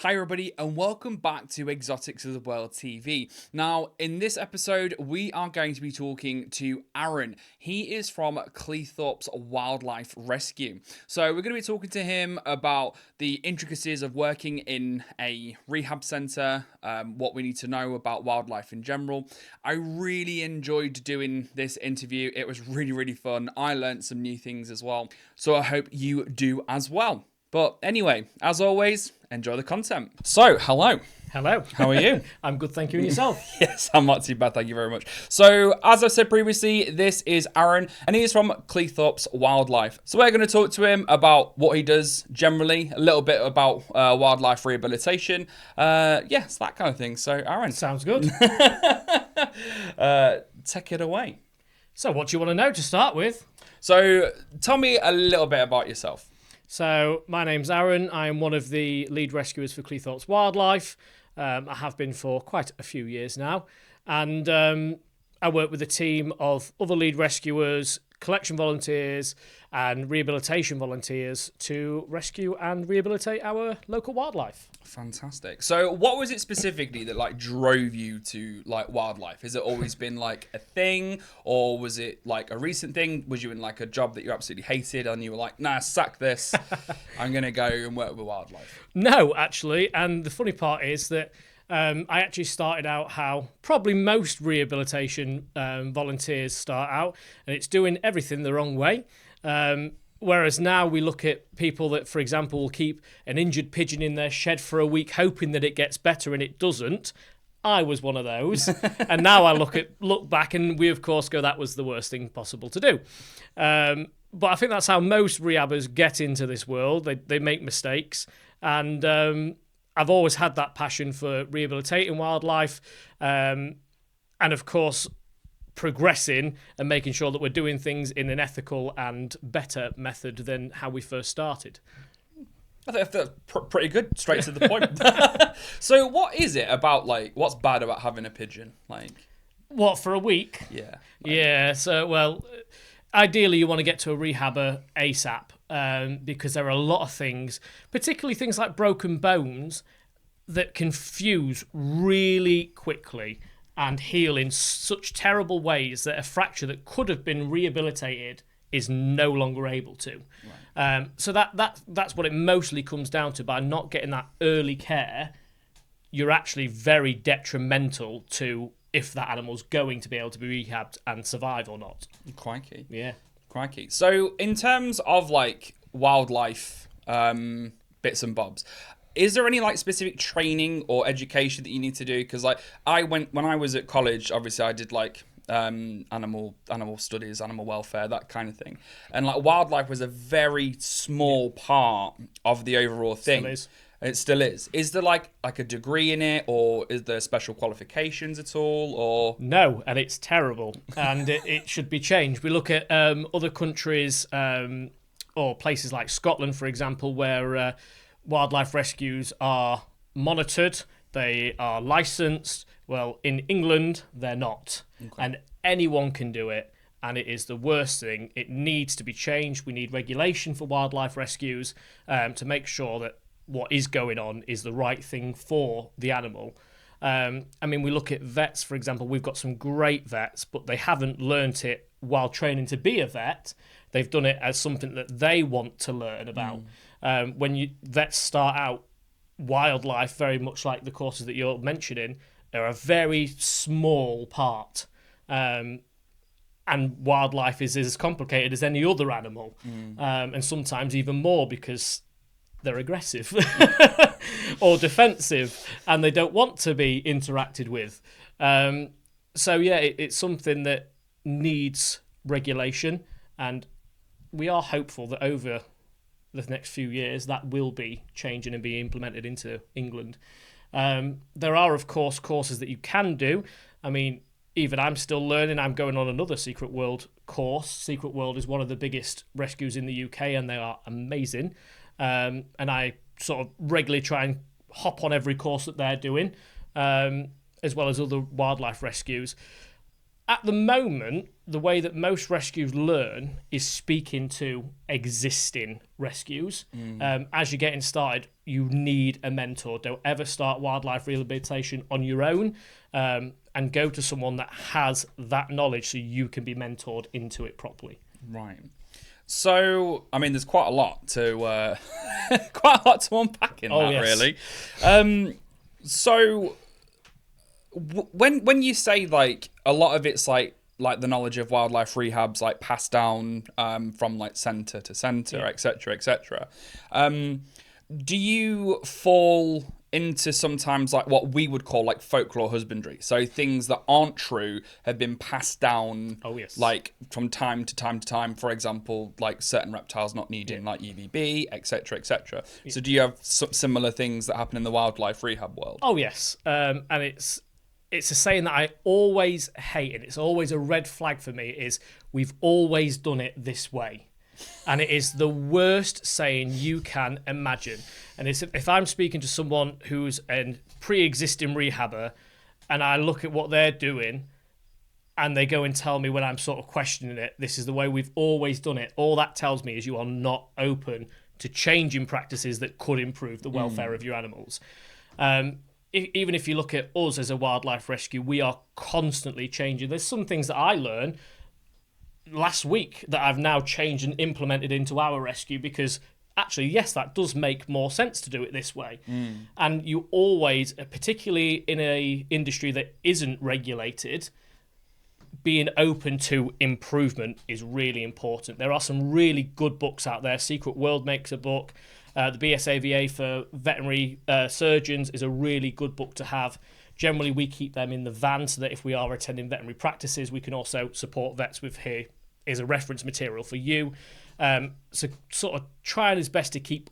Hi everybody and welcome back to Exotics of the World TV. Now in this episode we are going to be talking to Aaron. He is from Cleethorpes Wildlife Rescue. So we're going to be talking to him about the intricacies of working in a rehab centre, what we need to know about wildlife in general. I really enjoyed doing this interview. It was really fun. I learned some new things as well. So I hope you do as well. But anyway, as always, enjoy the content. So, hello. Hello. How are you? I'm good, thank you. And yourself? Yes, I'm not too bad, thank you very much. So, as I said previously, this is Aaron, and he is from Cleethorpes Wildlife. So we're going to talk to him about what he does generally, a little bit about wildlife rehabilitation. Yes, that kind of thing. So, Aaron. Sounds good. Take it away. So what do you want to know to start with? So, tell me a little bit about yourself. So my name's Aaron. I am one of the lead rescuers for Cleethorpes Wildlife. I have been for quite a few years now. And I work with a team of other lead rescuers, collection volunteers and rehabilitation volunteers to rescue and rehabilitate our local wildlife. Fantastic. So what was it specifically that drove you to wildlife? Has it always been a thing, or was it a recent thing? Was you in a job that you absolutely hated and you were like, nah, sack this, I'm going to go and work with wildlife? No, actually. And the funny part is that I actually started out how probably most rehabilitation volunteers start out, and it's doing everything the wrong way. Whereas now we look at people that, for example, will keep an injured pigeon in their shed for a week hoping that it gets better and it doesn't. I was one of those. And now I look back and we, of course, go, that was the worst thing possible to do. But I think that's how most rehabbers get into this world. They make mistakes. And I've always had that passion for rehabilitating wildlife. And, of course, progressing and making sure that we're doing things in an ethical and better method than how we first started. I think that's pretty good, straight to the point. So what is it about, what's bad about having a pigeon? What, for a week? Yeah. Yeah, so, well, ideally you want to get to a rehabber ASAP because there are a lot of things, particularly things like broken bones, that can fuse really quickly and heal in such terrible ways that a fracture that could have been rehabilitated is no longer able to. Right. So that's what it mostly comes down to. By not getting that early care, you're actually very detrimental to if that animal's going to be able to be rehabbed and survive or not. Crikey. Yeah. Crikey. So in terms of wildlife bits and bobs, is there any specific training or education that you need to do? Because when I was at college, obviously I did animal studies, animal welfare, that kind of thing, and wildlife was a very small part of the overall thing. Still is. It still is. Is there a degree in it, or is there special qualifications at all, or no? And it's terrible, and it should be changed. We look at other countries or places like Scotland, for example, where wildlife rescues are monitored, they are licensed. Well, in England, they're not. Okay. And anyone can do it, and it is the worst thing. It needs to be changed. We need regulation for wildlife rescues to make sure that what is going on is the right thing for the animal. We look at vets, for example. We've got some great vets, but they haven't learnt it while training to be a vet. They've done it as something that they want to learn about. When vets start out, wildlife, very much like the courses that you're mentioning, are a very small part. And wildlife is as complicated as any other animal. And sometimes even more because they're aggressive or defensive and they don't want to be interacted with. It's something that needs regulation, and we are hopeful that over the next few years that will be changing and be implemented into England. There are, of course, courses that you can do. Even I'm still learning. I'm going on another Secret World course. Secret World is one of the biggest rescues in the UK, and they are amazing. And I sort of regularly try and hop on every course that they're doing, as well as other wildlife rescues. At the moment, the way that most rescues learn is speaking to existing rescues. As you're getting started, you need a mentor. Don't ever start wildlife rehabilitation on your own, and go to someone that has that knowledge so you can be mentored into it properly. Right. So, I mean, there's quite a lot to quite a lot to unpack in that, yes. really. So, when you say like a lot of it's like the knowledge of wildlife rehabs like passed down from like centre to centre, etc., etc. Do you fall into sometimes like what we would call like folklore husbandry? So things that aren't true have been passed down. Oh, yes. Like from time to time to time. For example, like certain reptiles not needing like UVB, etc., etc. So do you have similar things that happen in the wildlife rehab world? Oh yes, and it's a saying that I always hate, and it's always a red flag for me, is we've always done it this way. And it is the worst saying you can imagine. And it's, if I'm speaking to someone who's a pre-existing rehabber and I look at what they're doing and they go and tell me when I'm sort of questioning it, this is the way we've always done it, all that tells me is you are not open to changing practices that could improve the welfare of your animals. Even if you look at us as a wildlife rescue, we are constantly changing. There's some things that I learned last week that I've now changed and implemented into our rescue because actually, yes, that does make more sense to do it this way. And you always, particularly in a industry that isn't regulated, being open to improvement is really important. There are some really good books out there. Secret World makes a book. The BSAVA for veterinary surgeons is a really good book to have. Generally, we keep them in the van so that if we are attending veterinary practices, we can also support vets with here is a reference material for you. So sort of trying his best to keep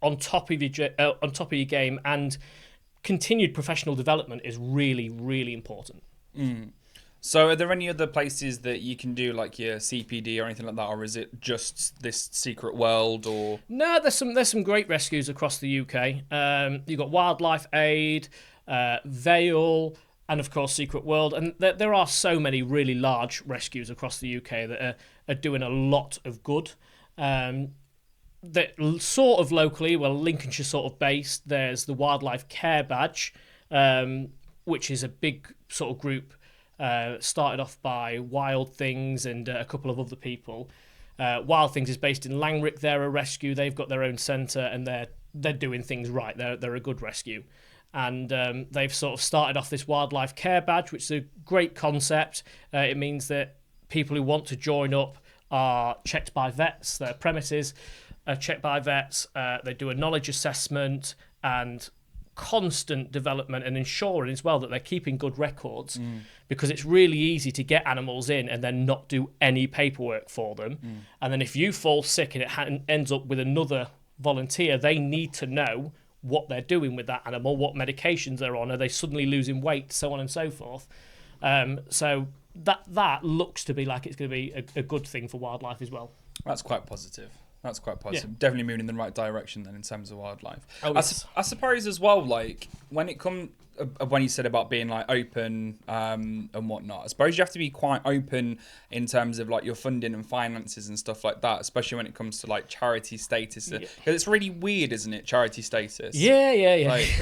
on top of your game, and continued professional development is really, really important. So are there any other places that you can do like your CPD or anything like that, or is it just this Secret World? Or No, there's some great rescues across the UK. You've got Wildlife Aid, Vale, and of course Secret World, and there are so many really large rescues across the UK that are doing a lot of good. That sort of locally, well, Lincolnshire sort of based, there's the Wildlife Care Badge, which is a big sort of group started off by Wild Things and a couple of other people. Wild Things is based in Langrick. They're a rescue. They've got their own centre and they're doing things right. They're a good rescue. And they've sort of started off this Wildlife Care Badge, which is a great concept. It means that people who want to join up are checked by vets. Their premises are checked by vets. They do a knowledge assessment and constant development, and ensuring as well that they're keeping good records, because it's really easy to get animals in and then not do any paperwork for them. And then if you fall sick and it ends up with another volunteer, they need to know what they're doing with that animal, what medications they're on, are they suddenly losing weight, so on and so forth. So that looks to be like it's going to be a good thing for wildlife as well. That's quite positive. Definitely moving in the right direction then in terms of wildlife. I suppose as well, like when you said about being like open and whatnot, I suppose you have to be quite open in terms of like your funding and finances and stuff like that, especially when it comes to like charity status. Because it's really weird, isn't it? Charity status. Yeah. Like,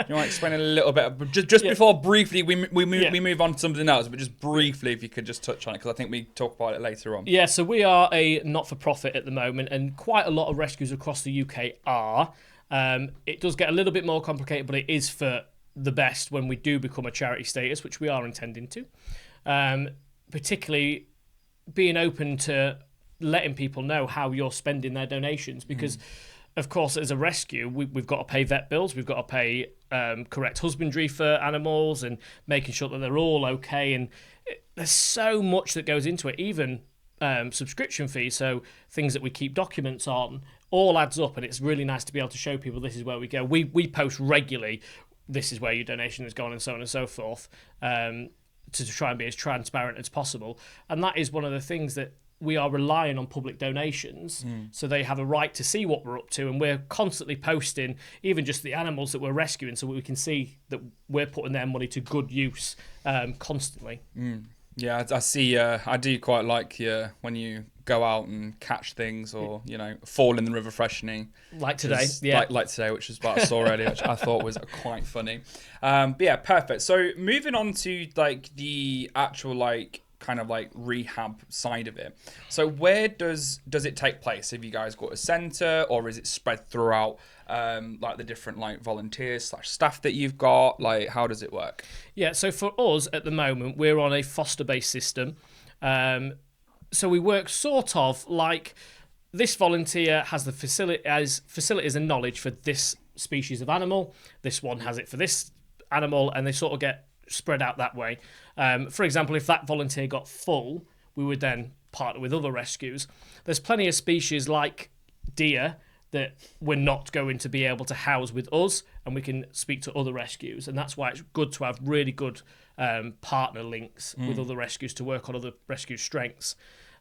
you want to explain a little bit just before briefly we move on to something else, but just briefly if you could just touch on it, because I think we talk about it later on. Yeah, so we are a not-for-profit at the moment, and quite a lot of rescues across the UK are. It does get a little bit more complicated, but it is for the best when we do become a charity status, which we are intending to. Particularly being open to letting people know how you're spending their donations, because of course as a rescue we've got to pay vet bills, we've got to pay correct husbandry for animals and making sure that they're all okay, and there's so much that goes into it, even subscription fees, so things that we keep documents on, all adds up, and it's really nice to be able to show people this is where we go. We post regularly, this is where your donation has gone, and so on and so forth, to try and be as transparent as possible. And that is one of the things that we are relying on public donations, so they have a right to see what we're up to, and we're constantly posting even just the animals that we're rescuing, so we can see that we're putting their money to good use constantly. Yeah, I see. I do quite like when you go out and catch things, or fall in the river freshening. Like today, yeah. Like today, which is what I saw earlier, which I thought was quite funny. But yeah, perfect. So moving on to like the actual kind of rehab side of it. So where does it take place? Have you guys got a centre, or is it spread throughout the different volunteers / staff that you've got? Like, how does it work? Yeah, so for us at the moment, we're on a foster-based system. So we work sort of like this volunteer has the facilities and knowledge for this species of animal. This one has it for this animal, and they sort of get spread out that way. For example, if that volunteer got full, we would then partner with other rescues. There's plenty of species like deer that we're not going to be able to house with us, and we can speak to other rescues, and that's why it's good to have really good partner links with other rescues to work on other rescue strengths.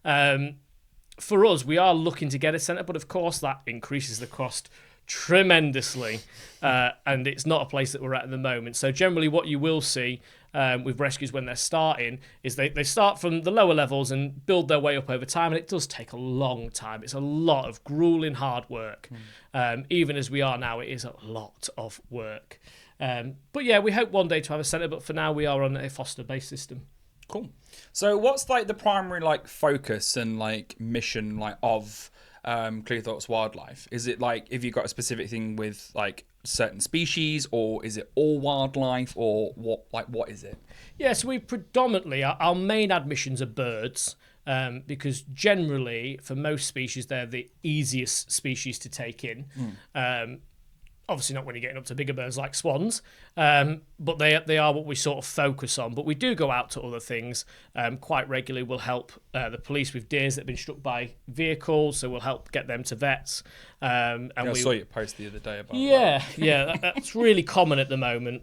For us, we are looking to get a centre, but of course that increases the cost tremendously, and it's not a place that we're at the moment. So generally what you will see with rescues when they're starting is they start from the lower levels and build their way up over time, and it does take a long time. It's a lot of grueling hard work. Even as we are now, it is a lot of work. But yeah, we hope one day to have a centre, but for now we are on a foster-based system. Cool. So what's the primary focus and mission of Cleethorpes Wildlife? Is it have you got a specific thing with certain species, or is it all wildlife, or what is it? Yeah, so we predominantly our main admissions are birds, because generally for most species they're the easiest species to take in. Obviously not when you're getting up to bigger birds like swans, but they are what we sort of focus on. But we do go out to other things quite regularly. We'll help the police with deers that have been struck by vehicles, so we'll help get them to vets. And I saw your post the other day about that. Yeah, that's really common at the moment,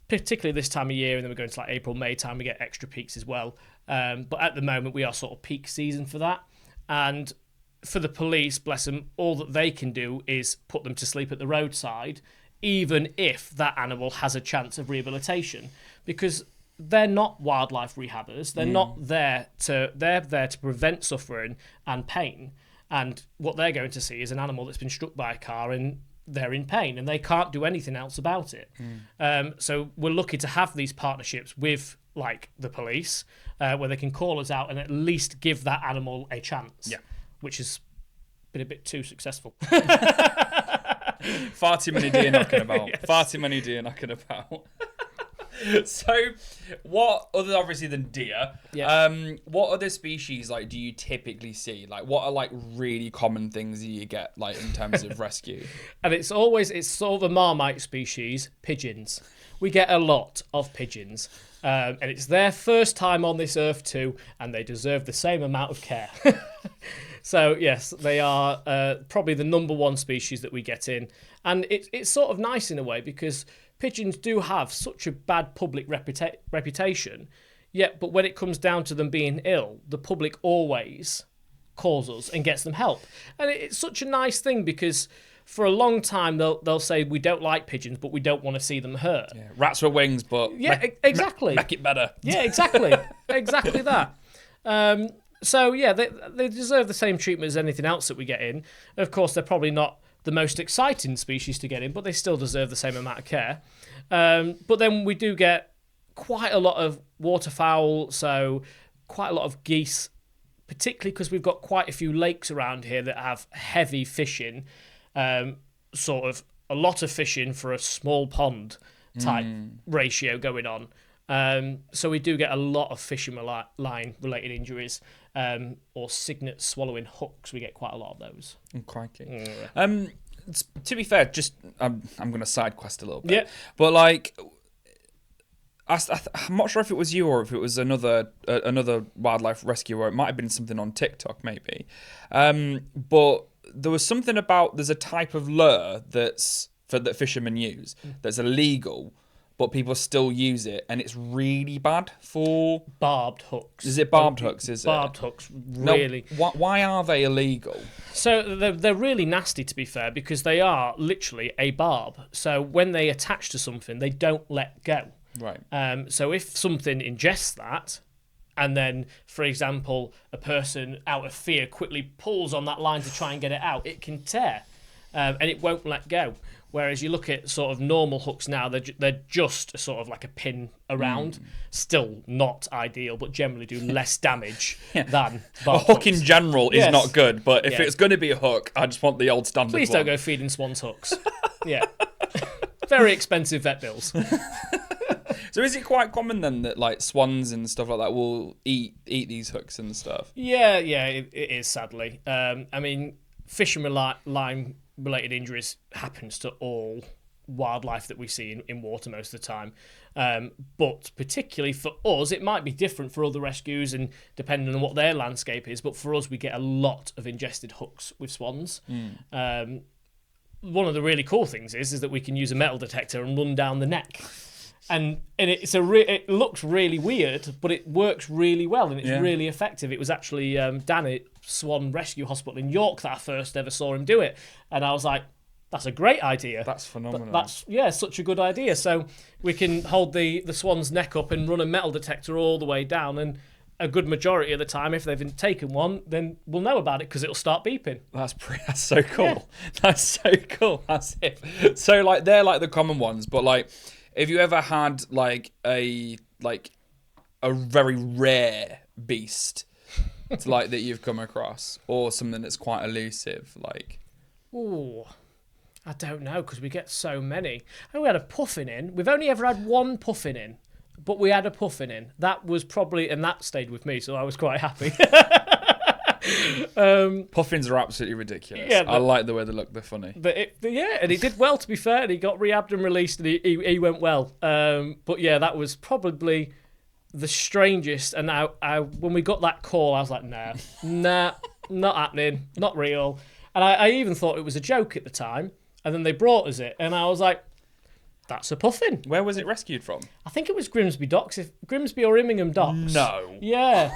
particularly this time of year, and then we're going to April, May time, we get extra peaks as well. But at the moment, we are sort of peak season for that. And for the police, bless them, all that they can do is put them to sleep at the roadside, even if that animal has a chance of rehabilitation, because they're not wildlife rehabbers. They're not there they're there to prevent suffering and pain. And what they're going to see is an animal that's been struck by a car and they're in pain and they can't do anything else about it. So we're lucky to have these partnerships with the police, where they can call us out and at least give that animal a chance. Yeah. Which has been a bit too successful. Far too many deer knocking about. Yes. Far too many deer knocking about. So, what other obviously than deer? Yeah. What other species do you typically see? What are really common things that you get in terms of rescue? And it's sort of a Marmite species, pigeons. We get a lot of pigeons. And it's their first time on this earth too, and they deserve the same amount of care. So yes, they are probably the number one species that we get in. And it's sort of nice in a way, because pigeons do have such a bad public reputation, but when it comes down to them being ill, the public always calls us and gets them help. And it's such a nice thing, because for a long time they'll say we don't like pigeons, but we don't want to see them hurt. Yeah, rats with wings, but exactly. Make it better. Yeah, exactly. Exactly that. So yeah, they deserve the same treatment as anything else that we get in. Of course, they're probably not the most exciting species to get in, but they still deserve the same amount of care. But then we do get quite a lot of waterfowl, so quite a lot of geese, particularly because we've got quite a few lakes around here that have heavy fishing, sort of a lot of fishing for a small pond type ratio going on. So we do get a lot of fishing line related injuries, or cygnets swallowing hooks. We get quite a lot of those. Oh, crikey. To be fair, just I'm going to side quest a little bit. Yeah. But I'm not sure if it was you or if it was another wildlife rescue, or it might have been something on TikTok maybe. But there was something about there's a type of lure that fishermen use that's illegal, but people still use it, and it's really bad for barbed hooks. Is it barbed hooks? Barbed hooks, really. No, why are they illegal? So they're really nasty, to be fair, because they are literally a barb. So when they attach to something, they don't let go. Right. So if something ingests that, and then, for example, a person out of fear quickly pulls on that line to try and get it out, it can tear, and it won't let go. Whereas you look at sort of normal hooks now, they're just sort of like a pin around. Still not ideal, but generally do less damage than a hook in general is not good, but if Yeah. it's going to be a hook, I just want the old standard Please one. don't go feeding swans hooks. Yeah. Very expensive vet bills. So is it quite common then that like swans and stuff like that will eat these hooks and stuff? Yeah, it is, sadly. I mean, fish and line-related injuries happens to all wildlife that we see in water most of the time. But particularly for us, it might be different for other rescues and depending on what their landscape is, but for us, we get a lot of ingested hooks with swans. One of the really cool things is that we can use a metal detector and run down the neck. And it looks really weird, but it works really well and it's really effective. It was actually Dan at Swan Rescue Hospital in York that I first ever saw him do it, and I was like, "That's a great idea. That's phenomenal. That's such a good idea." So we can hold the swan's neck up and run a metal detector all the way down, and a good majority of the time, if they've taken one, then we'll know about it because it'll start beeping. That's so cool. Yeah. That's so cool. That's it. So like they're like the common ones, but like. Have you ever had like a very rare beast like that you've come across, or something that's quite elusive? Like, ooh, I don't know because we get so many. Oh, we had a puffin in. We've only ever had one puffin in, but we had a puffin in. That was probably, and that stayed with me, so I was quite happy. Puffins are absolutely ridiculous. Yeah, I like the way they look. They're funny. And he did well, to be fair. And he got rehabbed and released, and he went well. But yeah, that was probably the strangest. And when we got that call, I was like, nah, not happening, not real. And I even thought it was a joke at the time. And then they brought us it, and I was like, that's a puffin. Where was it rescued from? I think it was Grimsby Docks, Grimsby or Immingham Docks. No. Yeah.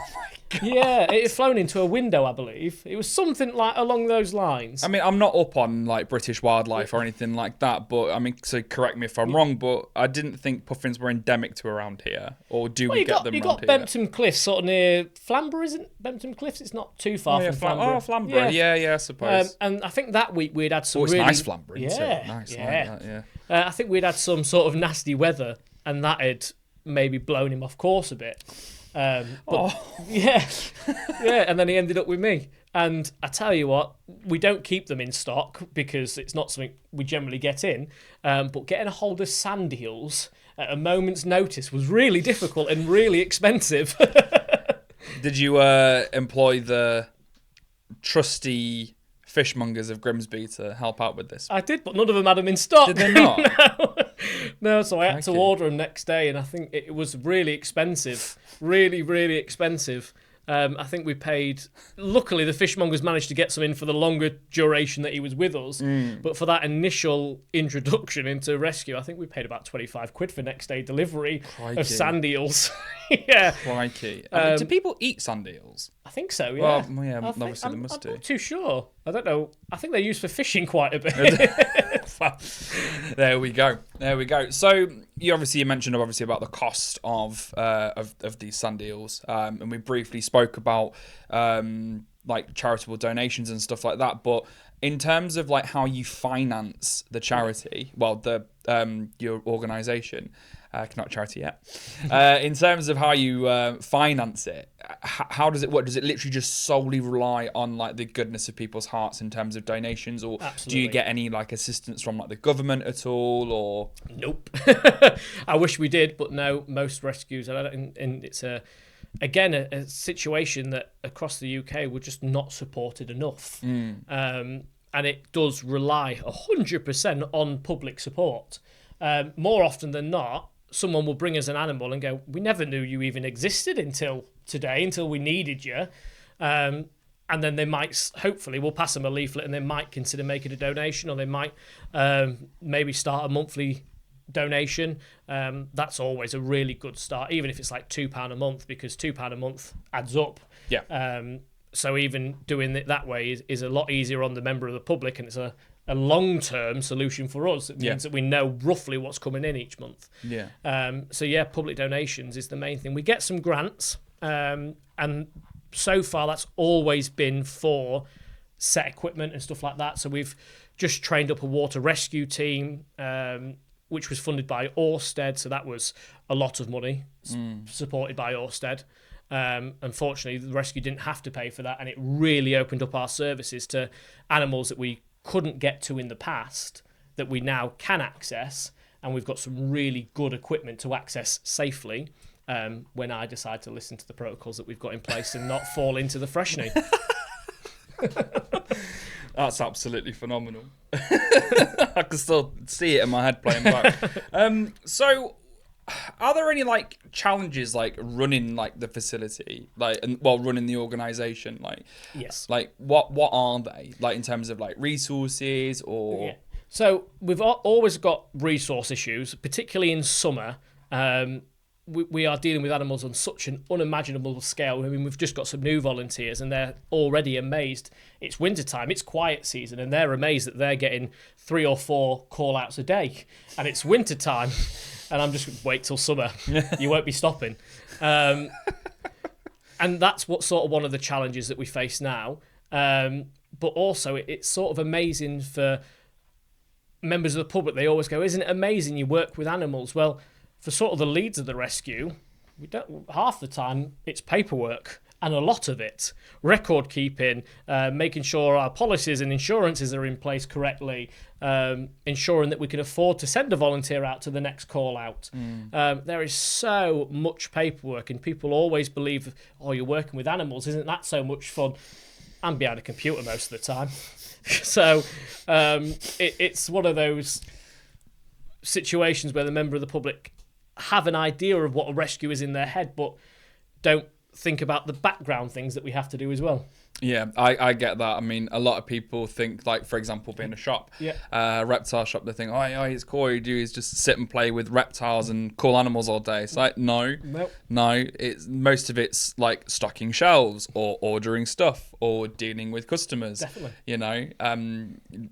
Yeah, it had flown into a window, I believe. It was something like along those lines. I mean, I'm not up on like British wildlife or anything like that, but I mean, so correct me if I'm wrong, but I didn't think puffins were endemic to around here, or do we get them around here? You got Bempton Cliffs, sort of near Flamborough, isn't Bempton Cliffs? It's not too far from Flamborough. Flamborough. Yeah, I suppose. And I think that week we'd had some it's really nice Flamborough, isn't it? Nice, yeah. like that, yeah. I think we'd had some sort of nasty weather, and that had maybe blown him off course a bit. Yeah, and then he ended up with me. And I tell you what, we don't keep them in stock because it's not something we generally get in. But getting a hold of sand eels at a moment's notice was really difficult and really expensive. Did you employ the trusty fishmongers of Grimsby to help out with this? I did, but none of them had them in stock. Did they not? No, so I had to order them next day, and I think it was really expensive. Really, really expensive. I think we paid... Luckily, the fishmongers managed to get some in for the longer duration that he was with us. But for that initial introduction into rescue, I think we paid about 25 quid for next day delivery of sand eels. Yeah. Crikey. I mean, do people eat sand eels? I think so, yeah. Well, yeah, obviously they must do. I'm not too sure. I don't know. I think they're used for fishing quite a bit. There we go. So you mentioned about the cost of these sand eels, and we briefly spoke about like charitable donations and stuff like that. But in terms of like how you finance the charity, your organisation. Not charity yet. In terms of how you finance it, how does it work? Does it literally just solely rely on like the goodness of people's hearts in terms of donations, or do you get any like assistance from like the government at all? Or nope. I wish we did, but no. Most rescues, and it's a situation that across the UK we're just not supported enough, and it does rely 100% on public support. More often than not, someone will bring us an animal and go, we never knew you even existed until today, until we needed you. And then they might, hopefully, we'll pass them a leaflet and they might consider making a donation, or they might maybe start a monthly donation. That's always a really good start, even if it's like £2 a month, because £2 a month adds up. Yeah. So even doing it that way is a lot easier on the member of the public, and it's a long-term solution for us. It means that we know roughly what's coming in each month. Yeah. So public donations is the main thing. We get some grants And so far, that's always been for set equipment and stuff like that. So we've just trained up a water rescue team, which was funded by Ørsted. So that was a lot of money, supported by Ørsted. Unfortunately, the rescue didn't have to pay for that, and it really opened up our services to animals that we couldn't get to in the past that we now can access, and we've got some really good equipment to access safely when I decide to listen to the protocols that we've got in place and not fall into the freshening. That's absolutely phenomenal. I can still see it in my head playing back. So are there any like challenges like running like the facility, like running the organization, like yes, like what are they like in terms of like resources or So we've always got resource issues, particularly in summer. We are dealing with animals on such an unimaginable scale. I mean, we've just got some new volunteers and they're already amazed. It's wintertime, it's quiet season, and they're amazed that they're getting 3 or 4 call-outs a day. And it's wintertime, and I'm just, wait till summer. You won't be stopping. And that's what sort of one of the challenges that we face now. But also, it's sort of amazing for members of the public. They always go, isn't it amazing you work with animals? Well, for sort of the leads of the rescue, we don't. Half the time it's paperwork, and a lot of it record keeping, making sure our policies and insurances are in place correctly, ensuring that we can afford to send a volunteer out to the next call out. There is so much paperwork, and people always believe, oh, you're working with animals, isn't that so much fun? I'm behind a computer most of the time. So it's one of those situations where the member of the public have an idea of what a rescue is in their head, but don't think about the background things that we have to do as well. Yeah, I get that. I mean, a lot of people think, like, for example, being a shop, reptile shop, they think, oh, it's cool, all you do is just sit and play with reptiles and cool animals all day. It's like, no, it's most of it's like stocking shelves or ordering stuff or dealing with customers. Definitely. You know,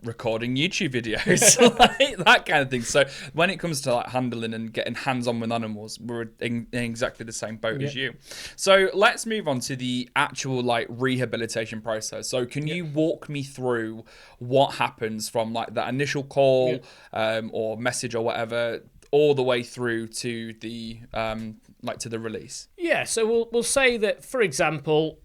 recording YouTube videos, like that kind of thing. So when it comes to like handling and getting hands-on with animals, we're in exactly the same boat as you. So let's move on to the actual like rehabilitation process. So can you walk me through what happens from like that initial call or message or whatever all the way through to the to the release? Yeah, so we'll say that, for example,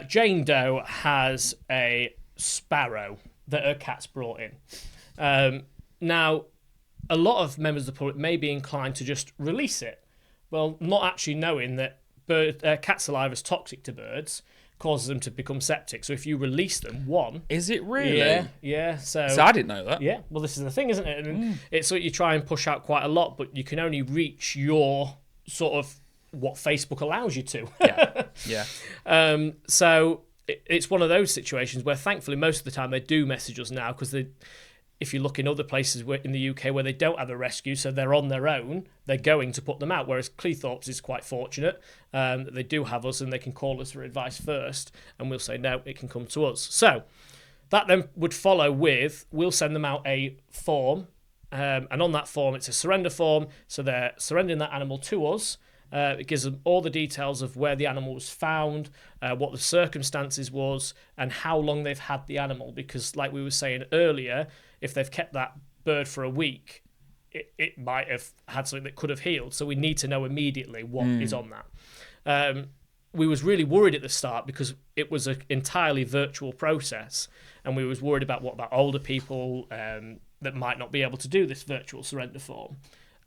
Jane Doe has a sparrow that her cat's brought in. Now, a lot of members of the public may be inclined to just release it. Well, not actually knowing that cat saliva is toxic to birds, causes them to become septic. So if you release them, is it really? Yeah. So I didn't know that. Yeah. Well, this is the thing, isn't it? And it's what you try and push out quite a lot, but you can only reach your sort of what Facebook allows you to. Yeah. So it's one of those situations where, thankfully, most of the time they do message us now, because if you look in other places in the UK where they don't have a rescue, so they're on their own, they're going to put them out. Whereas Cleethorpes is quite fortunate that they do have us and they can call us for advice first, and we'll say, no, it can come to us. So that then would follow with, we'll send them out a form, and on that form, it's a surrender form, so they're surrendering that animal to us. It gives them all the details of where the animal was found, what the circumstances was, and how long they've had the animal. Because like we were saying earlier, if they've kept that bird for a week, it might have had something that could have healed. So we need to know immediately what is on that. We was really worried at the start because it was an entirely virtual process, and we was worried about older people that might not be able to do this virtual surrender form.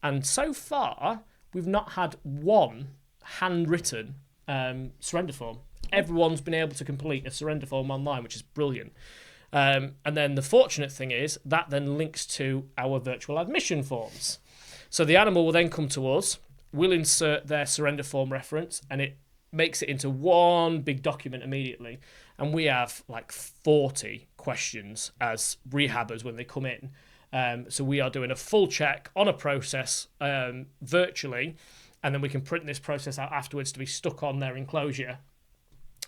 And so far, we've not had one handwritten surrender form. Everyone's been able to complete a surrender form online, which is brilliant. And then the fortunate thing is that then links to our virtual admission forms. So the animal will then come to us, we'll insert their surrender form reference, and it makes it into one big document immediately. And we have like 40 questions as rehabbers when they come in. So we are doing a full check on a process virtually, and then we can print this process out afterwards to be stuck on their enclosure.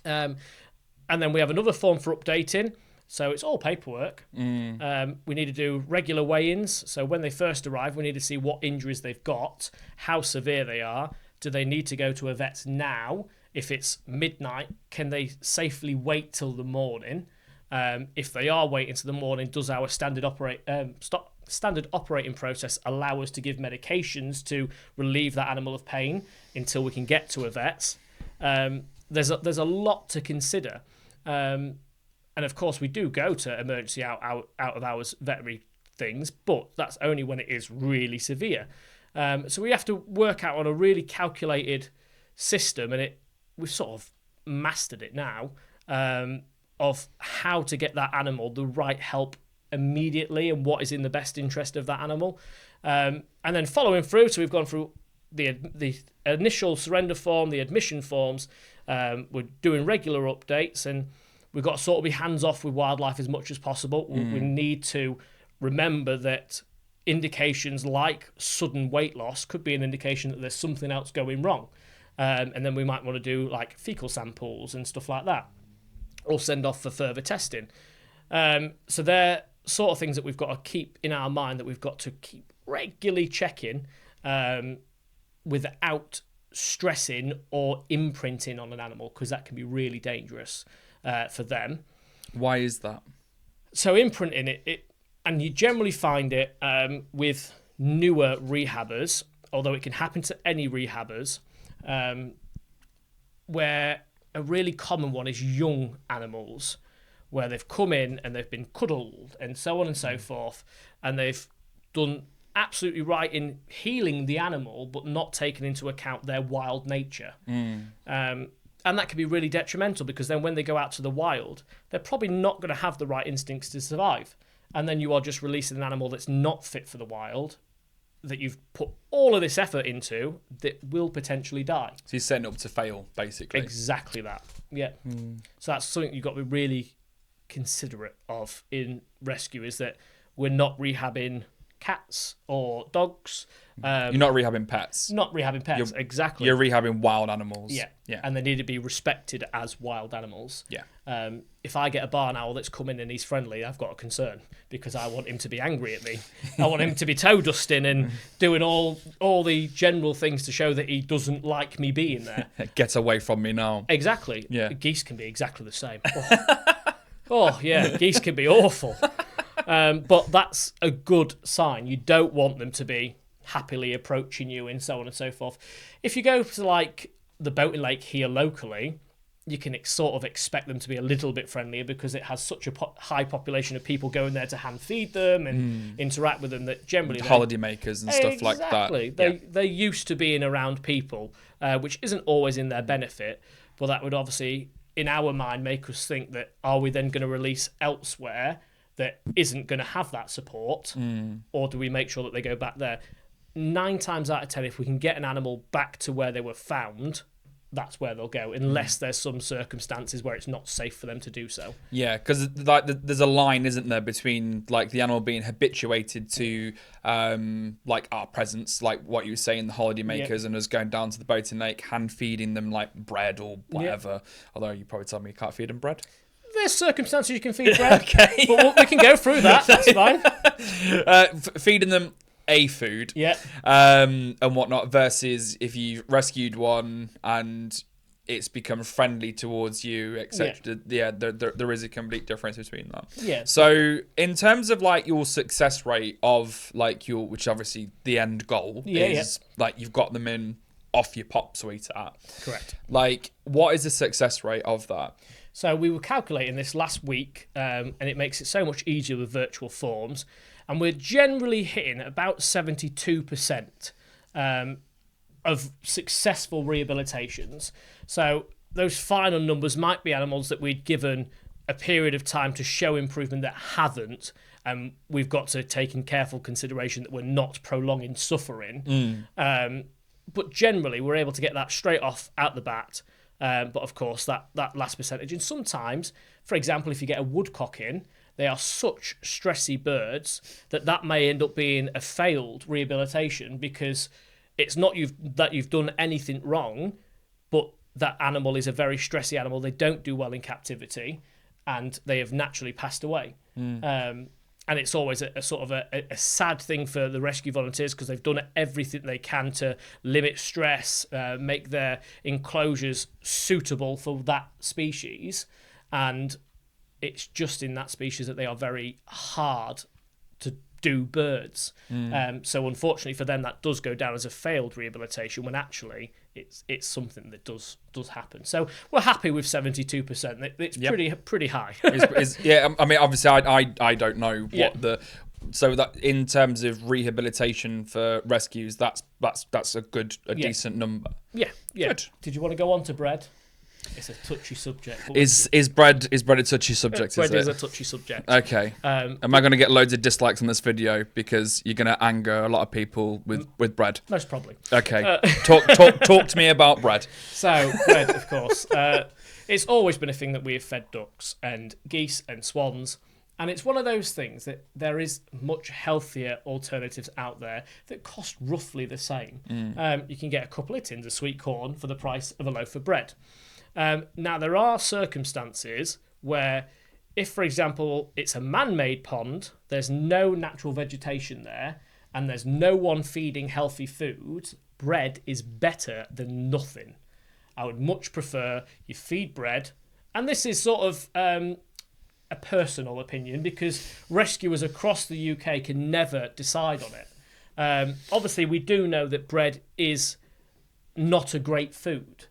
And then we have another form for updating. So it's all paperwork. We need to do regular weigh-ins. So when they first arrive, we need to see what injuries they've got, how severe they are, Do they need to go to a vet now? If it's midnight, can they safely wait till the morning? If they are waiting till the morning, does our standard operating process allow us to give medications to relieve that animal of pain until we can get to a vet? There's a lot to consider. And of course, we do go to emergency out of hours veterinary things, but that's only when it is really severe. So we have to work out on a really calculated system, and we've sort of mastered it now, of how to get that animal the right help immediately and what is in the best interest of that animal. And then following through, so we've gone through the initial surrender form, the admission forms, we're doing regular updates, and we've got to sort of be hands-off with wildlife as much as possible. We need to remember that indications like sudden weight loss could be an indication that there's something else going wrong. And then we might want to do like fecal samples and stuff like that, or send off for further testing. So they're sort of things that we've got to keep in our mind, that we've got to keep regularly checking without stressing or imprinting on an animal, because that can be really dangerous for them. Why is that? So imprinting it, and you generally find it with newer rehabbers, although it can happen to any rehabbers, where a really common one is young animals, where they've come in and they've been cuddled and so on and so forth, and they've done absolutely right in healing the animal, but not taking into account their wild nature. And that can be really detrimental, because then when they go out to the wild, they're probably not going to have the right instincts to survive. And then you are just releasing an animal that's not fit for the wild, that you've put all of this effort into, that will potentially die. So you're setting up to fail, basically. Exactly that. Yeah. So that's something you've got to be really considerate of in rescue, is that we're not rehabbing cats or dogs. You're not rehabbing pets. Not rehabbing pets, exactly. You're rehabbing wild animals. Yeah. Yeah. And they need to be respected as wild animals. Yeah. If I get a barn owl that's come in and he's friendly, I've got a concern, because I want him to be angry at me. I want him to be toe dusting and doing all the general things to show that he doesn't like me being there. Get away from me now. Exactly. Yeah. Geese can be exactly the same. Oh yeah, geese can be awful. But that's a good sign. You don't want them to be happily approaching you and so on and so forth. If you go to like the boating lake here locally, you can sort of expect them to be a little bit friendlier, because it has such a high population of people going there to hand feed them and interact with them, that generally holiday makers and stuff like that. Exactly. They're used to being around people, which isn't always in their benefit, but that would obviously, in our mind, make us think that, are we then going to release elsewhere that isn't going to have that support, or do we make sure that they go back there? 9 times out of 10, if we can get an animal back to where they were found, that's where they'll go, unless there's some circumstances where it's not safe for them to do so. Yeah, because like there's a line, isn't there, between like the animal being habituated to like our presence, like what you were saying, the holiday makers, and us going down to the boating lake, hand feeding them like bread or whatever. Although you probably tell me you can't feed them bread. There's circumstances you can feed bread, but we can go through that. That's fine. Feeding them a food, and whatnot, versus if you rescued one and it's become friendly towards you, etc. There is a complete difference between that. Yeah. So in terms of like your success rate of like which obviously the end goal is like you've got them in off your pop suite at. Correct. Like, what is the success rate of that? So we were calculating this last week, and it makes it so much easier with virtual forms. And we're generally hitting about 72% of successful rehabilitations. So those final numbers might be animals that we'd given a period of time to show improvement that haven't, and we've got to take in careful consideration that we're not prolonging suffering. But generally, we're able to get that straight off out the bat. But of course, that last percentage. And sometimes, for example, if you get a woodcock in, they are such stressy birds that may end up being a failed rehabilitation, because it's not that you've done anything wrong, but that animal is a very stressy animal. They don't do well in captivity, and they have naturally passed away. And and it's always a sort of a sad thing for the rescue volunteers because they've done everything they can to limit stress, make their enclosures suitable for that species, and it's just in that species that they are very hard to do birds. So unfortunately for them, that does go down as a failed rehabilitation when actually it's something that does happen. So we're happy with 72%. It's pretty high. Yeah, I mean, obviously, I don't know what so that in terms of rehabilitation for rescues, that's a decent number. Yeah. Good. Did you want to go on to bread? It's a touchy subject. Is bread a touchy subject? Bread is a touchy subject. Okay. Am I going to get loads of dislikes on this video because you're going to anger a lot of people with bread? Most probably. Okay. Talk to me about bread. So bread, of course, it's always been a thing that we have fed ducks and geese and swans, and it's one of those things that there is much healthier alternatives out there that cost roughly the same. You can get a couple of tins of sweet corn for the price of a loaf of bread. Now, there are circumstances where if, for example, it's a man-made pond, there's no natural vegetation there, and there's no one feeding healthy food, bread is better than nothing. I would much prefer you feed bread, and this is sort of a personal opinion because rescuers across the UK can never decide on it. Obviously, we do know that bread is not a great food,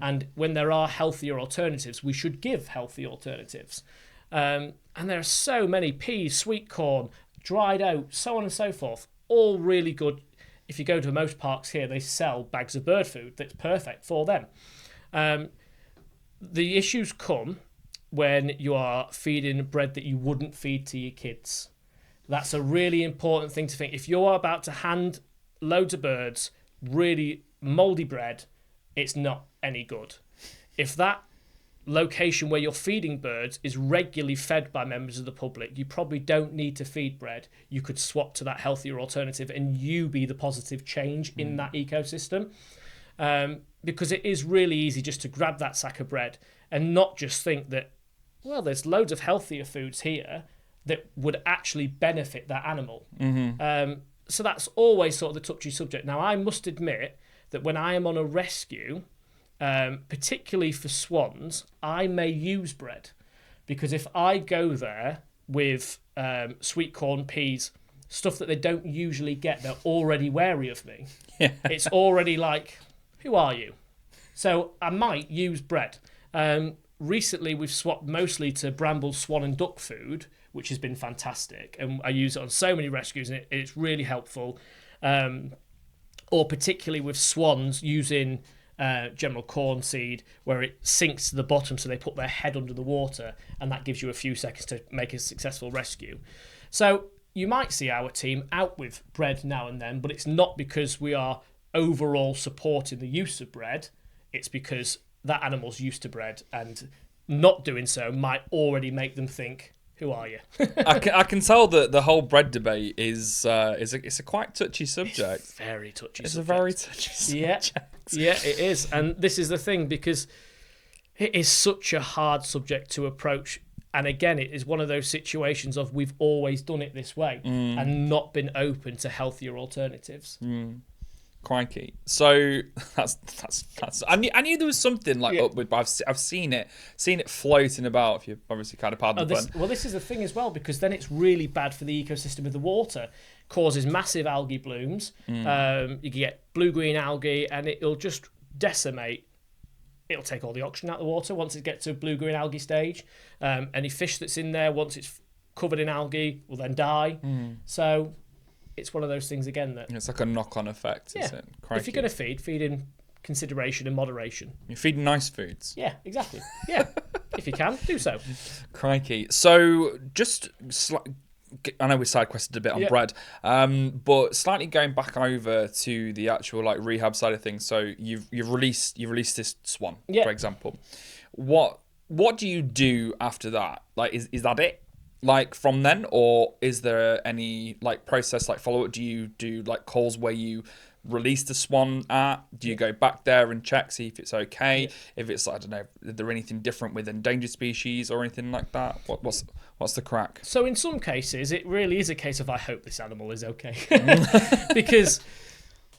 and when there are healthier alternatives, we should give healthy alternatives. And there are so many: peas, sweet corn, dried oats, so on and so forth, all really good. If you go to most parks here, they sell bags of bird food that's perfect for them. The issues come when you are feeding bread that you wouldn't feed to your kids. That's a really important thing to think. If you're about to hand loads of birds really mouldy bread, it's not any good. If that location where you're feeding birds is regularly fed by members of the public, you probably don't need to feed bread. You could swap to that healthier alternative and you be the positive change in that ecosystem. Because it is really easy just to grab that sack of bread and not just think that, well, there's loads of healthier foods here that would actually benefit that animal. So that's always sort of the touchy subject. Now, I must admit that when I am on a rescue, particularly for swans, I may use bread, because if I go there with sweet corn, peas, stuff that they don't usually get, they're already wary of me. It's already like, who are you? So I might use bread. Recently, we've swapped mostly to bramble, swan and duck food, which has been fantastic, and I use it on so many rescues, and it's really helpful. Or particularly with swans, using general corn seed, where it sinks to the bottom so they put their head under the water, and that gives you a few seconds to make a successful rescue. So you might see our team out with bread now and then, but it's not because we are overall supporting the use of bread. It's because that animal's used to bread, and not doing so might already make them think, who are you? I can tell that the whole bread debate is a quite touchy subject. It's very touchy. It's a very touchy subject. Yeah, it is. And this is the thing, because it is such a hard subject to approach. And again, it is one of those situations of we've always done it this way and not been open to healthier alternatives. Crikey. So that's. I knew there was something like upward, but I've seen it floating about. If you obviously kind of pardon the pun. Well, this is the thing as well, because then it's really bad for the ecosystem of the water. Causes massive algae blooms. You can get blue-green algae, and it'll just decimate. It'll take all the oxygen out of the water once it gets to blue-green algae stage. Any fish that's in there, once it's covered in algae, will then die. So it's one of those things again that it's like a knock-on effect. Yeah. Is it? Crikey. If you're going to feed in consideration and moderation. You're feeding nice foods. Yeah, exactly. Yeah, if you can, do so. Crikey. So just I know we side quested a bit on bread, but slightly going back over to the actual like rehab side of things. So you've released this swan, for example. What do you do after that? Like, is that it? Like from then, or is there any like process, like follow up? Do you do like calls where you release the swan at? Do you go back there and check, see if it's okay? If it's, I don't know, is there anything different with endangered species or anything like that? What's the crack? So in some cases, it really is a case of I hope this animal is okay. Because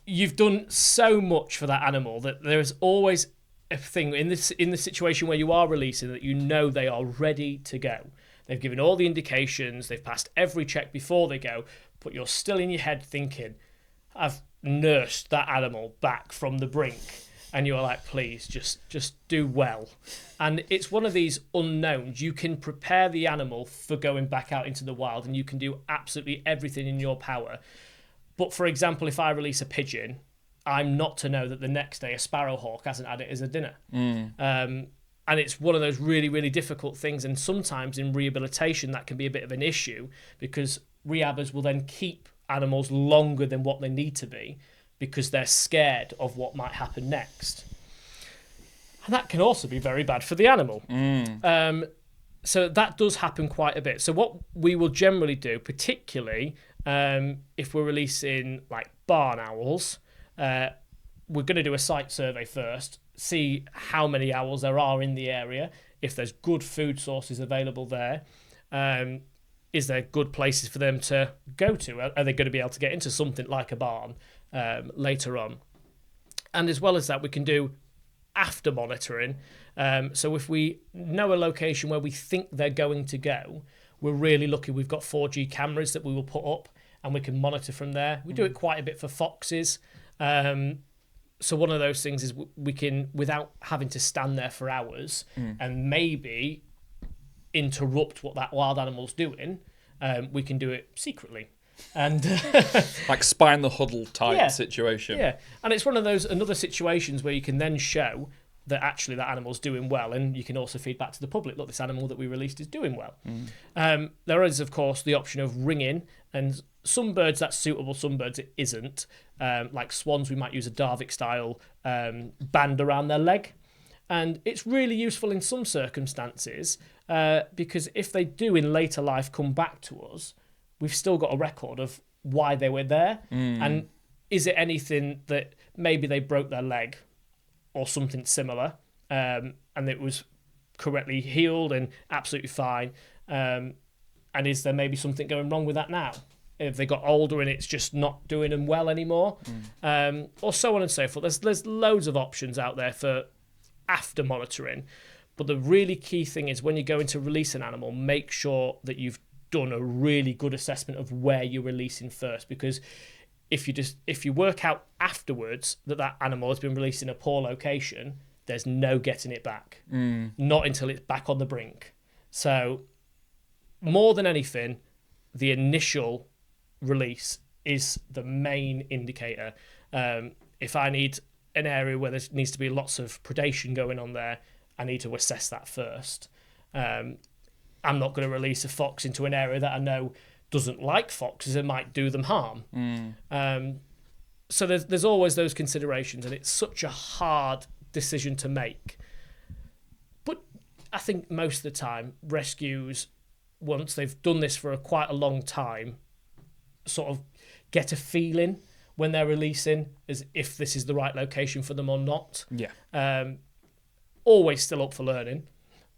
you've done so much for that animal that there is always a thing in the situation where you are releasing that you know they are ready to go. They've given all the indications, they've passed every check before they go, but you're still in your head thinking, I've nursed that animal back from the brink, and you're like, please, just do well. And it's one of these unknowns. You can prepare the animal for going back out into the wild, and you can do absolutely everything in your power. But for example, if I release a pigeon, I'm not to know that the next day a sparrowhawk hasn't had it as a dinner. And it's one of those really, really difficult things. And sometimes in rehabilitation, that can be a bit of an issue, because rehabbers will then keep animals longer than what they need to be because they're scared of what might happen next. And that can also be very bad for the animal. So that does happen quite a bit. So what we will generally do, particularly if we're releasing like barn owls, we're going to do a site survey first, see how many owls there are in the area, if there's good food sources available there. Is there good places for them to go to? Are they going to be able to get into something like a barn later on? And as well as that, we can do after monitoring. So if we know a location where we think they're going to go, we're really lucky we've got 4G cameras that we will put up and we can monitor from there. We do it quite a bit for foxes. So one of those things is we can, without having to stand there for hours and maybe interrupt what that wild animal's doing, we can do it secretly. And like spy in the huddle type situation. Yeah, and it's one of those another situations where you can then show that actually that animal's doing well, and you can also feed back to the public, look, this animal that we released is doing well. There is, of course, the option of ringing, and some birds that's suitable, some birds it isn't. Like swans, we might use a Darvik style band around their leg, and it's really useful in some circumstances because if they do in later life come back to us, we've still got a record of why they were there, and is it anything that maybe they broke their leg or something similar, and it was correctly healed and absolutely fine, and is there maybe something going wrong with that now? If they got older and it's just not doing them well anymore, or so on and so forth. There's loads of options out there for after monitoring, but the really key thing is when you're going to release an animal, make sure that you've done a really good assessment of where you're releasing first, because if you work out afterwards that animal has been released in a poor location, there's no getting it back, not until it's back on the brink. So more than anything, the initial release is the main indicator. If I need an area where there needs to be lots of predation going on there, I need to assess that first. I'm not going to release a fox into an area that I know doesn't like foxes and might do them harm. So there's always those considerations, and it's such a hard decision to make. But I think most of the time, rescues, once they've done this for quite a long time, sort of get a feeling when they're releasing as if this is the right location for them or not. Always still up for learning,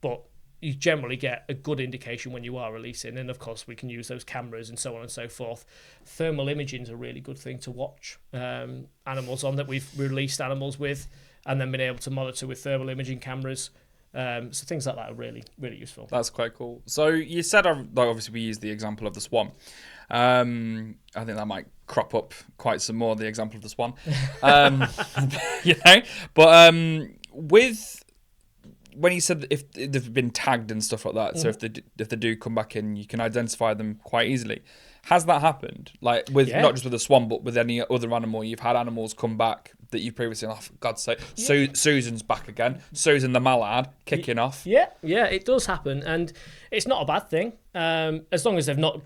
but you generally get a good indication when you are releasing. And of course, we can use those cameras and so on and so forth. Thermal imaging is a really good thing to watch animals on that we've released animals with, and then been able to monitor with thermal imaging cameras. So things like that are really, really useful. That's quite cool. So you said, obviously we used the example of the swan. I think that might crop up quite some more, the example of the swan. But with... when you said if they've been tagged and stuff like that, so if they do come back in, you can identify them quite easily. Has that happened? Like with not just with the swan, but with any other animal? You've had animals come back that you've previously, for God's sake, Susan's back again. Susan the mallard kicking off. Yeah, it does happen, and it's not a bad thing as long as they've not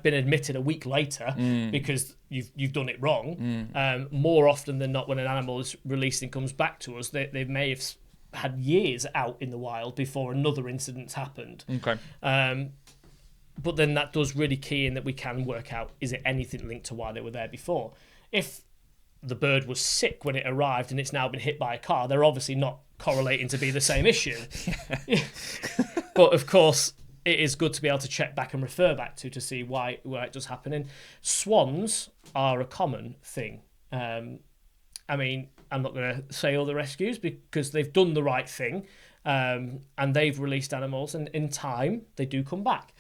been admitted a week later because you've done it wrong. More often than not, when an animal is released and comes back to us, they may have had years out in the wild before another incident's happened. Okay. But then that does really key in that we can work out, is it anything linked to why they were there before? If the bird was sick when it arrived and it's now been hit by a car, they're obviously not correlating to be the same issue. But of course, it is good to be able to check back and refer back to see why it does happen. And swans are a common thing. I mean, I'm not going to say other rescues because they've done the right thing, and they've released animals, and in time they do come back.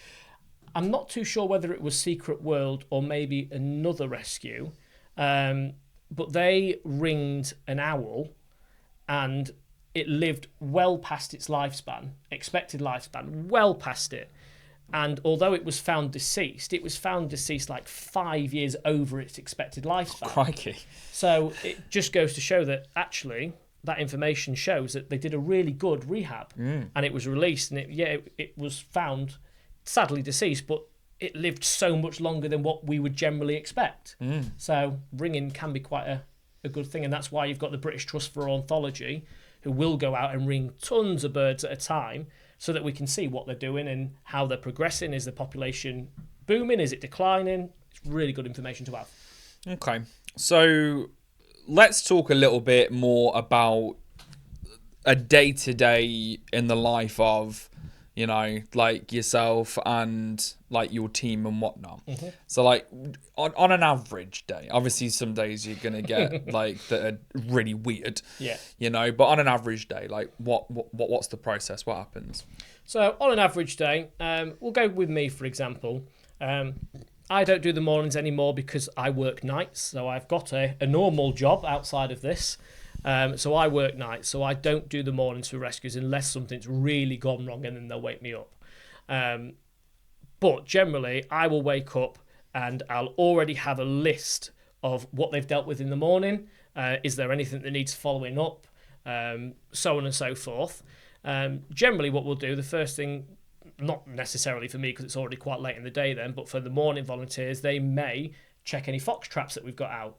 I'm not too sure whether it was Secret World or maybe another rescue, but they ringed an owl and it lived well past its lifespan, expected lifespan, well past it. And although it was found deceased like 5 years over its expected lifespan. Crikey. So it just goes to show that actually that information shows that they did a really good rehab, and it was released, and it was found sadly deceased, but it lived so much longer than what we would generally expect. So ringing can be quite a good thing, and that's why you've got the British Trust for Ornithology, who will go out and ring tons of birds at a time so that we can see what they're doing and how they're progressing. Is the population booming? Is it declining? It's really good information to have. Okay, so let's talk a little bit more about a day-to-day in the life of, you know, like yourself and like your team and whatnot. So like on an average day, obviously some days you're gonna get like that are really weird, you know, but on an average day, like what's the process? What happens? So on an average day, we'll go with me for example. I don't do the mornings anymore because I work nights, so I've got a normal job outside of this. So I work nights, so I don't do the mornings for rescues unless something's really gone wrong, and then they'll wake me up. But generally, I will wake up and I'll already have a list of what they've dealt with in the morning. Is there anything that needs following up? So on and so forth. Generally, what we'll do, the first thing, not necessarily for me because it's already quite late in the day then, but for the morning volunteers, they may check any fox traps that we've got out.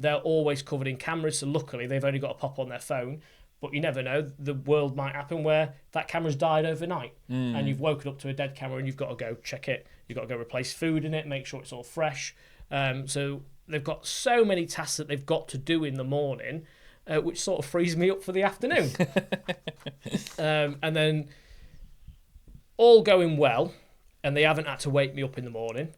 They're always covered in cameras, so luckily they've only got to pop on their phone. But you never know, the world might happen where that camera's died overnight and you've woken up to a dead camera and you've got to go check it. You've got to go replace food in it, make sure it's all fresh. So they've got so many tasks that they've got to do in the morning, which sort of frees me up for the afternoon. And then all going well, and they haven't had to wake me up in the morning.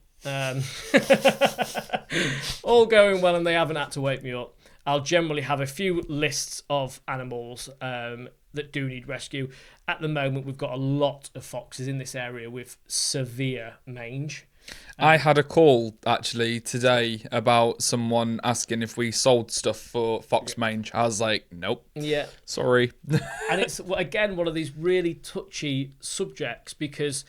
All going well and they haven't had to wake me up, I'll generally have a few lists of animals that do need rescue. At the moment, we've got a lot of foxes in this area with severe mange. I had a call actually today about someone asking if we sold stuff for fox mange. I was like, nope. Yeah. Sorry. And it's, again, one of these really touchy subjects because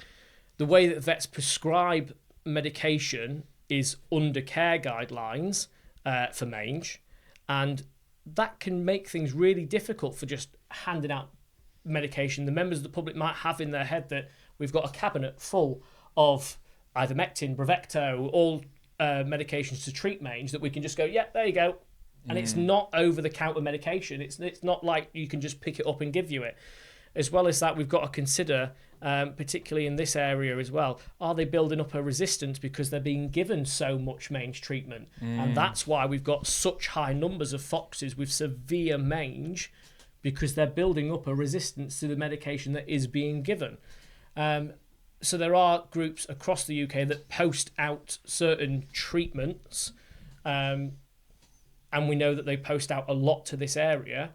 the way that vets prescribe medication is under care guidelines for mange, and that can make things really difficult for just handing out medication. The members of the public might have in their head that we've got a cabinet full of ivermectin, Bravecto, all medications to treat mange that we can just go, yeah, there you go. And it's not over-the-counter medication. It's not like you can just pick it up and give you it. As well as that, we've got to consider, particularly in this area as well, are they building up a resistance because they're being given so much mange treatment? And that's why we've got such high numbers of foxes with severe mange, because they're building up a resistance to the medication that is being given. So there are groups across the UK that post out certain treatments, and we know that they post out a lot to this area,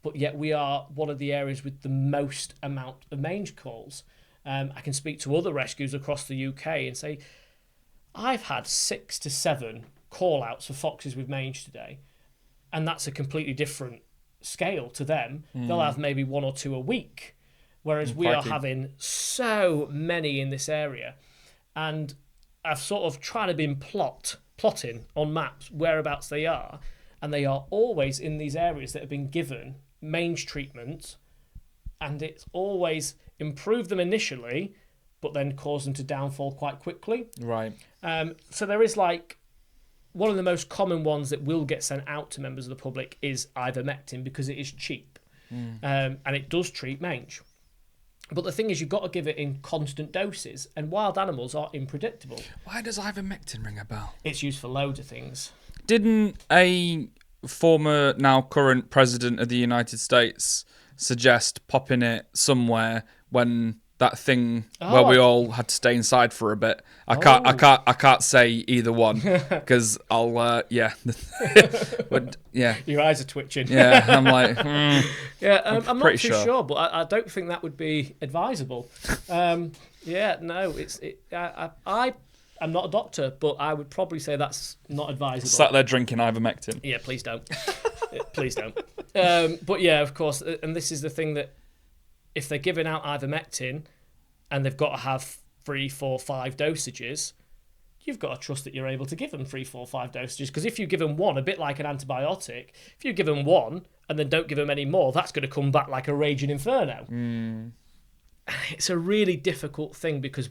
but yet we are one of the areas with the most amount of mange calls. I can speak to other rescues across the UK and say, I've had 6 to 7 call-outs for foxes with mange today, and that's a completely different scale to them. They'll have maybe 1 or 2 a week, whereas we are having so many in this area. And I've sort of tried to be plotting on maps whereabouts they are, and they are always in these areas that have been given mange treatment, and it's always improved them initially, but then caused them to downfall quite quickly. Right. So there is like one of the most common ones that will get sent out to members of the public is ivermectin because it is cheap, and it does treat mange. But the thing is, you've got to give it in constant doses, and wild animals are unpredictable. Why does ivermectin ring a bell? It's used for loads of things. Didn't a former, now current president of the United States suggest popping it somewhere when that thing where we all had to stay inside for a bit. I can't say either one because I'll but yeah, Your eyes are twitching. yeah, I'm like I'm not too pretty sure, but I don't think that would be advisable. I'm not a doctor, but I would probably say that's not advisable. sat there drinking ivermectin. Yeah, please don't. Please don't. But yeah, of course, and this is the thing that if they're giving out ivermectin and they've got to have 3, 4, 5 dosages, you've got to trust that you're able to give them 3, 4, 5 dosages. Because if you give them one, a bit like an antibiotic, if you give them one and then don't give them any more, that's going to come back like a raging inferno. It's a really difficult thing because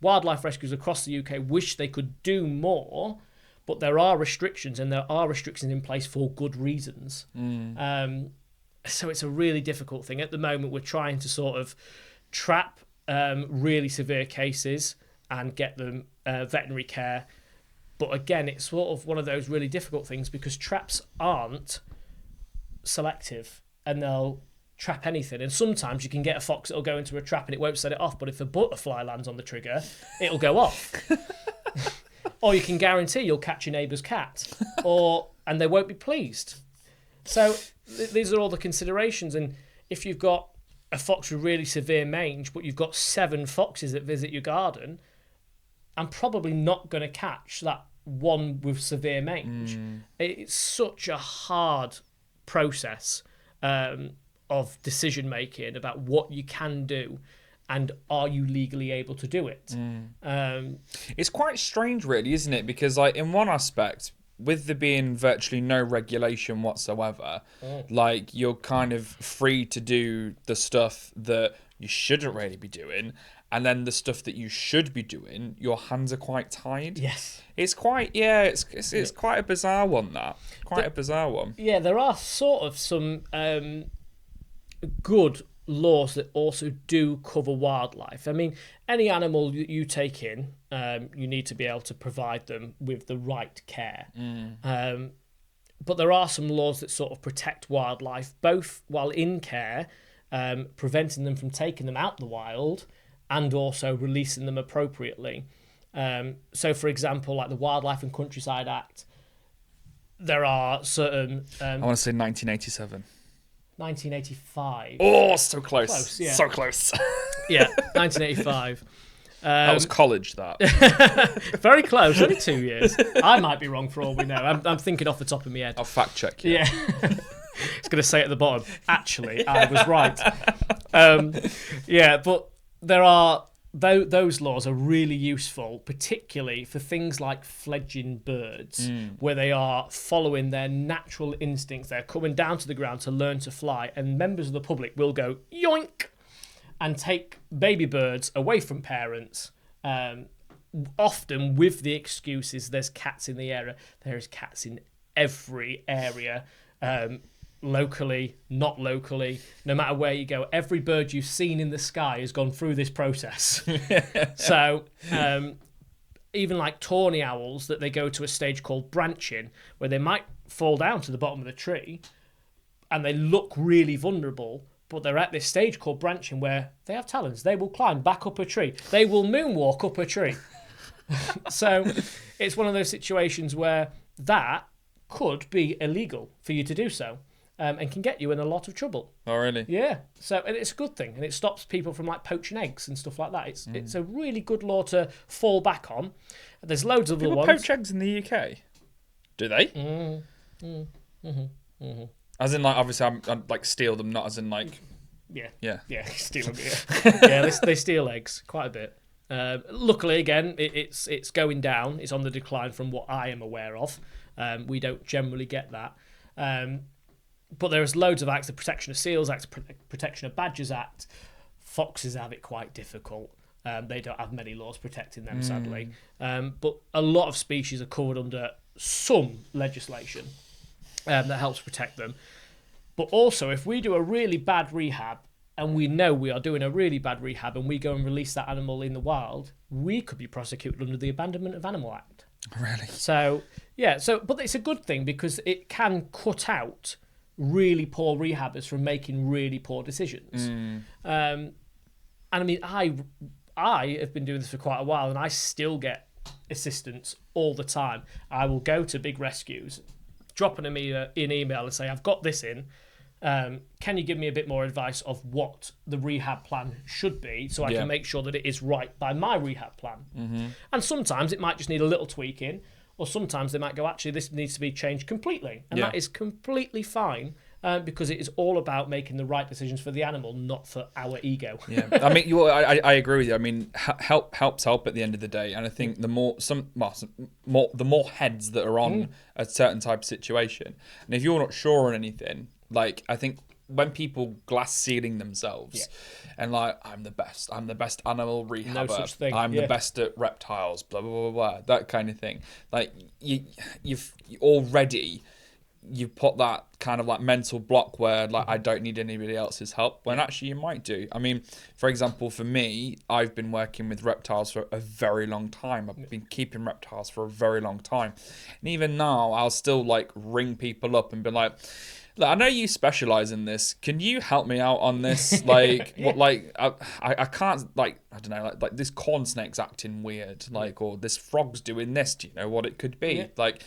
wildlife rescues across the UK wish they could do more, but there are restrictions, and there are restrictions in place for good reasons. So it's a really difficult thing. At the moment, we're trying to sort of trap really severe cases and get them veterinary care. But again, it's sort of one of those really difficult things because traps aren't selective and they'll trap anything. And sometimes you can get a fox that'll go into a trap and it won't set it off, but if a butterfly lands on the trigger, it'll go off. Or you can guarantee you'll catch your neighbour's cat, and they won't be pleased. So these are all the considerations. And if you've got a fox with really severe mange, but you've got 7 foxes that visit your garden, I'm probably not going to catch that one with severe mange. It's such a hard process of decision making about what you can do and are you legally able to do it. It's quite strange, really, isn't it? Because, like, in one aspect, with there being virtually no regulation whatsoever, like, you're kind of free to do the stuff that you shouldn't really be doing, and then the stuff that you should be doing, your hands are quite tied. Yes. It's quite, it's quite a bizarre one, that. Quite a bizarre one. Yeah, there are sort of some good laws that also do cover wildlife. I mean, any animal that you take in, you need to be able to provide them with the right care. But there are some laws that sort of protect wildlife, both while in care, preventing them from taking them out the wild, and also releasing them appropriately. So, for example, like the Wildlife and Countryside Act, there are certain... I want to say 1987. 1985. Oh, so close. Yeah. So close. Yeah, 1985. That was college, that. Very close, only 2 years. I might be wrong for all we know. I'm thinking off the top of my head. I'll fact check you. Yeah. It's going to say at the bottom, actually, I was right. Yeah, but there are... Those laws are really useful, particularly for things like fledgling birds, where they are following their natural instincts. They're coming down to the ground to learn to fly, and members of the public will go yoink and take baby birds away from parents, often with the excuses there's cats in the area. There's cats in every area, locally, not locally, no matter where you go. Every bird you've seen in the sky has gone through this process. So even like tawny owls, that they go to a stage called branching, where they might fall down to the bottom of the tree and they look really vulnerable, but they're at this stage called branching where they have talons. They will climb back up a tree. They will moonwalk up a tree. So it's one of those situations where that could be illegal for you to do so. And can get you in a lot of trouble. Oh, really? Yeah. So, and it's a good thing, and it stops people from like poaching eggs and stuff like that. It's a really good law to fall back on. There's loads of other ones. People poach eggs in the UK? Do they? As in, like, obviously, I'm like steal them, not as in like. Yeah. Steal them. Yeah, they steal eggs quite a bit. Luckily, again, it's going down. It's on the decline from what I am aware of. We don't generally get that. But there's loads of acts, the Protection of Seals Act, Protection of Badgers Act. Foxes have it quite difficult. They don't have many laws protecting them, sadly. But a lot of species are covered under some legislation that helps protect them. But also, if we do a really bad rehab, and we know we are doing a really bad rehab, and we go and release that animal in the wild, we could be prosecuted under the Abandonment of Animal Act. Really? So yeah, but it's a good thing because it can cut out really poor rehabbers from making really poor decisions. And I mean, I have been doing this for quite a while, and I still get assistance all the time. I will go to big rescues, drop an email and say, I've got this in. Can you give me a bit more advice of what the rehab plan should be so I can make sure that it is right by my rehab plan? And sometimes it might just need a little tweaking, or sometimes they might go, actually, this needs to be changed completely. And that is completely fine. Because it is all about making the right decisions for the animal, not for our ego. Yeah, I mean, I agree with you. I mean, help helps help at the end of the day, and I think the more heads that are on a certain type of situation, and if you're not sure on anything, like I think when people glass ceiling themselves, and like I'm the best animal rehabber, No such thing. I'm the best at reptiles, blah blah blah blah, that kind of thing. Like you've already. You put that kind of like mental block where like I don't need anybody else's help, when actually you might do. I mean, for example, for me, I've been working with reptiles for a very long time. I've been keeping reptiles for a very long time, and even now I'll still like ring people up and be like, look, I know you specialize in this. Can you help me out on this? Like, what? Like, I can't. Like, I don't know. Like this corn snake's acting weird. Like, or this frog's doing this. Do you know what it could be? Yeah. Like,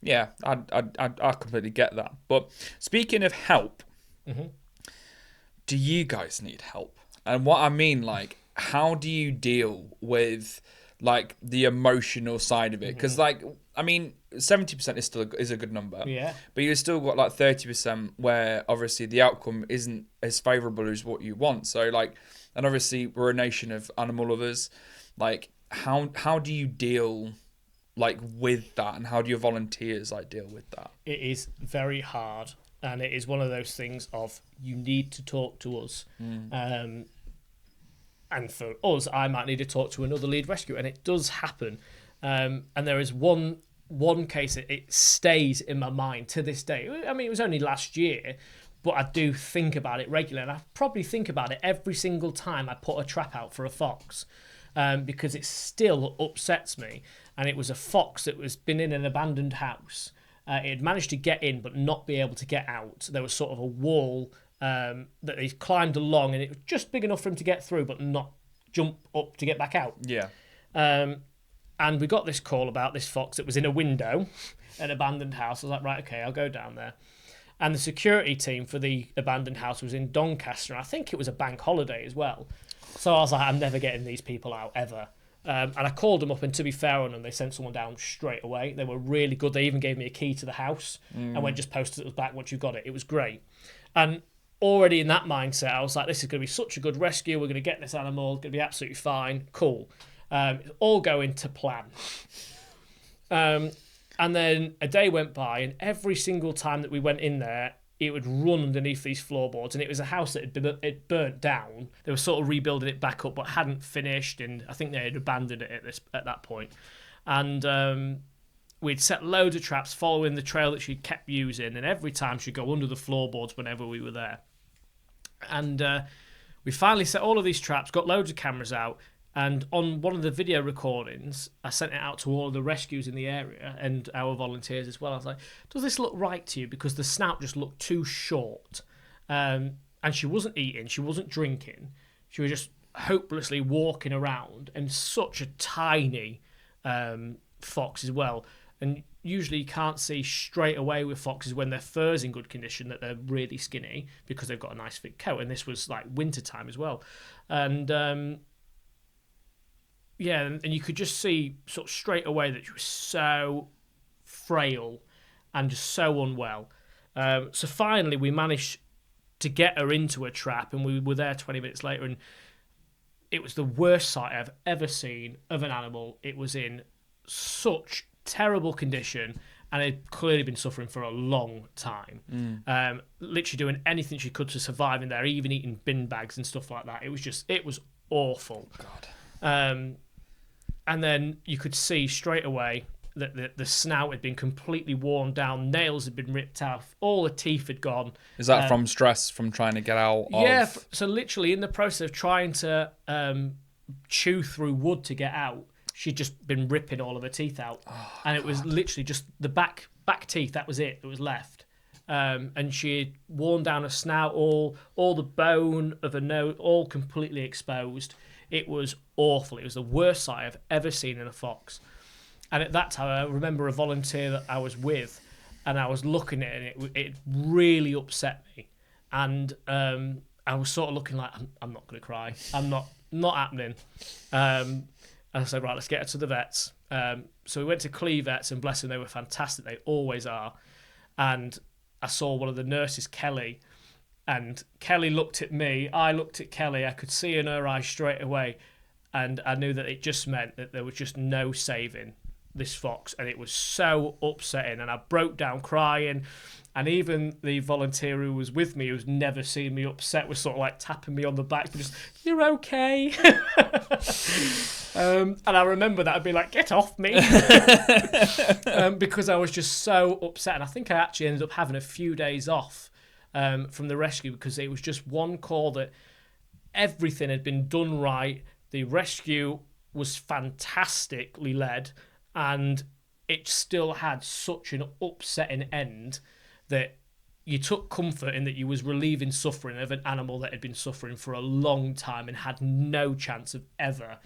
yeah, I completely get that. But speaking of help, do you guys need help? And what I mean, like, how do you deal with like the emotional side of it? Because like, I mean, 70% is a good number. Yeah. But you've still got like 30% where obviously the outcome isn't as favourable as what you want. So like, and obviously we're a nation of animal lovers. Like, how do you deal like with that, and how do your volunteers like deal with that? It is very hard, and it is one of those things of you need to talk to us. And for us, I might need to talk to another lead rescue, and it does happen. And there is one case that it stays in my mind to this day. I mean, it was only last year, but I do think about it regularly, and I probably think about it every single time I put a trap out for a fox, because it still upsets me. And it was a fox that was been in an abandoned house. It had managed to get in but not be able to get out. There was sort of a wall that he climbed along, and it was just big enough for him to get through but not jump up to get back out. Yeah. And we got this call about this fox that was in a window at an abandoned house. I was like, right, okay, I'll go down there. And the security team for the abandoned house was in Doncaster. I think it was a bank holiday as well. So I was like, I'm never getting these people out, ever. And I called them up, and to be fair on them, they sent someone down straight away. They were really good. They even gave me a key to the house and went, just posted it back once you've got it. It was great. And already in that mindset, I was like, this is going to be such a good rescue. We're going to get this animal. It's going to be absolutely fine. Cool. It's all going to plan. And then a day went by, and every single time that we went in there, it would run underneath these floorboards, and it was a house that had burnt down. They were sort of rebuilding it back up, but hadn't finished, and I think they had abandoned it at that point. And we'd set loads of traps following the trail that she kept using, and every time she'd go under the floorboards whenever we were there. And we finally set all of these traps, got loads of cameras out, and on one of the video recordings, I sent it out to all of the rescues in the area and our volunteers as well. I was like, does this look right to you? Because the snout just looked too short. And she wasn't eating, she wasn't drinking. She was just hopelessly walking around, and such a tiny fox as well. And usually you can't see straight away with foxes when their fur's in good condition that they're really skinny, because they've got a nice thick coat. And this was like winter time as well. And yeah, and you could just see sort of straight away that she was so frail and just so unwell. So finally we managed to get her into a trap, and we were there 20 minutes later, and it was the worst sight I've ever seen of an animal. It was in such terrible condition, and had clearly been suffering for a long time. Literally doing anything she could to survive in there, even eating bin bags and stuff like that. It was awful. God. And then you could see straight away that the snout had been completely worn down, nails had been ripped off, all the teeth had gone. Is that from stress, from trying to get out of... Yeah, so literally in the process of trying to chew through wood to get out, she'd just been ripping all of her teeth out, and it was literally just the back teeth. That was it. That was left. And she'd worn down her snout, all the bone of her nose, all completely exposed. It was awful. It was the worst sight I've ever seen in a fox. And at that time, I remember a volunteer that I was with, and I was looking at it, and it really upset me. And I was sort of looking like, I'm not going to cry. I'm not happening. And I said, right, let's get her to the vets. So we went to Cleethorpes, and bless them, they were fantastic. They always are. And I saw one of the nurses, Kelly, and Kelly looked at me. I looked at Kelly. I could see in her eyes straight away, and I knew that it just meant that there was just no saving this fox, and it was so upsetting. And I broke down crying, and even the volunteer who was with me, who's never seen me upset, was sort of like tapping me on the back, just, "You're okay." And I remember that I'd be like, "Get off me," because I was just so upset. And I think I actually ended up having a few days off from the rescue, because it was just one call that everything had been done right. The rescue was fantastically led, and it still had such an upsetting end that you took comfort in that you was relieving suffering of an animal that had been suffering for a long time and had no chance of ever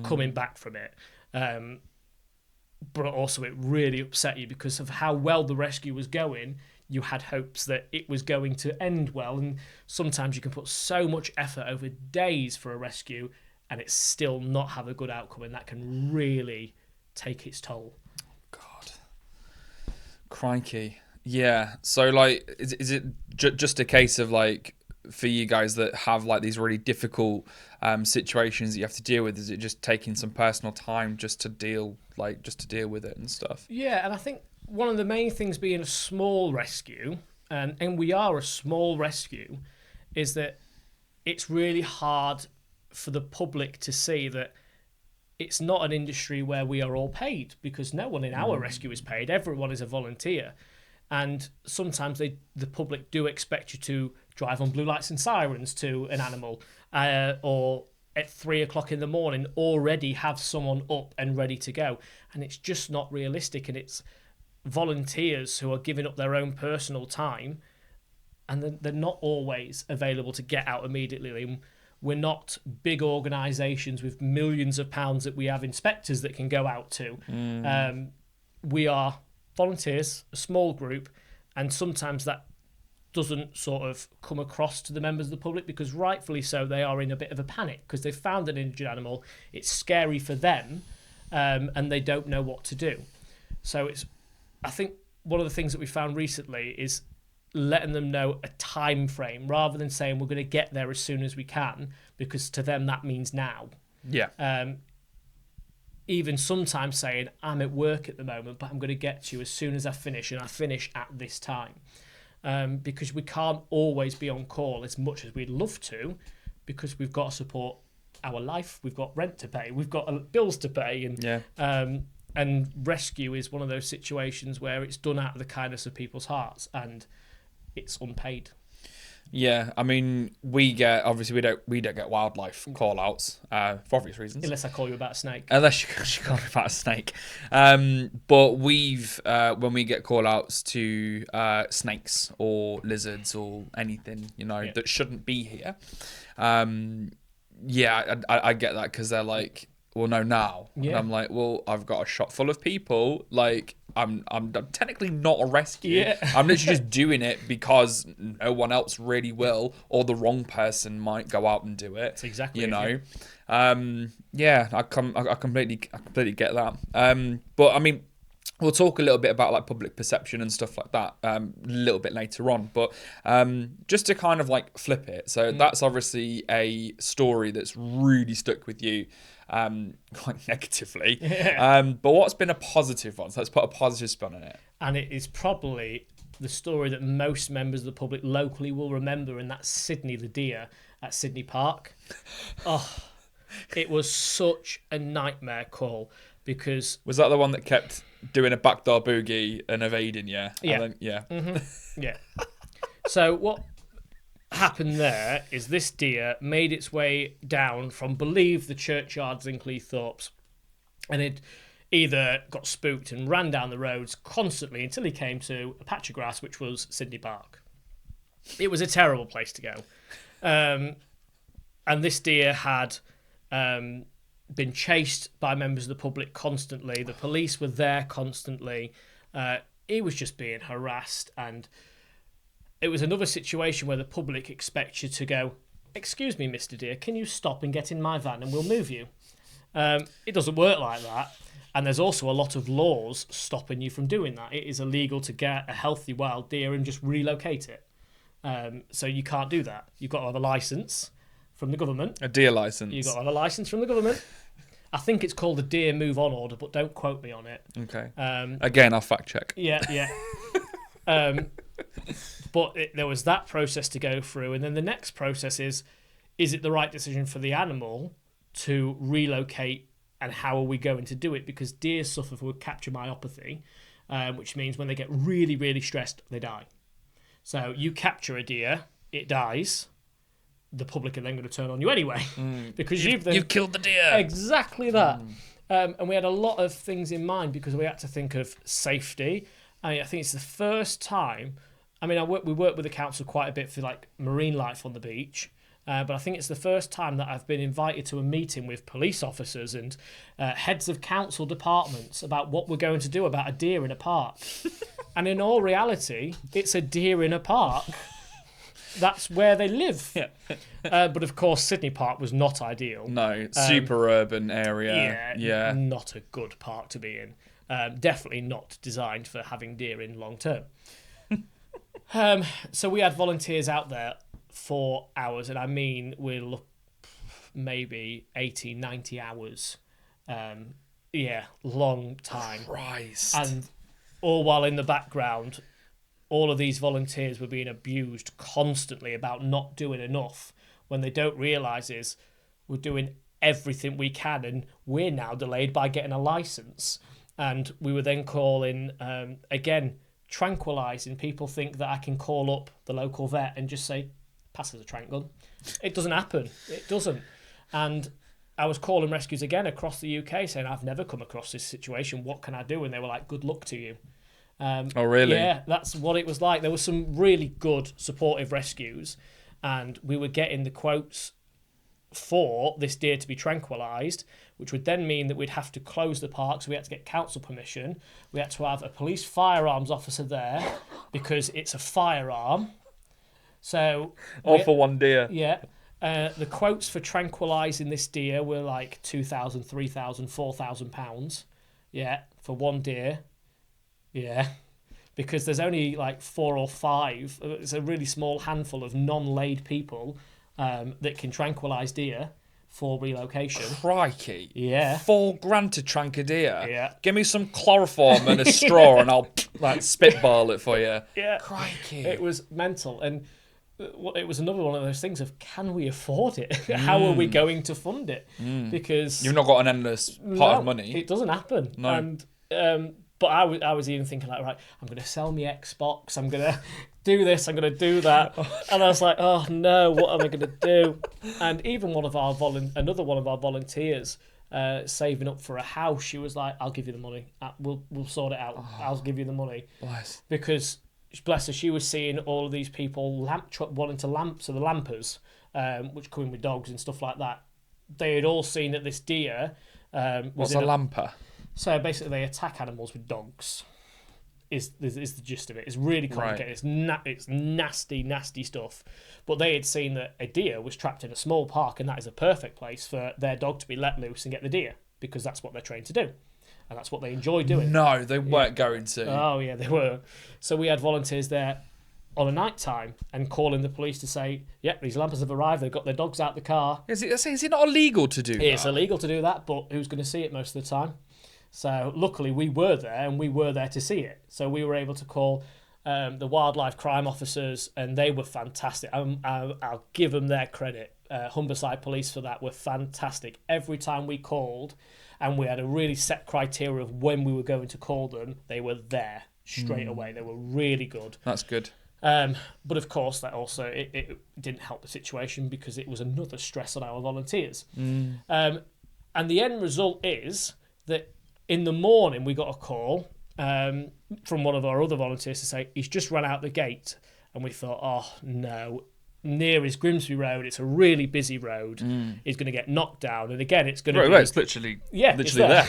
coming back from it. But also it really upset you because of how well the rescue was going. You had hopes that it was going to end well, and sometimes you can put so much effort over days for a rescue and it still not have a good outcome, and that can really take its toll. God. Crikey. Yeah. So, like, is it just a case of, like, for you guys that have, like, these really difficult situations that you have to deal with, is it just taking some personal time just to deal with it and stuff? Yeah, and I think one of the main things being a small rescue, and we are a small rescue, is that it's really hard for the public to see that it's not an industry where we are all paid, because no one in our rescue is paid. Everyone is a volunteer. And sometimes the public do expect you to drive on blue lights and sirens to an animal, or at 3 o'clock in the morning already have someone up and ready to go. And it's just not realistic. And it's volunteers who are giving up their own personal time, and they're not always available to get out immediately. We're not big organisations with millions of pounds that we have inspectors that can go out to. We are volunteers, a small group, and sometimes that doesn't sort of come across to the members of the public, because rightfully so, they are in a bit of a panic because they've found an injured animal. It's scary for them, and they don't know what to do. So I think one of the things that we found recently is letting them know a time frame, rather than saying we're going to get there as soon as we can, because to them that means now. Yeah. Even sometimes saying, I'm at work at the moment, but I'm going to get to you as soon as I finish, and I finish at this time. Because we can't always be on call as much as we'd love to, because we've got to support our life, we've got rent to pay, we've got bills to pay, and rescue is one of those situations where it's done out of the kindness of people's hearts, and it's unpaid. Yeah, I mean, we don't get wildlife call-outs for obvious reasons. Unless I call you about a snake. Unless you call me about a snake. But we've when we get call-outs to snakes or lizards or anything, that shouldn't be here. I get that, because they're like, well, no, now. Yeah. And I'm like, well, I've got a shop full of people. Like, I'm technically not a rescue. Yeah. I'm literally just doing it because no one else really will, or the wrong person might go out and do it. That's exactly I completely get that. But I mean, we'll talk a little bit about like public perception and stuff like that a little bit later on. But just to kind of like flip it, so that's obviously a story that's really stuck with you. Quite negatively. But what's been a positive one? So let's put a positive spin on it. And it is probably the story that most members of the public locally will remember, and that's Sydney the deer at Sydney Park. Oh, it was such a nightmare call, because... Was that the one that kept doing a backdoor boogie and evading you? Yeah. And then, yeah. Mm-hmm. Yeah. So what happened there is this deer made its way down from, believe, the churchyards in Cleethorpes, And it either got spooked and ran down the roads constantly until he came to a patch of grass, which was Sydney Park. It was a terrible place to go. And this deer had been chased by members of the public constantly. The police were there constantly. He was just being harassed. And it was another situation where the public expects you to go, "Excuse me, Mr. Deer, can you stop and get in my van and we'll move you?" It doesn't work like that. And there's also a lot of laws stopping you from doing that. It is illegal to get a healthy wild deer and just relocate it. So you can't do that. You've got to have a licence from the government. A deer licence. You've got to have a licence from the government. I think it's called a deer move on order, but don't quote me on it. Okay. Again, I'll fact check. Yeah. But there was that process to go through. And then the next process is it the right decision for the animal to relocate, and how are we going to do it? Because deer suffer from capture myopathy, which means when they get really, really stressed, they die. So you capture a deer, it dies. The public are then going to turn on you anyway because you killed the deer. Exactly that. And we had a lot of things in mind because we had to think of safety. I think it's the first time. I mean, we work with the council quite a bit for like marine life on the beach. But I think it's the first time that I've been invited to a meeting with police officers and heads of council departments about what we're going to do about a deer in a park. And in all reality, it's a deer in a park. That's where they live. Yeah. But of course, Sydney Park was not ideal. No, super urban area. Yeah. Not a good park to be in. Definitely not designed for having deer in long term. So we had volunteers out there for hours, and I mean we'll look maybe 80, 90 hours. Long time. Christ. And all while in the background, all of these volunteers were being abused constantly about not doing enough, when they don't realise is we're doing everything we can, and we're now delayed by getting a licence. And we were then calling, again, tranquilising. People think that I can call up the local vet and just say, "Pass us a tranq gun." It doesn't happen. It doesn't. And I was calling rescues again across the UK saying, "I've never come across this situation. What can I do?" And they were like, "Good luck to you." Oh, really? Yeah, that's what it was like. There were some really good supportive rescues, and we were getting the quotes for this deer to be tranquilised, which would then mean that we'd have to close the park, so we had to get council permission. We had to have a police firearms officer there because it's a firearm. So all for one deer. Yeah. The quotes for tranquilising this deer were like £2,000, £3,000, £4,000. Yeah, for one deer. Yeah, because there's only like 4 or 5. It's a really small handful of non-laid people that can tranquilise deer for relocation. Crikey. Yeah. $4,000 to trank a deer. Yeah. Give me some chloroform and a straw and I'll like spitball it for you. Yeah. Crikey. It was mental. And it was another one of those things of, can we afford it? How are we going to fund it? Because you've not got an endless pot of money. It doesn't happen. No. And but I was even thinking like, right, I'm going to sell my Xbox. I'm going to do this. I'm going to do that. And I was like, oh no, what am I going to do? And even another one of our volunteers saving up for a house, she was like, I'll give you the money. We'll sort it out. I'll give you the money. Bless. Because bless her, she was seeing all of these people wanting to lamp, so the lampers, which come in with dogs and stuff like that. They had all seen that this deer What's a lamper? So basically, they attack animals with dogs. Is the gist of it? It's really complicated. Right. It's nasty, nasty stuff. But they had seen that a deer was trapped in a small park, and that is a perfect place for their dog to be let loose and get the deer, because that's what they're trained to do, and that's what they enjoy doing. No, they weren't going to. Oh yeah, they were. So we had volunteers there on a night time and calling the police to say, "Yeah, these lampers have arrived. They've got their dogs out the car." Is it not illegal to do that? It's illegal to do that, but who's going to see it most of the time? So luckily we were there, and we were there to see it. So we were able to call the wildlife crime officers, and they were fantastic. I'll give them their credit. Humberside Police for that were fantastic. Every time we called, and we had a really set criteria of when we were going to call them, they were there straight away. They were really good. That's good. But of course, that also it didn't help the situation, because it was another stress on our volunteers. And the end result is that in the morning we got a call from one of our other volunteers to say he's just run out the gate, and we thought, oh no, near is Grimsby Road, it's a really busy road, he's going to get knocked down, and again it's going to be... it's literally there.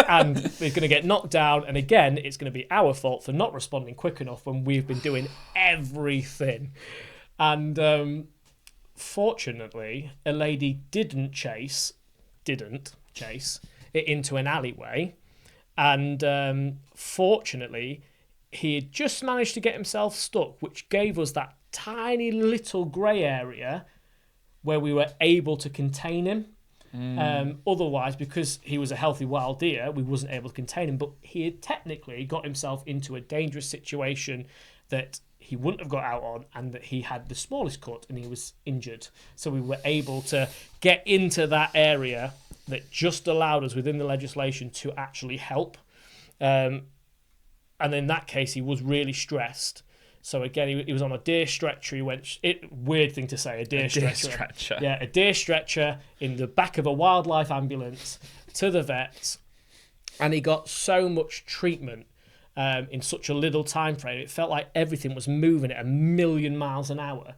And he's going to get knocked down, and again it's going to be our fault for not responding quick enough when we've been doing everything. And fortunately a lady didn't chase it into an alleyway, and fortunately he had just managed to get himself stuck, which gave us that tiny little grey area where we were able to contain him. Otherwise, because he was a healthy wild deer, we wasn't able to contain him, but he had technically got himself into a dangerous situation that he wouldn't have got out on, and that he had the smallest cut and he was injured. So we were able to get into that area that just allowed us within the legislation to actually help. And in that case, he was really stressed. So again, he was on a deer stretcher. He went, weird thing to say, a deer stretcher. Yeah, a deer stretcher in the back of a wildlife ambulance to the vets. And he got so much treatment in such a little time frame. It felt like everything was moving at 1,000,000 miles an hour.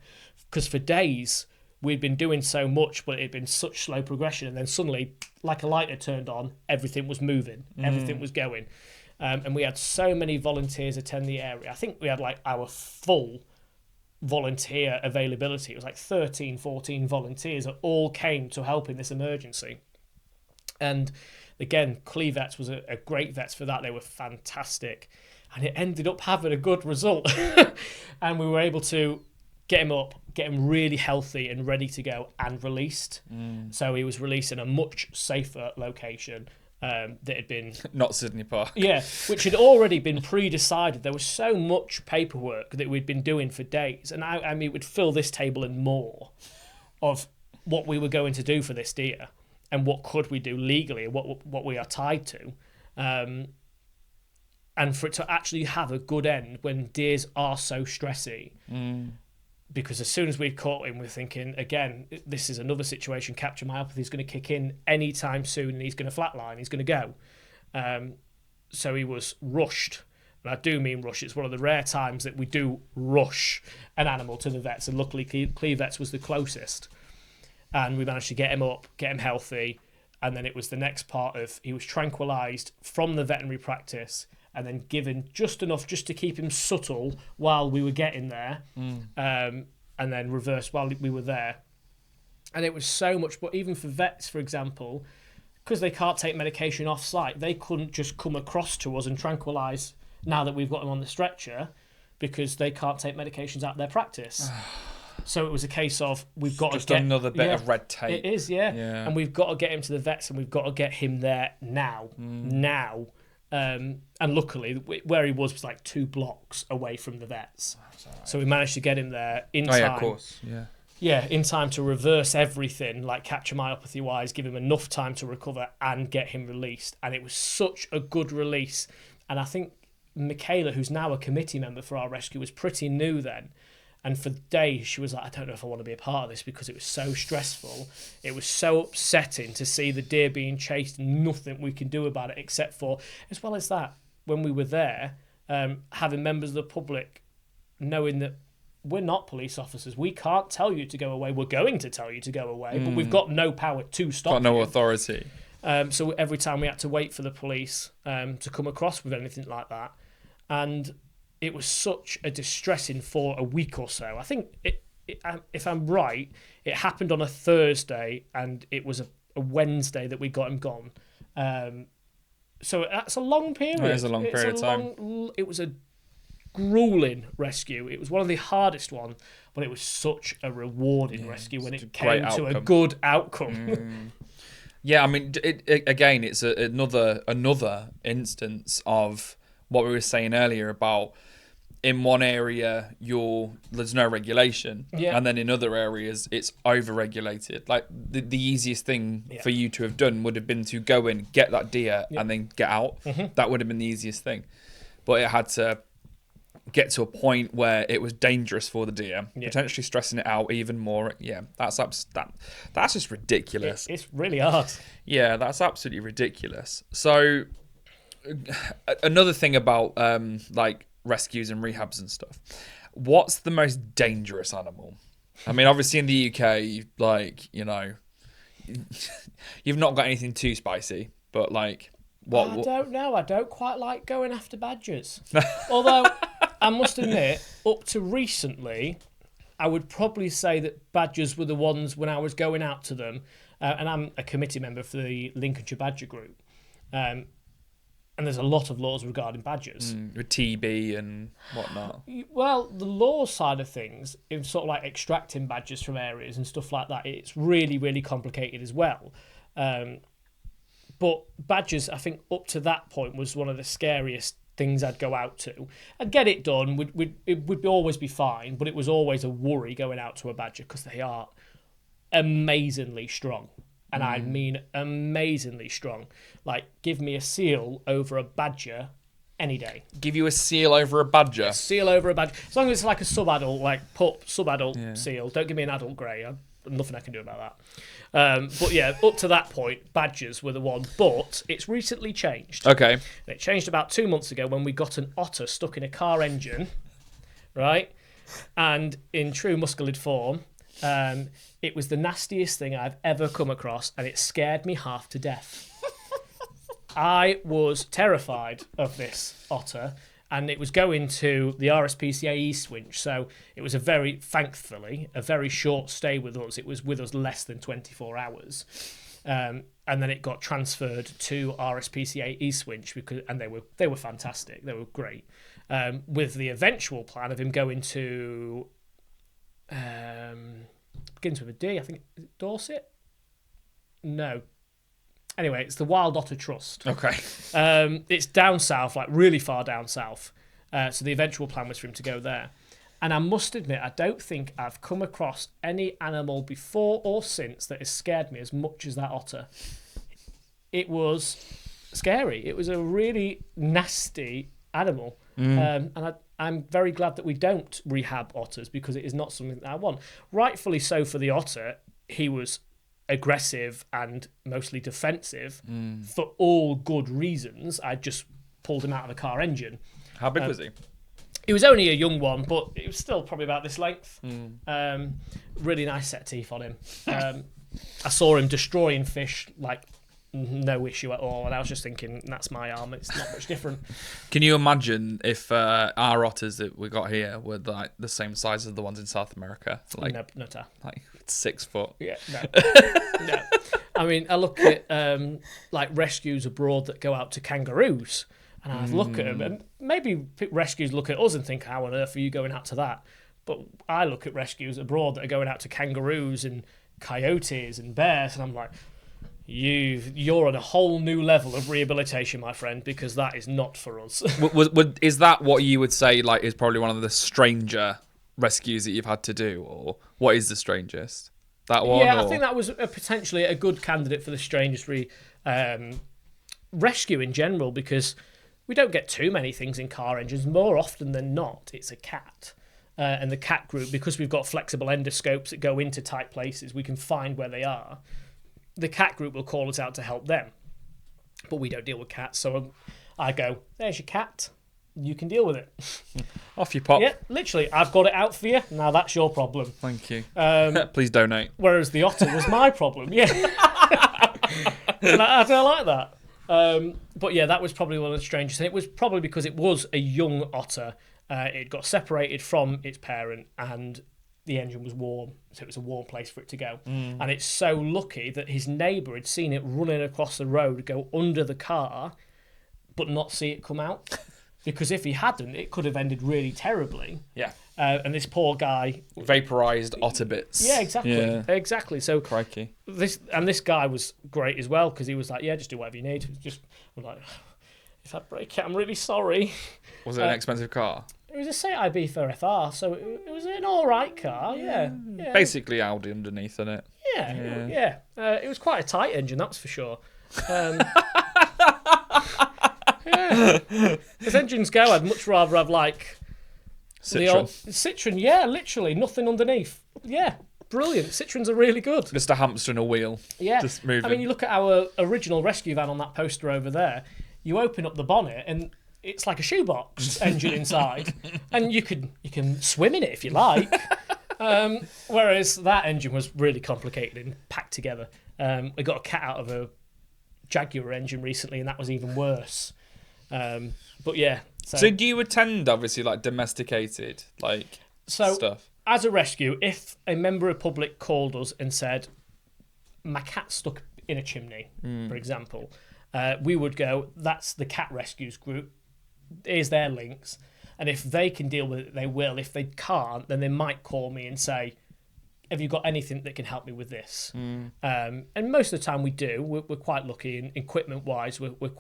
Because for days, we'd been doing so much, but it had been such slow progression. And then suddenly, like a light had turned on, everything was moving. Everything was going. And we had so many volunteers attend the area. I think we had like our full volunteer availability. It was like 13, 14 volunteers that all came to help in this emergency. And again, Cleethorpes was a great vets for that. They were fantastic. And it ended up having a good result. And we were able to get him up, get him really healthy and ready to go, and released. So he was released in a much safer location. That had been... Not Sydney Park. Yeah, which had already been pre-decided. There was so much paperwork that we'd been doing for days. And I mean, we'd fill this table and more of what we were going to do for this deer and what could we do legally and what we are tied to. And for it to actually have a good end when deers are so stressy. Because as soon as we'd caught him, we're thinking, again, this is another situation. Capture myopathy is going to kick in anytime soon, and he's going to flatline. He's going to go. So he was rushed. And I do mean rush. It's one of the rare times that we do rush an animal to the vets. And luckily, Cleethorpes was the closest. And we managed to get him up, get him healthy. And then it was the next part of, he was tranquilised from the veterinary practice, and then given just enough just to keep him subtle while we were getting there, and then reversed while we were there. And it was so much, but even for vets, for example, because they can't take medication off-site, they couldn't just come across to us and tranquilise now that we've got them on the stretcher, because they can't take medications out of their practice. So it was a case of, we've got just to get... another bit of red tape. It is, yeah. And we've got to get him to the vets, and we've got to get him there now. And luckily, where he was like 2 blocks away from the vets. Right. So we managed to get him there in time. Yeah, of course. Yeah, in time to reverse everything, like capture myopathy-wise, give him enough time to recover and get him released. And it was such a good release. And I think Michaela, who's now a committee member for our rescue, was pretty new then. And for days, she was like, I don't know if I want to be a part of this, because it was so stressful. It was so upsetting to see the deer being chased and nothing we can do about it, except for, as well as that, when we were there, having members of the public knowing that we're not police officers. We can't tell you to go away. We're going to tell you to go away, but we've got no power to stop you. Got no authority. So every time we had to wait for the police to come across with anything like that. And it was such a distressing for a week or so. I think, if I'm right, it happened on a Thursday, and it was a Wednesday that we got him gone. So that's a long period. It is a long period of time. It was a grueling rescue. It was one of the hardest ones, but it was such a rewarding rescue when it came to a good outcome. Yeah, I mean, again, it's another instance of what we were saying earlier about, in one area there's no regulation, and then in other areas it's over-regulated. Like the easiest thing for you to have done would have been to go in, get that deer, and then get out. That would have been the easiest thing. But it had to get to a point where it was dangerous for the deer, potentially stressing it out even more. Yeah, that's just ridiculous. It's really hard. Yeah, that's absolutely ridiculous. So another thing about like rescues and rehabs and stuff, what's the most dangerous animal? I mean, obviously in the UK, like, you know, you've not got anything too spicy, but like what? I don't know. I don't quite like going after badgers. Although I must admit, up to recently, I would probably say that badgers were the ones when I was going out to them, and I'm a committee member for the Lincolnshire Badger Group, and there's a lot of laws regarding badgers. With TB and whatnot. Well, the law side of things, in sort of like extracting badgers from areas and stuff like that, it's really, really complicated as well. But badgers, I think up to that point, was one of the scariest things I'd go out to. I'd get it done, it would always be fine, but it was always a worry going out to a badger because they are amazingly strong. And I mean amazingly strong. Like, give me a seal over a badger any day. Give you a seal over a badger? A seal over a badger. As long as it's like a sub-adult, like pup, sub-adult seal. Don't give me an adult grey. Nothing I can do about that. But yeah, up to that point, badgers were the one. But it's recently changed. Okay. And it changed about 2 months ago when we got an otter stuck in a car engine, right? And in true musculid form, it was the nastiest thing I've ever come across, and it scared me half to death. I was terrified of this otter, and it was going to the RSPCA East Winch, so it was thankfully, a very short stay with us. It was with us less than 24 hours. And then it got transferred to RSPCA East Winch, and they were fantastic. They were great. With the eventual plan of him going to... begins with a D, I think. Is it Dorset? No. Anyway, it's the Wild Otter Trust. Okay. It's down south, like really far down south. So the eventual plan was for him to go there. And I must admit, I don't think I've come across any animal before or since that has scared me as much as that otter. It was scary. It was a really nasty animal. And I'm very glad that we don't rehab otters, because it is not something that I want. Rightfully so for the otter. He was aggressive and mostly defensive for all good reasons. I just pulled him out of the car engine. How big was he? He was only a young one, but it was still probably about this length. Really nice set of teeth on him. I saw him destroying fish like no issue at all, and I was just thinking, that's my arm, it's not much different. Can you imagine if our otters that we got here were like the same size as the ones in South America? Like, no. Like 6 foot. Yeah, no. No. I mean, I look at like rescues abroad that go out to kangaroos, and I look at them, and maybe rescues look at us and think, how on earth are you going out to that? But I look at rescues abroad that are going out to kangaroos and coyotes and bears, and I'm like, you're on a whole new level of rehabilitation, my friend, because that is not for us. Is that what you would say like is probably one of the stranger rescues that you've had to do, or what is the strangest? That one? Yeah, or? I think that was potentially a good candidate for the strangest rescue in general, because we don't get too many things in car engines. More often than not, it's a cat. And the cat group, because we've got flexible endoscopes that go into tight places, we can find where they are. The cat group will call us out to help them. But we don't deal with cats, so I go, there's your cat. You can deal with it. Off you pop. Yeah, literally, I've got it out for you. Now that's your problem. Thank you. Please donate. Whereas the otter was my problem. Yeah. And I don't like that. But yeah, that was probably one of the strangest. And it was probably because it was a young otter. It got separated from its parent, and the engine was warm, so it was a warm place for it to go. And it's so lucky that his neighbour had seen it running across the road, go under the car, but not see it come out. Because if he hadn't, it could have ended really terribly. Yeah. And this poor guy... Vaporised otter bits. Yeah, exactly. Yeah. Exactly. So crikey. This guy was great as well, because he was like, yeah, just do whatever you need. I'm like, if I break it, I'm really sorry. Was it an expensive car? It was a Seat Ibiza FR, so it was an all right car, yeah. Basically Audi underneath, isn't it? Yeah. It was quite a tight engine, that's for sure. Yeah. As engines go, I'd much rather have like Citron, yeah, literally nothing underneath. Yeah, brilliant. Citrons are really good. Just a hamster in a wheel. Yeah, just moving. I mean, you look at our original rescue van on that poster over there. You open up the bonnet and it's like a shoebox engine inside, and you can swim in it if you like. Whereas that engine was really complicated and packed together. We got a cat out of a Jaguar engine recently, and that was even worse. But yeah. So do you attend, obviously, like domesticated stuff? As a rescue, if a member of the public called us and said, my cat's stuck in a chimney, for example, we would go, that's the cat rescues group. Here's their links. And if they can deal with it, they will. If they can't, then they might call me and say, have you got anything that can help me with this? And most of the time we do. We're quite lucky. And equipment-wise, we're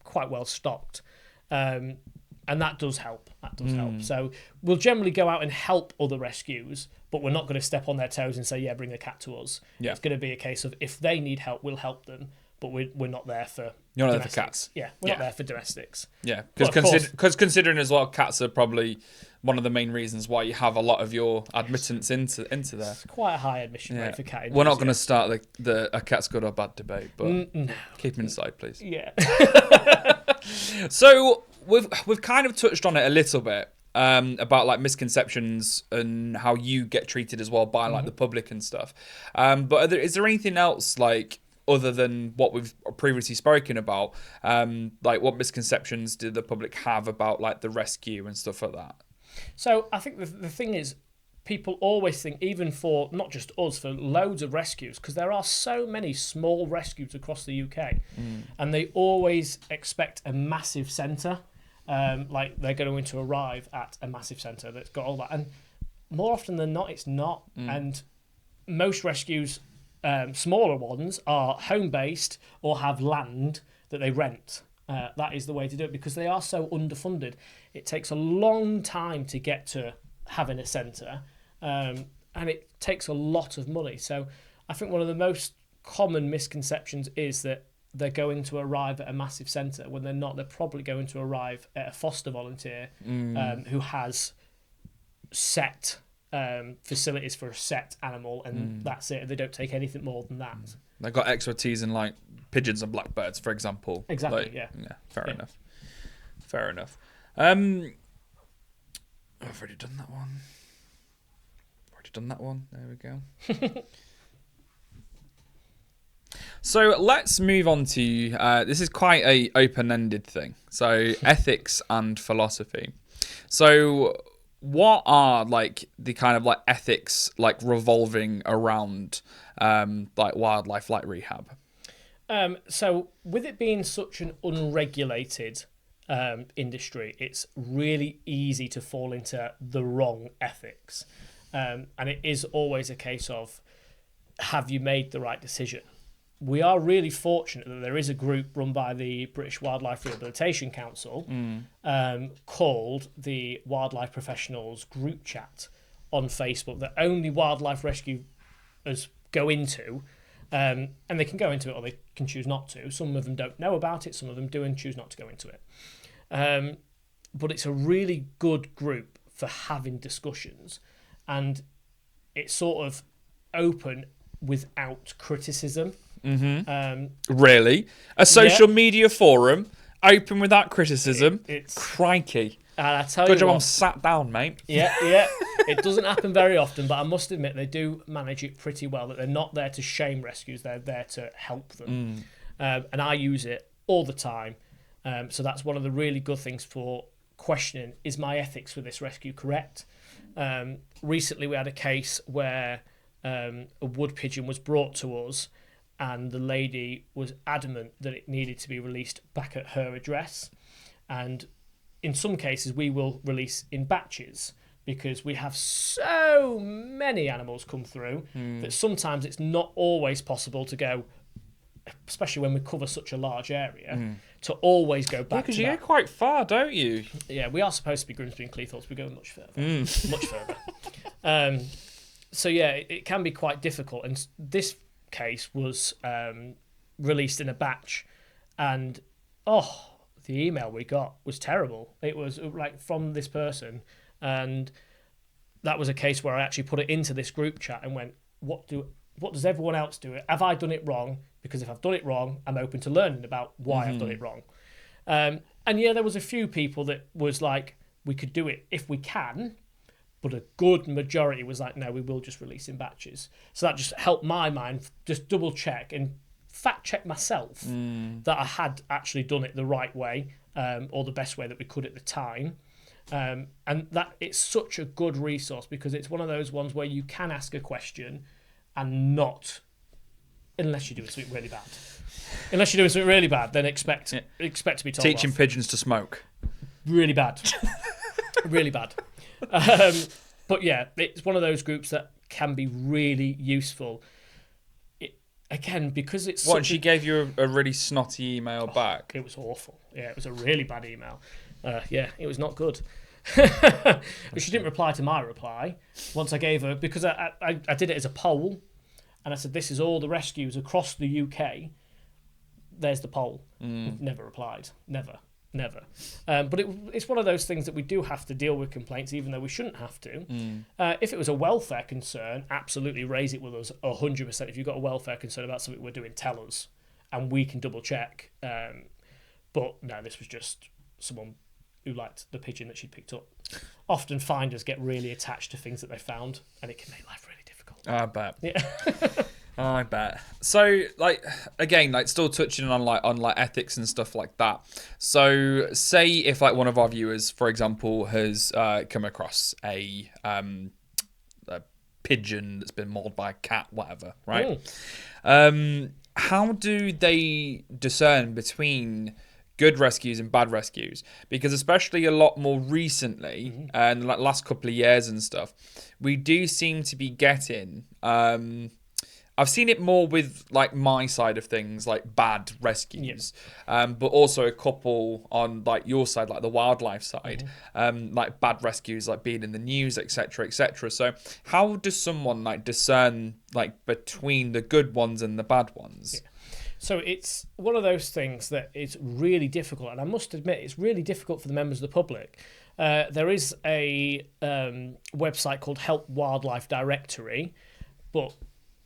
quite well stocked. And that does help. Help. So we'll generally go out and help other rescues, but we're not going to step on their toes and say, yeah, bring a cat to us. Yeah. It's going to be a case of if they need help, we'll help them. But we're not there for You're not domestics. there for cats. Yeah, we're not there for domestics. Yeah, because considering as well, cats are probably one of the main reasons why you have a lot of your admittance into there. It's quite a high admission rate for cat injuries. We're not going to start the a cat's good or bad debate, but no. Keep them inside, please. Yeah. So we've kind of touched on it a little bit. About like misconceptions and how you get treated as well by like the public and stuff. But is there anything else like other than what we've previously spoken about? Like what misconceptions do the public have about like the rescue and stuff like that? So I think the thing is, people always think, even for not just us, for loads of rescues, because there are so many small rescues across the UK, and they always expect a massive centre. Like they're going to arrive at a massive centre that's got all that, and more often than not, it's not. And most rescues, smaller ones, are home-based or have land that they rent. That is the way to do it because they are so underfunded. It takes a long time to get to having a centre, and it takes a lot of money. So I think one of the most common misconceptions is that they're going to arrive at a massive centre when they're not. They're probably going to arrive at a foster volunteer who has set facilities for a set animal, and that's it. They don't take anything more than that. They've got expertise in like pigeons and blackbirds, for example. Exactly. Yeah. Fair enough. I've already done that one. There we go. So let's move on to this is quite a open-ended thing. So ethics and philosophy. So what are like the kind of like ethics like revolving around like wildlife, like rehab? So with it being such an unregulated industry, it's really easy to fall into the wrong ethics, and it is always a case of, have you made the right decision? We are really fortunate that there is a group run by the British Wildlife Rehabilitation Council called the Wildlife Professionals Group Chat on Facebook that only wildlife rescuers go into. And they can go into it or they can choose not to. Some of them don't know about it, some of them do and choose not to go into it. But it's a really good group for having discussions, and it's sort of open without criticism. Really? A social media forum open without criticism? It's crikey. And I tell Good you job what, I'm sat down, mate. Yeah. It doesn't happen very often, but I must admit they do manage it pretty well, that they're not there to shame rescues, they're there to help them. And I use it all the time. So that's one of the really good things for questioning, is my ethics for this rescue correct? Recently we had a case where a wood pigeon was brought to us, and the lady was adamant that it needed to be released back at her address. And in some cases we will release in batches because we have so many animals come through that sometimes it's not always possible to go, especially when we cover such a large area, to always go back. Because you go quite far, don't you? Yeah, we are supposed to be Grimsby and Cleethorpes. We go much further. Much further. So yeah, it can be quite difficult. And this case was released in a batch, and the email we got was terrible. It was like from this person And that was a case where I actually put it into this group chat and went, what does everyone else do? Have I done it wrong? Because if I've done it wrong, I'm open to learning about why I've done it wrong. And yeah, there was a few people that was like, we could do it if we can, but a good majority was like, no, we will just release in batches. So that just helped my mind just double check and fact check myself that I had actually done it the right way, or the best way that we could at the time. And that it's such a good resource because it's one of those ones where you can ask a question and not, unless you're doing something really bad. Unless you're doing something really bad, then expect to be told Teaching off. pigeons to smoke. Really bad. Really bad. But yeah, it's one of those groups that can be really useful. Again, because it's What, she gave you a really snotty email back? It was awful. Yeah, it was a really bad email. Yeah, it was not good. But she didn't reply to my reply once I gave her, because I did it as a poll, and I said, this is all the rescues across the UK. There's the poll. Never replied. Never. But it's one of those things that we do have to deal with complaints, even though we shouldn't have to. If it was a welfare concern, absolutely raise it with us 100%. If you've got a welfare concern about something we're doing, tell us, and we can double check. But no, this was just someone who liked the pigeon that she'd picked up. Often finders get really attached to things that they found, and it can make life really difficult. I bet. Yeah. I bet. So, again, still touching on ethics and stuff like that. So, say if one of our viewers, for example, has come across a pigeon that's been mauled by a cat, whatever, right? How do they discern between good rescues and bad rescues? Because especially a lot more recently, and the last couple of years and stuff, we do seem to be getting I've seen it more with my side of things, bad rescues, but also a couple on your side, the wildlife side, bad rescues, being in the news, etc., etc. So how does someone discern between the good ones and the bad ones? Yeah. So it's one of those things that is really difficult, and I must admit it's really difficult for the members of the public. There is a website called Help Wildlife Directory, but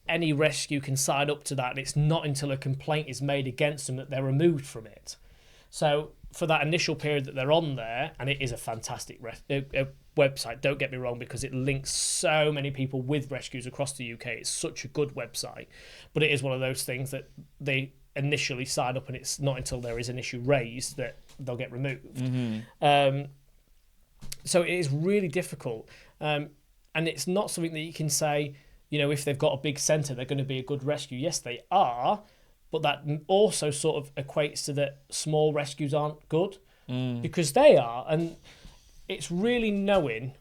any rescue can sign up to that, and it's not until a complaint is made against them that they're removed from it. So for that initial period that they're on there, and it is a fantastic website, don't get me wrong, because it links so many people with rescues across the UK. It's such a good website, but it is one of those things that they initially sign up, and it's not until there is an issue raised that they'll get removed. So it is really difficult, and it's not something that you can say, if they've got a big centre, they're going to be a good rescue. Yes, they are, but that also sort of equates to that small rescues aren't good, because they are. And it's really knowing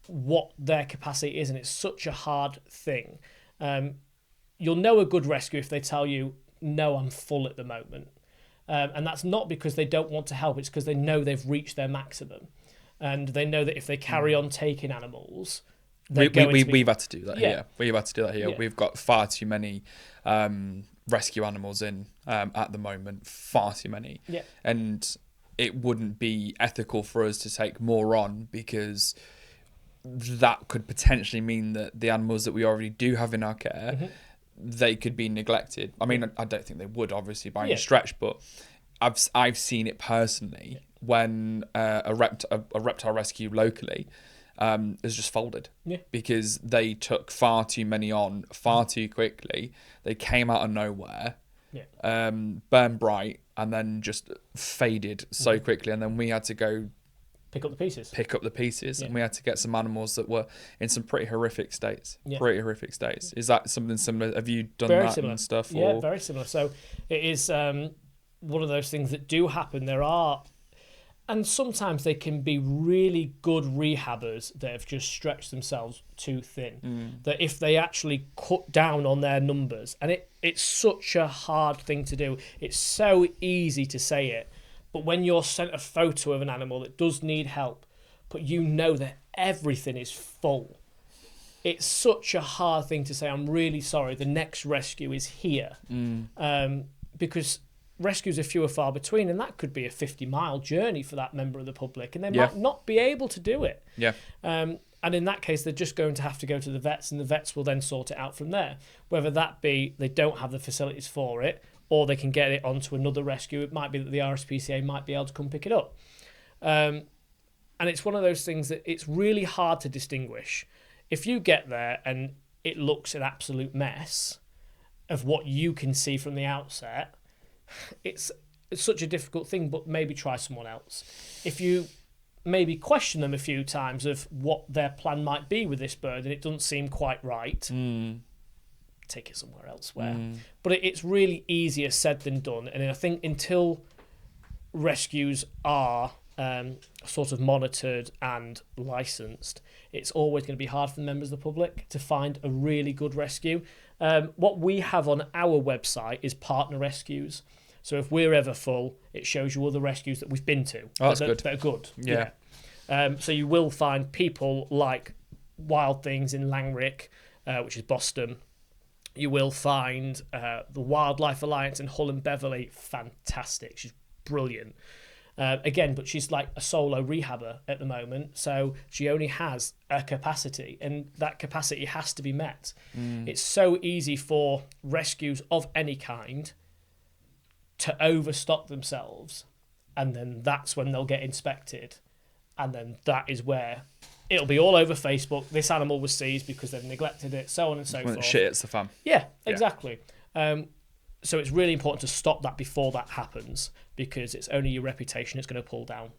what their capacity is, and it's such a hard thing. You'll know a good rescue if they tell you, no, I'm full at the moment. And that's not because they don't want to help, it's because they know they've reached their maximum. And they know that if they carry on taking animals... We've had to do that here. We've had to do that here. Yeah. We've got far too many rescue animals in at the moment. Far too many. Yeah. And it wouldn't be ethical for us to take more on, because that could potentially mean that the animals that we already do have in our care, they could be neglected. I mean, I don't think they would, obviously, by any stretch, but I've seen it personally when a reptile rescue locally has just folded because they took far too many on far too quickly. They came out of nowhere, burned bright, and then just faded so quickly. And then we had to go pick up the pieces, and we had to get some animals that were in some pretty horrific states. Is that something similar? Have you done very that similar and stuff? Yeah, very similar. So it is one of those things that do happen. There are. And sometimes they can be really good rehabbers that have just stretched themselves too thin. That if they actually cut down on their numbers, and it's such a hard thing to do. It's so easy to say it, but when you're sent a photo of an animal that does need help, but you know that everything is full, it's such a hard thing to say, I'm really sorry, the next rescue is here. Because rescues are few and far between, and that could be a 50-mile journey for that member of the public, and they Yeah. might not be able to do it. Yeah. And in that case, they're just going to have to go to the vets, and the vets will then sort it out from there. Whether that be they don't have the facilities for it, or they can get it onto another rescue. It might be that the RSPCA might be able to come pick it up. And it's one of those things that it's really hard to distinguish. If you get there and it looks an absolute mess of what you can see from the outset, it's such a difficult thing, but maybe try someone else. If you maybe question them a few times of what their plan might be with this bird and it doesn't seem quite right, take it somewhere elsewhere. But it's really easier said than done. And I think until rescues are sort of monitored and licensed, it's always going to be hard for the members of the public to find a really good rescue. What we have on our website is partner rescues. So if we're ever full, it shows you all the rescues that we've been to. Oh, that's good. That are good. Yeah. So you will find people like Wild Things in Langrick, which is Boston. You will find the Wildlife Alliance in Hull and Beverley. Fantastic. She's brilliant. Again, but she's like a solo rehabber at the moment, so she only has a capacity, and that capacity has to be met. It's so easy for rescues of any kind to overstock themselves, and then that's when they'll get inspected, and then that is where it'll be all over Facebook. This animal was seized because they've neglected it, so on and so forth. Shit, it's the fan. Yeah, exactly. So it's really important to stop that before that happens, because it's only your reputation it's going to pull down.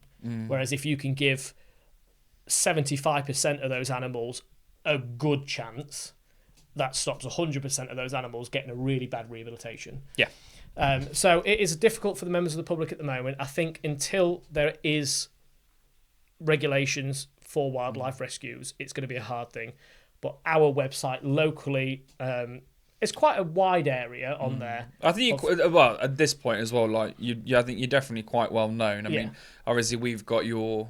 Whereas if you can give 75% of those animals a good chance, that stops 100% of those animals getting a really bad rehabilitation. Yeah. So it is difficult for the members of the public at the moment. I think until there is regulations for wildlife rescues, it's going to be a hard thing. But our website locally, it's quite a wide area on there. I think well, at this point as well, like I think you're definitely quite well known. I mean, obviously we've got your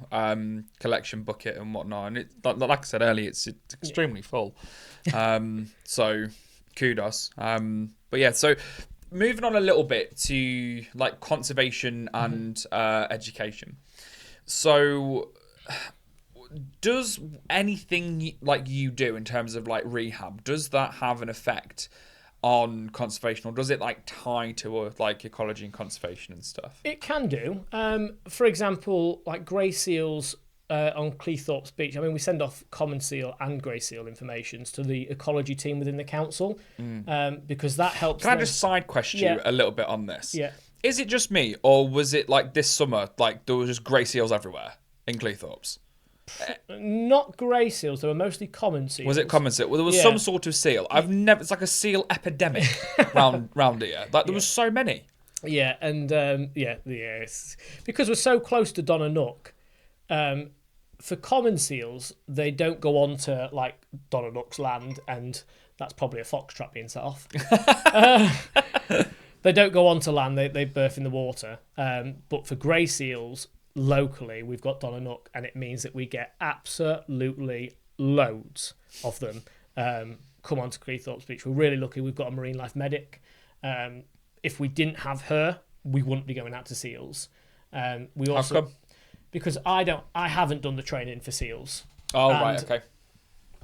collection bucket and whatnot, and it like I said earlier, it's extremely full. So kudos. But yeah, so moving on a little bit to like conservation and education. So does anything like you do in terms of like rehab, does that have an effect on conservation, or does it like tie to like ecology and conservation and stuff? It can do. For example, like grey seals on Cleethorpes Beach. I mean, we send off common seal and grey seal informations to the ecology team within the council, because that helps. Can I just side question you a little bit on this? Yeah. Is it just me, or was it like this summer, like there was just grey seals everywhere in Cleethorpes? Not grey seals, they were mostly common seals. Was it common seal? Well, there was some sort of seal. I've never. It's like a seal epidemic round here. Like there was so many. Yeah, and it's because we're so close to Donanook. For common seals, they don't go on to like Donanook's land, and that's probably a fox trap being set off. They don't go on to land; they birth in the water. But for grey seals, locally, we've got Donanook, and it means that we get absolutely loads of them come onto Cleethorpes Beach. We're really lucky. We've got a marine life medic. If we didn't have her, we wouldn't be going out to seals. We also, how come? Because I haven't done the training for seals. Oh, right, okay.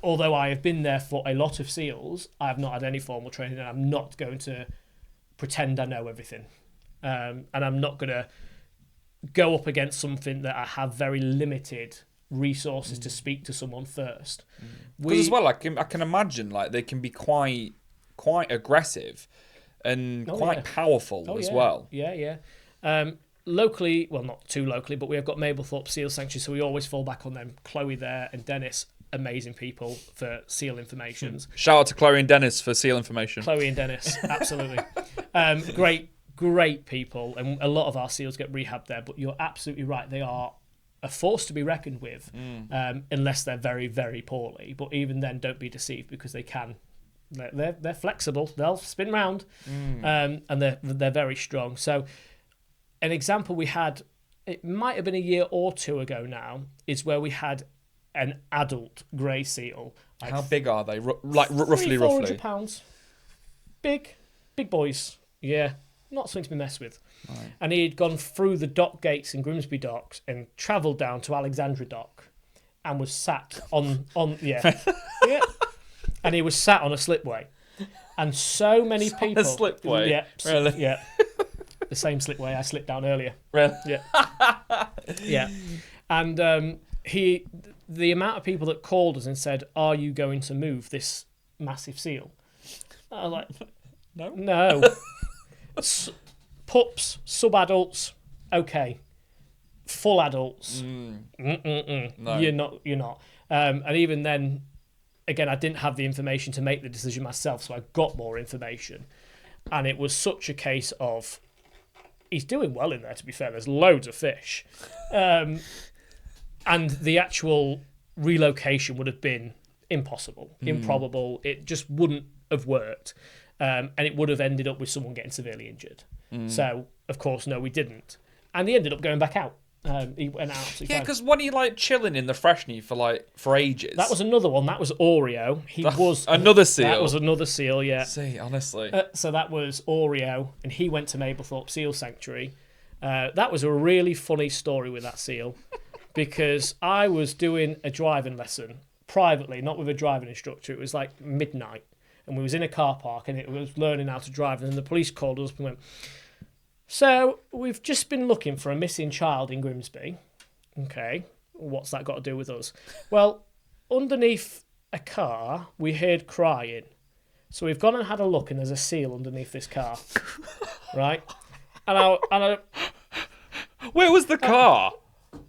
Although I have been there for a lot of seals, I have not had any formal training, and I'm not going to pretend I know everything. And I'm not going to go up against something that I have very limited resources to speak to someone first. Because as well, I can imagine like they can be quite aggressive and quite powerful as well. Yeah. Locally, well, not too locally, but we have got Mablethorpe Seal Sanctuary, so we always fall back on them. Chloe there and Dennis, amazing people for seal informations. Shout out to Chloe and Dennis for seal information. Chloe and Dennis, absolutely. Great people, and a lot of our seals get rehabbed there, but you're absolutely right. They are a force to be reckoned with, unless they're very, very poorly. But even then, don't be deceived, because they can. They're flexible. They'll spin round, and they're very strong. So an example we had, it might have been a year or two ago now, is where we had an adult grey seal. Like how big are they? Roughly. 400 pounds. Big boys. Yeah. not something to be messed with. Right. And he had gone through the dock gates in Grimsby Docks and travelled down to Alexandra Dock and was sat on yeah. And he was sat on a slipway. And so many people... A slipway? Yeah. Really? Yeah. The same slipway I slipped down earlier. Really? Yeah. Yeah. And the amount of people that called us and said, "Are you going to move this massive seal?" I was like, No. Pups, sub-adults, okay. Full adults, No. You're not. And even then, again, I didn't have the information to make the decision myself, so I got more information. And it was such a case of, he's doing well in there, to be fair. There's loads of fish. And the actual relocation would have been impossible, improbable. It just wouldn't have worked. And it would have ended up with someone getting severely injured. So, of course, no, we didn't. And he ended up going back out. He went out absolutely fine. Because when he chilling in the freshney for ages. That was another one. That was Oreo. Another seal. That was another seal, yeah. See, honestly. So that was Oreo, and he went to Mablethorpe Seal Sanctuary. That was a really funny story with that seal, because I was doing a driving lesson privately, not with a driving instructor. It was like midnight, and we was in a car park, and it was learning how to drive, and then the police called us and went, "So, we've just been looking for a missing child in Grimsby." Okay, what's that got to do with us? Well, underneath a car, we heard crying. So we've gone and had a look, and there's a seal underneath this car. Right? And I Where was the car?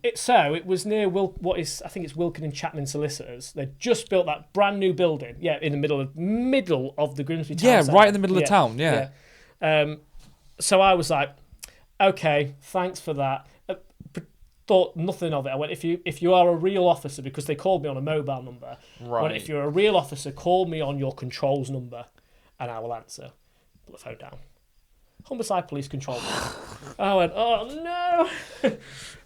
It was near I think it's Wilkin and Chapman Solicitors. They just built that brand new building. Yeah, in the middle of the Grimsby town Yeah, centre. right in the middle of town, yeah. So I was like, okay, thanks for that. Thought nothing of it. I went, if you are a real officer, because they called me on a mobile number. Right. I went, if you're a real officer, call me on your controls number, and I will answer. Put the phone down. Homicide Police Control number. I went, oh no.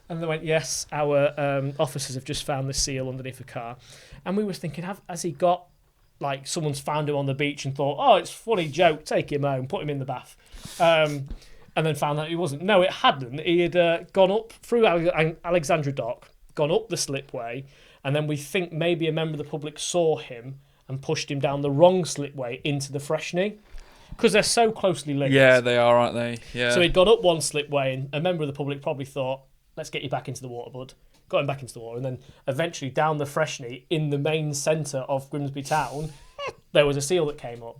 And they went, yes, our officers have just found this seal underneath a car. And we was thinking, has he got, someone's found him on the beach and thought, oh, it's a funny joke, take him home, put him in the bath. And then found out he wasn't. No, it hadn't. He had gone up through Alexandra Dock, gone up the slipway, and then we think maybe a member of the public saw him and pushed him down the wrong slipway into the freshney, because they're so closely linked. Yeah, they are, aren't they? Yeah. So he'd gone up one slipway, and a member of the public probably thought, let's get you back into the water, bud. Got him back into the water, and then eventually down the freshney in the main centre of Grimsby town, there was a seal that came up.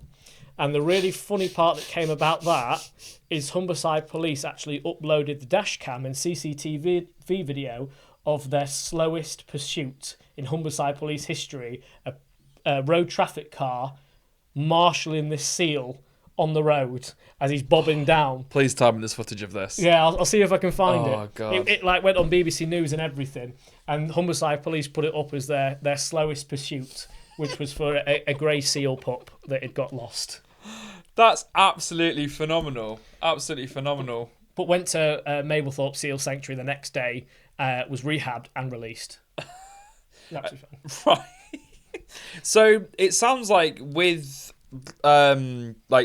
And the really funny part that came about that is Humberside Police actually uploaded the dash cam and CCTV video of their slowest pursuit in Humberside Police history, a road traffic car marshalling this seal on the road as he's bobbing down. Please tell me there's footage of this. Yeah, I'll see if I can find it. Oh, God. It went on BBC News and everything, and Humberside Police put it up as their slowest pursuit, which was for a grey seal pup that had got lost. That's absolutely phenomenal. Absolutely phenomenal. But went to Mablethorpe Seal Sanctuary the next day, was rehabbed and released. Absolutely fine. Right. So it sounds like with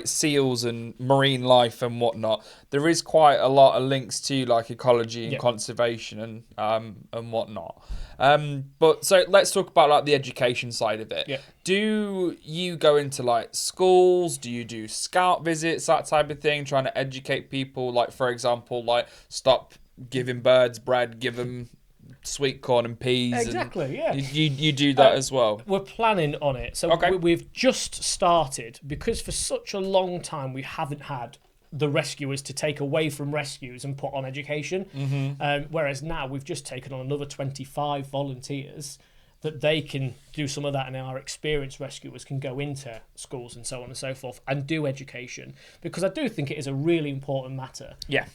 seals and marine life and whatnot, there is quite a lot of links to ecology and conservation and whatnot. But so let's talk about the education side of it. Yeah. Do you go into schools? Do you do scout visits, that type of thing, trying to educate people? For example, stop giving birds bread, give them sweet corn and peas. Exactly, yeah. You do that as well? We're planning on it. So we've just started, because for such a long time we haven't had the rescuers to take away from rescues and put on education. Mm-hmm. Whereas now we've just taken on another 25 volunteers that they can do some of that, and our experienced rescuers can go into schools and so on and so forth and do education, because I do think it is a really important matter. Yeah.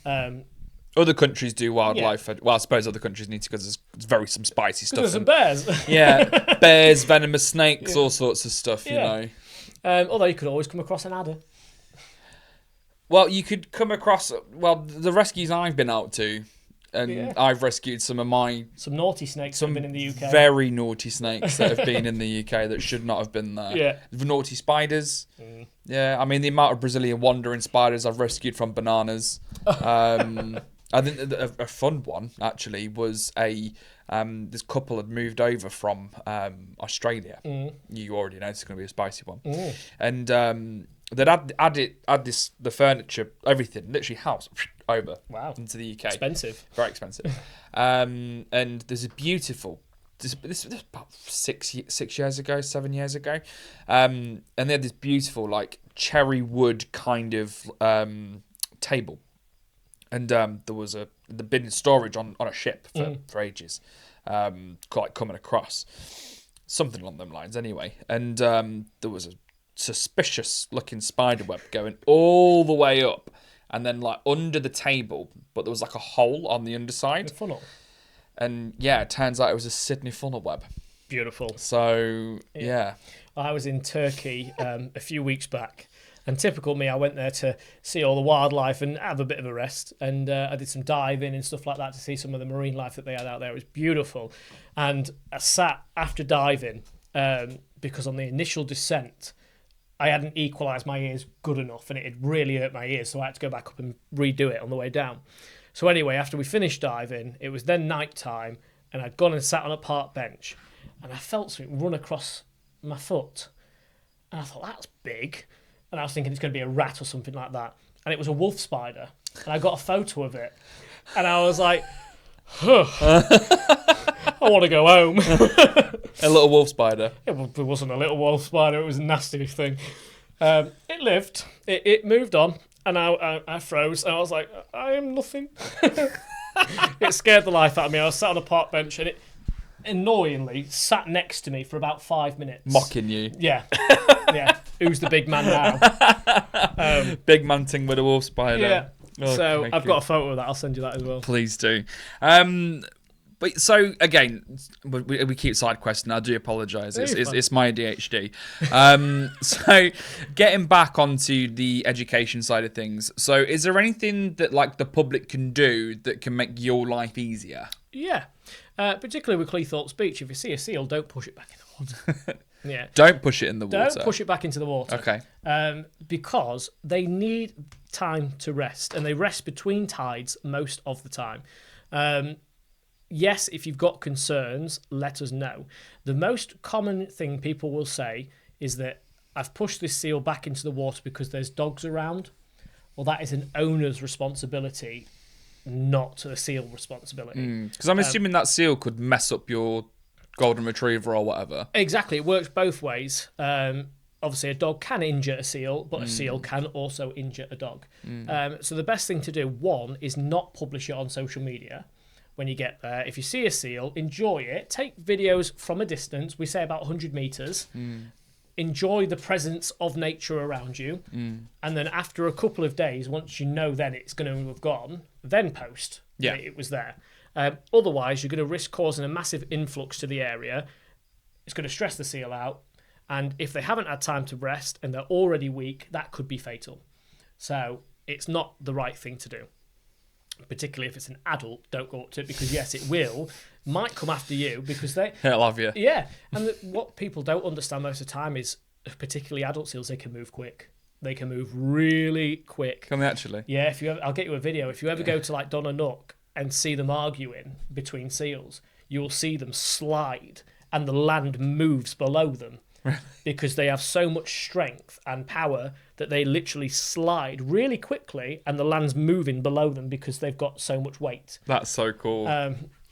Other countries do wildlife. Yeah. Well, I suppose other countries need to, because there's some spicy stuff. There's some bears. Yeah, bears, venomous snakes, all sorts of stuff, you know. Although you could always come across an adder. Well, you could come across... Well, the rescues I've been out to, And I've rescued some naughty snakes that have been in the UK. Very naughty snakes that have been in the UK that should not have been there. Yeah. The naughty spiders. Yeah, I mean, the amount of Brazilian wandering spiders I've rescued from bananas. I think a fun one, actually, was this couple had moved over from Australia. You already know it's going to be a spicy one. And they'd add the furniture, everything, literally house, over into the UK. Expensive. Very expensive. And there's a beautiful... This was about 7 years ago. And they had this beautiful, like, cherry wood kind of table. And they'd been in storage on a ship for ages, like coming across, something along them lines anyway. And there was a suspicious looking spider web going all the way up, and then like under the table, but there was like a hole on the underside. A funnel. And yeah, it turns out it was a Sydney funnel web. Beautiful. So yeah. I was in Turkey a few weeks back. And typical me, I went there to see all the wildlife and have a bit of a rest. And I did some diving and stuff like that to see some of the marine life that they had out there. It was beautiful. And I sat after diving because on the initial descent, I hadn't equalised my ears good enough and it had really hurt my ears. So I had to go back up and redo it on the way down. So anyway, after we finished diving, it was then night time and I'd gone and sat on a park bench and I felt something run across my foot. And I thought, that's big. And I was thinking it's going to be a rat or something like that. And it was a wolf spider. And I got a photo of it. And I was like, I want to go home. A little wolf spider. It wasn't a little wolf spider. It was a nasty thing. It lived. It moved on. And I froze. And I was like, I am nothing. It scared the life out of me. I was sat on a park bench and it annoyingly sat next to me for about 5 minutes. Mocking you. Yeah. Yeah. Who's the big man now? Big man thing with a wolf spider. Yeah. Oh, so I've got a photo of that. I'll send you that as well. Please do. But so again, we keep side questing. I do apologise. It's my ADHD. So getting back onto the education side of things. So is there anything that like the public can do that can make your life easier? Yeah. Particularly with Cleethorpes Beach, if you see a seal, don't push it back in the water. Yeah. Don't push it in the water. Don't push it back into the water. Okay. Because they need time to rest, and they rest between tides most of the time. Yes, if you've got concerns, let us know. The most common thing people will say is that I've pushed this seal back into the water because there's dogs around. Well, that is an owner's responsibility, not a seal responsibility. Because I'm assuming that seal could mess up your golden retriever or whatever. Exactly. It works both ways. Obviously, a dog can injure a seal, but a seal can also injure a dog. So the best thing to do, one, is not publish it on social media when you get there. If you see a seal, enjoy it. Take videos from a distance. We say about 100 metres. Enjoy the presence of nature around you. And then after a couple of days, once you know then it's going to have gone, then post that it was there. Otherwise, you're going to risk causing a massive influx to the area. It's going to stress the seal out. And if they haven't had time to rest and they're already weak, that could be fatal. So it's not the right thing to do. Particularly if it's an adult, don't go up to it because, yes, it might come after you because it'll have you. Yeah. And what people don't understand most of the time is, particularly adult seals, they can move quick. They can move really quick. Can they actually? Yeah. I'll get you a video. If you ever go to like Donanook and see them arguing between seals, you'll see them slide and the land moves below them. Because they have so much strength and power that they literally slide really quickly and the land's moving below them because they've got so much weight. That's so cool.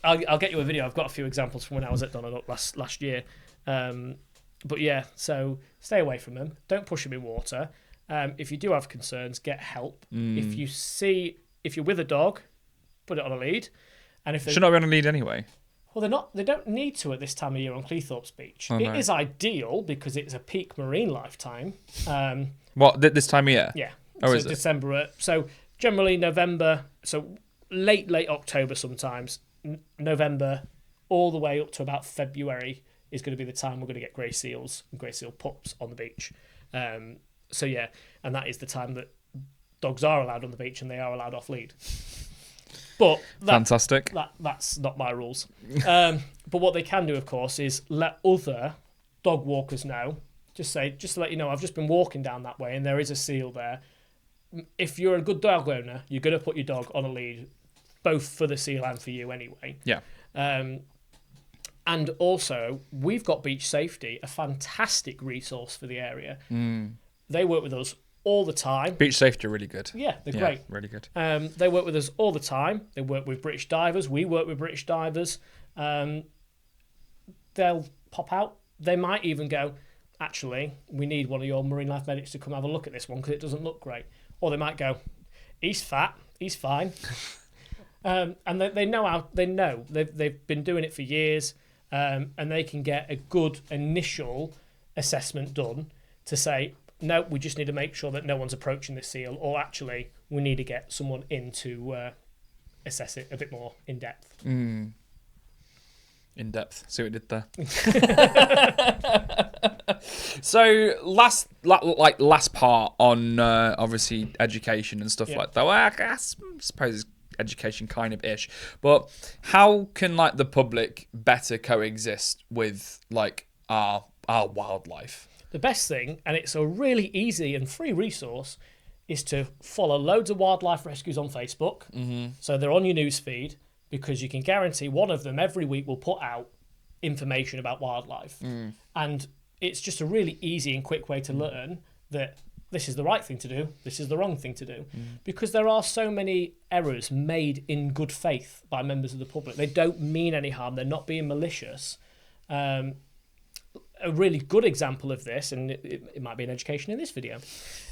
I'll get you a video. I've got a few examples from when I was at Donanook last year. But yeah, so stay away from them. Don't push them in water. If you do have concerns, get help. If you're with a dog, put it on a lead. And if should not be on a lead anyway. Well, they don't need to at this time of year on Cleethorpes Beach. Oh, no. It is ideal because it's a peak marine lifetime. What, this time of year? Yeah. Oh, so is it? December. So generally November, so late October sometimes, November, all the way up to about February is going to be the time we're going to get grey seals and grey seal pups on the beach. So yeah, and that is the time that dogs are allowed on the beach and they are allowed off lead. But Fantastic. That's not my rules. But what they can do, of course, is let other dog walkers know. Just to let you know, I've just been walking down that way and there is a seal there. If you're a good dog owner, you're going to put your dog on a lead, both for the seal and for you anyway. Yeah. And also, we've got Beach Safety, a fantastic resource for the area. They work with us all the time. Beach Safety are really good. Yeah, they're great. Really good. They work with us all the time. They work with British divers. We work with British divers. They'll pop out. They might even go, actually, we need one of your marine life medics to come have a look at this one because it doesn't look great. Or they might go, he's fat, he's fine. And they know how. They know they've been doing it for years, and they can get a good initial assessment done to say, no, we just need to make sure that no one's approaching the seal, or actually, we need to get someone in to assess it a bit more in depth. In depth. See what I did there. So last part on obviously education and stuff like that. Well, I suppose it's education kind of ish, but how can like the public better coexist with like our wildlife? The best thing, and it's a really easy and free resource, is to follow loads of wildlife rescues on Facebook. So they're on your news feed, because you can guarantee one of them every week will put out information about wildlife. And it's just a really easy and quick way to learn that this is the right thing to do, this is the wrong thing to do. Because there are so many errors made in good faith by members of the public. They don't mean any harm, they're not being malicious. A really good example of this, and it might be an education in this video,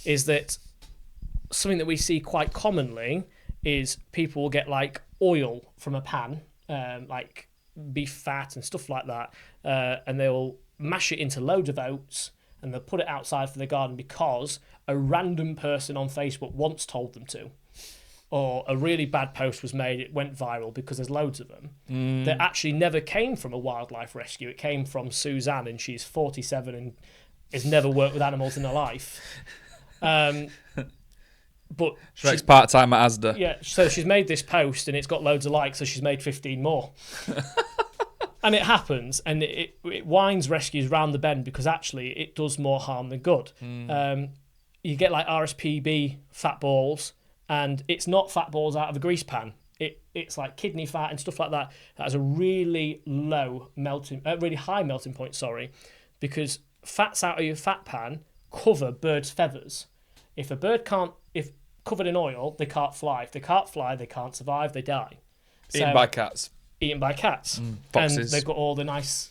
is that something that we see quite commonly is people will get like oil from a pan, like beef fat and stuff like that, and they'll mash it into loads of oats and they'll put it outside for the garden because a random person on Facebook once told them to. Or a really bad post was made, it went viral because there's loads of them, that actually never came from a wildlife rescue. It came from Suzanne, and she's 47 and has never worked with animals in her life. But she works part-time at Asda. Yeah, so she's made this post and it's got loads of likes, so she's made 15 more. And it happens, and it winds rescues round the bend because actually it does more harm than good. You get like RSPB fat balls, and it's not fat balls out of a grease pan. It's like kidney fat and stuff like that. That has a really really high melting point, because fats out of your fat pan cover birds' feathers. If a bird if covered in oil, they can't fly. If they can't fly, they can't survive, they die. Eaten by cats. And they've got all the nice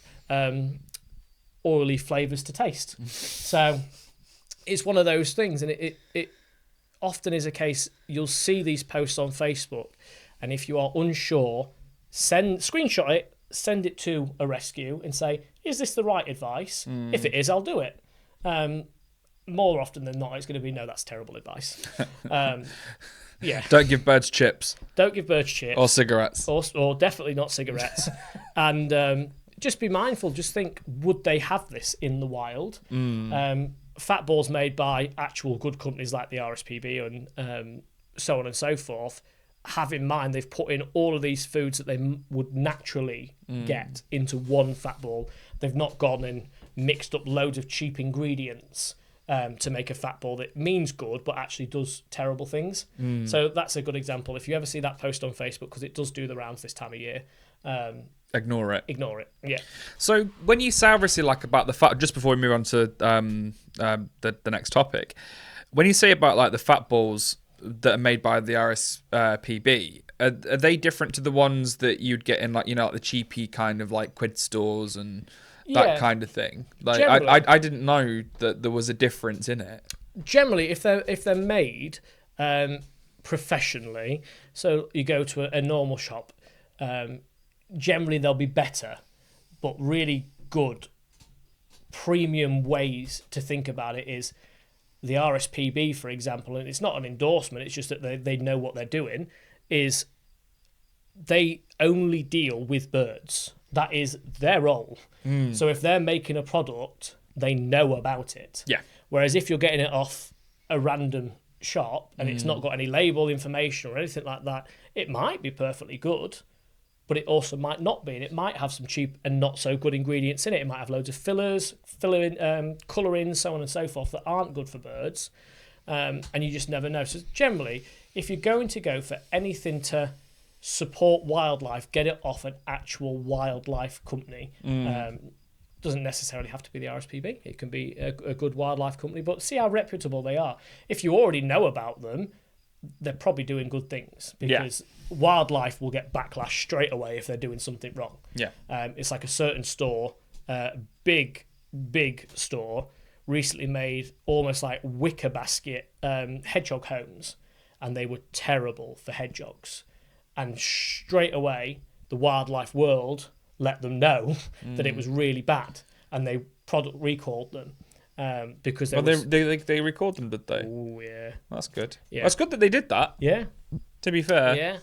oily flavours to taste. So it's one of those things, and it often is a case, you'll see these posts on Facebook, and if you are unsure, screenshot it, send it to a rescue and say, is this the right advice? If it is, I'll do it. More often than not, it's going to be, no, that's terrible advice. Yeah. Don't give birds chips. Don't give birds chips. Or cigarettes. Or definitely not cigarettes. And just be mindful, just think, would they have this in the wild? Fat balls made by actual good companies like the RSPB and so on and so forth, have in mind they've put in all of these foods that they would naturally get into one fat ball. They've not gone and mixed up loads of cheap ingredients to make a fat ball that means good but actually does terrible things. So that's a good example. If you ever see that post on Facebook, because it does do the rounds this time of year, ignore it. Yeah. So when you say obviously like about the fat, just before we move on to the next topic, when you say about like the fat balls that are made by the RSPB, are they different to the ones that you'd get in like, you know, like the cheapy kind of like quid stores and that kind of thing? Like I didn't know that there was a difference in it. Generally, if they're made professionally, so you go to a normal shop, generally they'll be better, but really good premium ways to think about it is the RSPB, for example, and it's not an endorsement, it's just that they know what they're doing, is they only deal with birds. That is their role. So if they're making a product, they know about it. Yeah. Whereas if you're getting it off a random shop and it's not got any label information or anything like that, It might be perfectly good, but it also might not be. And it might have some cheap and not so good ingredients in it. It might have loads of fillers, colouring, so on and so forth, that aren't good for birds. And you just never know. So generally, if you're going to go for anything to support wildlife, get it off an actual wildlife company. Doesn't necessarily have to be the RSPB. It can be a good wildlife company, but see how reputable they are. If you already know about them, they're probably doing good things, because wildlife will get backlash straight away if they're doing something wrong. It's like a certain store, big store, recently made almost like wicker basket hedgehog homes, and they were terrible for hedgehogs. And straight away, the wildlife world let them know that it was really bad, and they product recalled them because they record them, did they? Oh yeah, that's good. Yeah, that's good that they did that. Yeah, to be fair.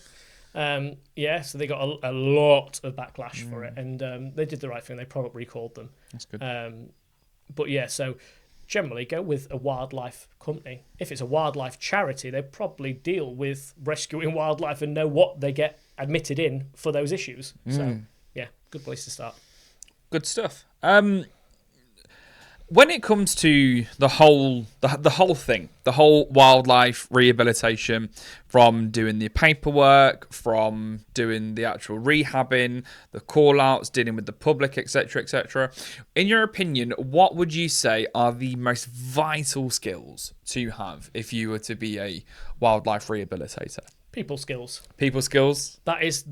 Yeah. So they got a lot of backlash for it, and they did the right thing. They product recalled them. That's good. But yeah, so generally go with a wildlife company. If it's a wildlife charity, they probably deal with rescuing wildlife and know what they get admitted in for those issues. So yeah, good place to start. Good stuff. When it comes to the whole thing, the whole wildlife rehabilitation, from doing the paperwork, from doing the actual rehabbing, the call-outs, dealing with the public, etc., etc., in your opinion, what would you say are the most vital skills to have if you were to be a wildlife rehabilitator? People skills. People skills? That is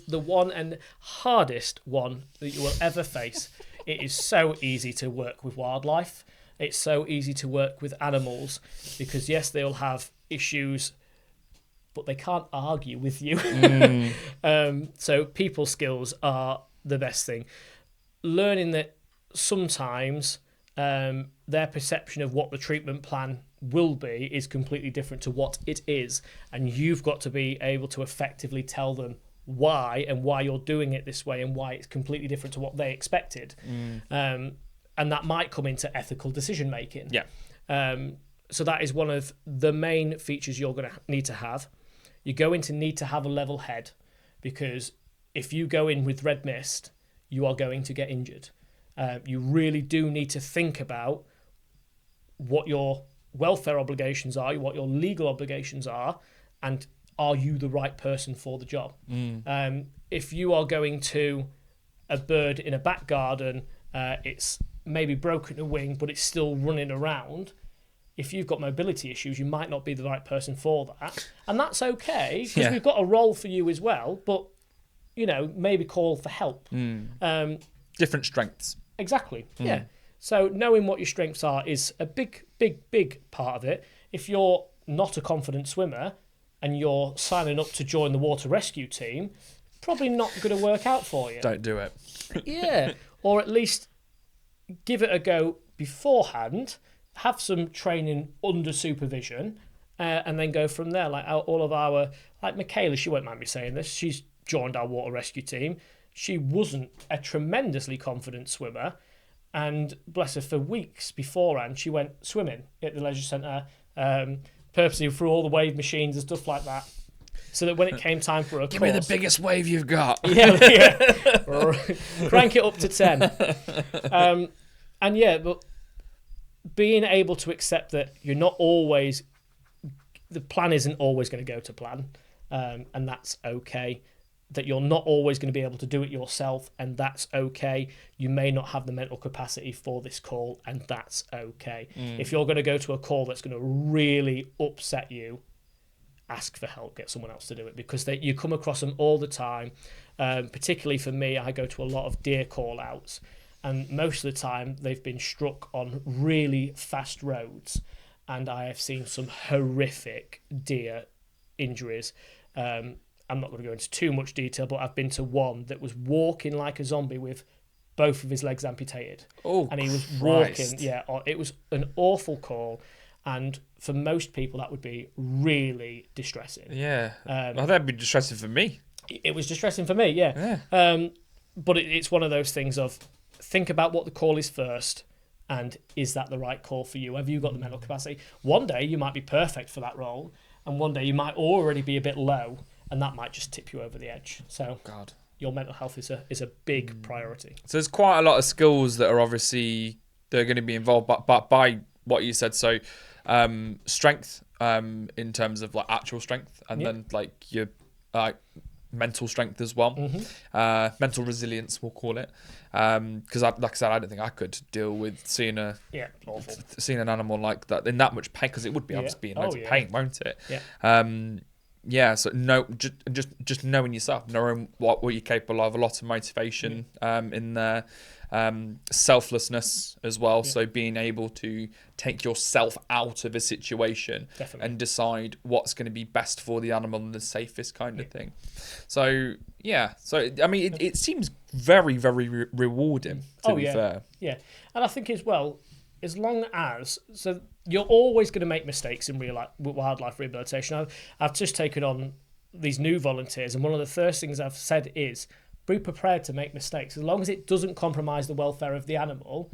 the one and hardest one that you will ever face. It is so easy to work with wildlife. It's so easy to work with animals because, yes, they'll have issues, but they can't argue with you. So people skills are the best thing. Learning that sometimes their perception of what the treatment plan will be is completely different to what it is, and you've got to be able to effectively tell them why you're doing it this way and why it's completely different to what they expected. And that might come into ethical decision making. So that is one of the main features you're going to need to have. You're going to need to have a level head, because if you go in with red mist, you are going to get injured. You really do need to think about what your welfare obligations are, what your legal obligations are, and are you the right person for the job? If you are going to a bird in a back garden, it's maybe broken a wing, but it's still running around. If you've got mobility issues, you might not be the right person for that. And that's okay, because we've got a role for you as well, but, maybe call for help. Different strengths. Exactly, yeah. So knowing what your strengths are is a big, big, big part of it. If you're not a confident swimmer and you're signing up to join the water rescue team, probably not going to work out for you. Don't do it. Yeah, or at least give it a go beforehand, have some training under supervision, and then go from there. Like all of our, like Michaela, she won't mind me saying this, she's joined our water rescue team. She wasn't a tremendously confident swimmer, and bless her, for weeks beforehand, she went swimming at the leisure centre, purposely through all the wave machines and stuff like that, so that when it came time for a Give me the biggest wave you've got. Crank it up to 10. But being able to accept that you're not always, the plan isn't always going to go to plan, and that's okay. That you're not always going to be able to do it yourself, and that's okay. You may not have the mental capacity for this call, and that's okay. If you're going to go to a call that's going to really upset you, ask for help, get someone else to do it, because you come across them all the time. Particularly for me, I go to a lot of deer call-outs, and most of the time they've been struck on really fast roads, and I have seen some horrific deer injuries. I'm not going to go into too much detail, but I've been to one that was walking like a zombie with both of his legs amputated. Oh, and he was Christ. walking. Yeah, it was an awful call, and for most people that would be really distressing. Yeah, that'd be distressing for me. It was distressing for me, yeah. But it's one of those things of think about what the call is first, and is that the right call for you? Have you got the mental capacity? One day you might be perfect for that role, and one day you might already be a bit low, and that might just tip you over the edge. So God. your mental health is a big priority. So there's quite a lot of skills that are obviously they're going to be involved, but by what you said, so strength in terms of like actual strength, and then like your mental strength as well, mental resilience we'll call it, because like I said, I don't think I could deal with seeing an animal like that in that much pain, because it would be obviously be in loads of pain, won't it? So just knowing yourself, knowing what you're capable of, a lot of motivation in there, selflessness as well. So being able to take yourself out of a situation and decide what's going to be best for the animal and the safest kind of thing. So I mean, it seems very, very rewarding, to be fair. Yeah, and I think as well, as long as, so you're always going to make mistakes in wildlife rehabilitation. I've just taken on these new volunteers, and one of the first things I've said is be prepared to make mistakes. As long as it doesn't compromise the welfare of the animal,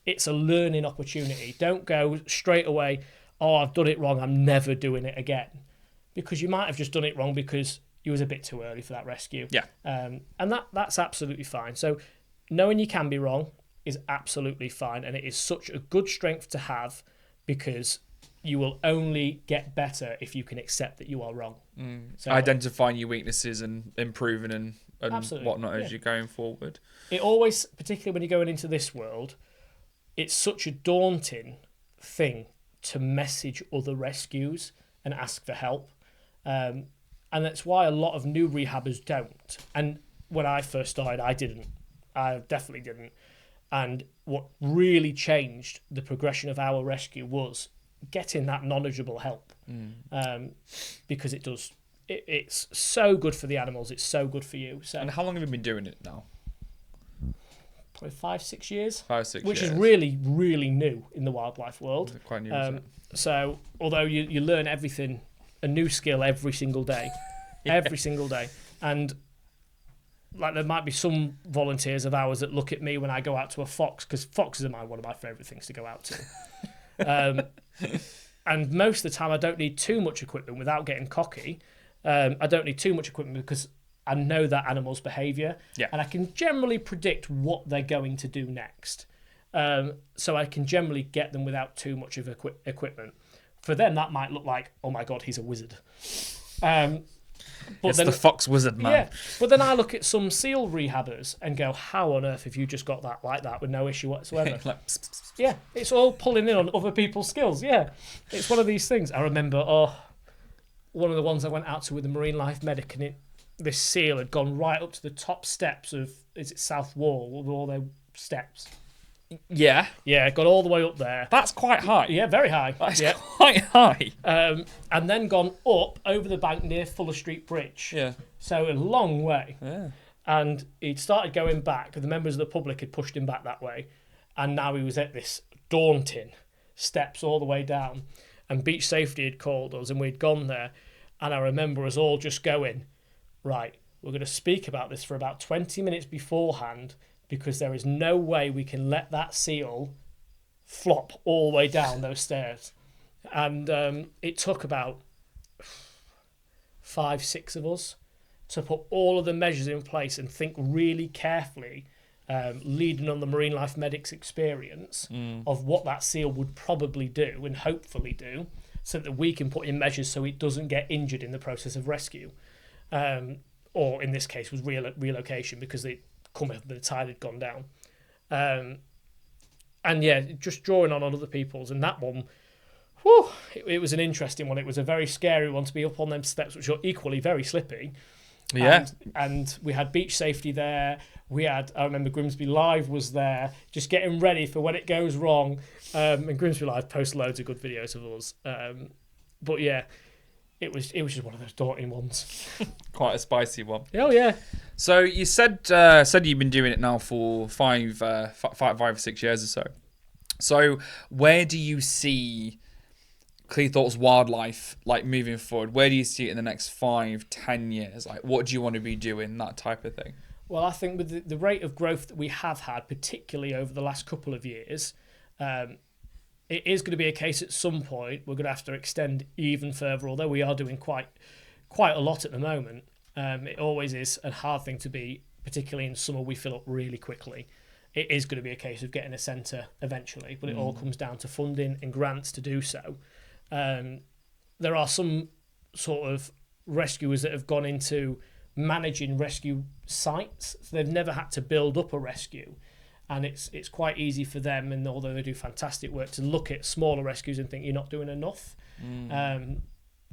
it's a learning opportunity. Don't go straight away, oh, I've done it wrong, I'm never doing it again. Because you might have just done it wrong because you was a bit too early for that rescue. Yeah. And that's absolutely fine. So knowing you can be wrong is absolutely fine, and it is such a good strength to have, because you will only get better if you can accept that you are wrong. So, identifying your weaknesses and improving and whatnot as you're going forward. It always, particularly when you're going into this world, it's such a daunting thing to message other rescues and ask for help. And that's why a lot of new rehabbers don't. And when I first started, I didn't. I definitely didn't. And what really changed the progression of our rescue was getting that knowledgeable help, because it does. It's so good for the animals. It's so good for you. So. And how long have you been doing it now? Probably 5-6 years. 5-6 which years. is really, really new in the wildlife world. Quite new, isn't it? So although you learn everything, a new skill every single day, every single day, and like there might be some volunteers of ours that look at me when I go out to a fox, because foxes are one of my favourite things to go out to. And most of the time I don't need too much equipment without getting cocky. I don't need too much equipment because I know that animal's behaviour, and I can generally predict what they're going to do next. So I can generally get them without too much of equipment. For them, that might look like, oh my God, he's a wizard. But it's the fox wizard, man. Yeah, but then I look at some seal rehabbers and go, how on earth have you just got that like that with no issue whatsoever? Like, pss, pss, pss. Yeah, it's all pulling in on other people's skills. Yeah, it's one of these things. I remember, one of the ones I went out to with the marine life medic, and this seal had gone right up to the top steps of, is it South Wall, with all their steps. Yeah. Yeah, got all the way up there. That's quite high. Yeah, very high. That's quite high. And then gone up over the bank near Fuller Street Bridge. Yeah. So a long way. Yeah. And he'd started going back. The members of the public had pushed him back that way. And now he was at this daunting steps all the way down. And Beach Safety had called us, and we'd gone there. And I remember us all just going, right, we're going to speak about this for about 20 minutes beforehand, because there is no way we can let that seal flop all the way down those stairs. And it took about 5-6 of us to put all of the measures in place and think really carefully, leading on the marine life medic's experience of what that seal would probably do and hopefully do, so that we can put in measures so it doesn't get injured in the process of rescue. Or in this case was relocation, because the tide had gone down. And yeah, just drawing on other people's. And that one, it was an interesting one. It was a very scary one to be up on them steps, which are equally very slippy. Yeah. And we had Beach Safety there. I remember Grimsby Live was there, just getting ready for when it goes wrong. And Grimsby Live post loads of good videos of us. But yeah, it was just one of those daunting ones. Quite a spicy one. Oh yeah. So you said you've been doing it now for 5 or 6 years or so. So where do you see Cleethorpes Wildlife like moving forward? Where do you see it in the next 5-10 years? Like, what do you want to be doing? That type of thing. Well, I think with the rate of growth that we have had, particularly over the last couple of years, it is going to be a case at some point we're going to have to extend even further, although we are doing quite quite a lot at the moment. It always is a hard thing to be, particularly in summer. We fill up really quickly. It is going to be a case of getting a centre eventually, but it all comes down to funding and grants to do so. There are some sort of rescuers that have gone into managing rescue sites, so they've never had to build up a rescue, and it's quite easy for them, and although they do fantastic work, to look at smaller rescues and think you're not doing enough.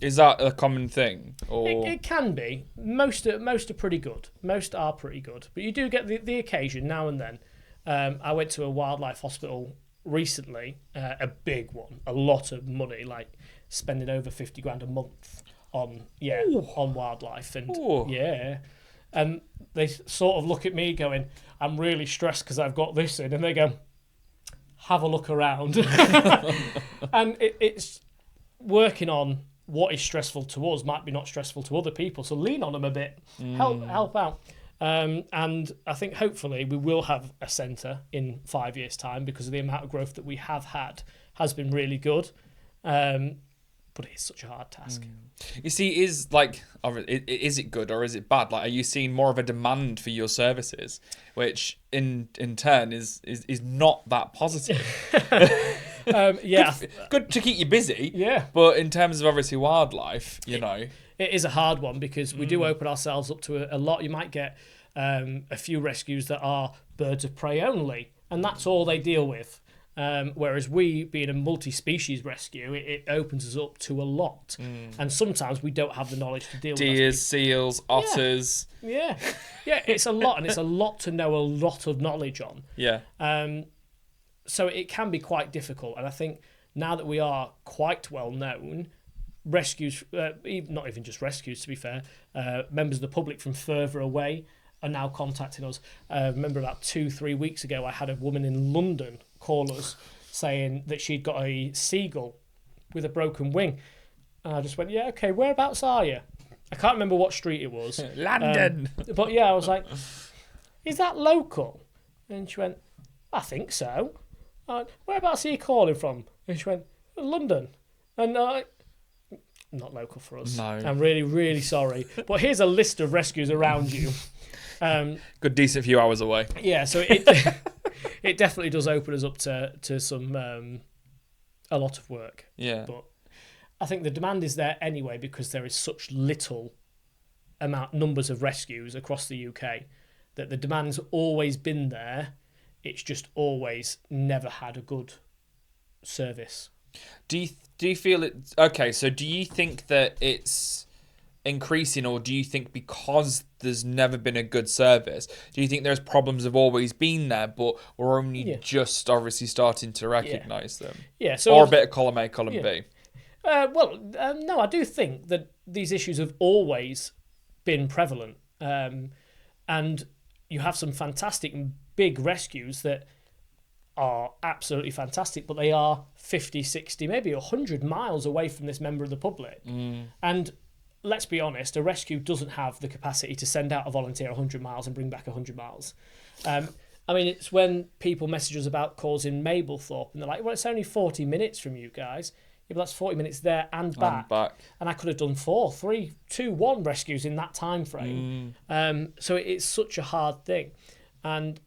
Is that a common thing? Or It can be. Most are pretty good. Most are pretty good, but you do get the occasion now and then. I went to a wildlife hospital recently, a big one, a lot of money, like spending over 50 grand a month on wildlife, and and they sort of look at me going, I'm really stressed because I've got this in, and they go, have a look around. And it's working on what is stressful to us might be not stressful to other people, so lean on them a bit, help out. And I think hopefully we will have a centre in 5 years' time, because of the amount of growth that we have had has been really good. But it is such a hard task. You see, is it good or is it bad? Like, are you seeing more of a demand for your services, which in turn is not that positive? Good to keep you busy. Yeah. But in terms of obviously wildlife, it is a hard one, because we do open ourselves up to a lot. You might get a few rescues that are birds of prey only, and that's all they deal with. Whereas we, being a multi-species rescue, it opens us up to a lot. And sometimes we don't have the knowledge to deal with deers, seals, otters. Yeah, it's a lot, and it's a lot to know a lot of knowledge on. Yeah. So it can be quite difficult. And I think now that we are quite well known, rescues, not even just rescues to be fair, members of the public from further away are now contacting us. I remember about 2-3 weeks ago, I had a woman in London call us saying that she'd got a seagull with a broken wing. And I just went, yeah, okay, whereabouts are you? I can't remember what street it was. London. But yeah, I was like, is that local? And she went, I think so. Whereabouts are you calling from? And she went, London. And not local for us. No. I'm really, really sorry. But here's a list of rescues around you. Good decent few hours away. Yeah, so it definitely does open us up to some a lot of work. Yeah. But I think the demand is there anyway, because there is such little numbers of rescues across the UK that the demand's always been there. It's just always never had a good service. Do you feel it? Okay, so do you think that it's increasing, or do you think because there's never been a good service, do you think there's problems have always been there, but we're only just obviously starting to recognise them? Yeah. So or a bit of column A, column B. No, I do think that these issues have always been prevalent, and you have some fantastic big rescues that are absolutely fantastic, but they are 50, 60, maybe 100 miles away from this member of the public. And let's be honest, a rescue doesn't have the capacity to send out a volunteer 100 miles and bring back 100 miles. I mean, it's when people message us about calls in Mablethorpe, and they're like, well, it's only 40 minutes from you guys. Yeah, but that's 40 minutes there and back. And I could have done 4, 3, 2, 1 rescues in that time frame. So it's such a hard thing. And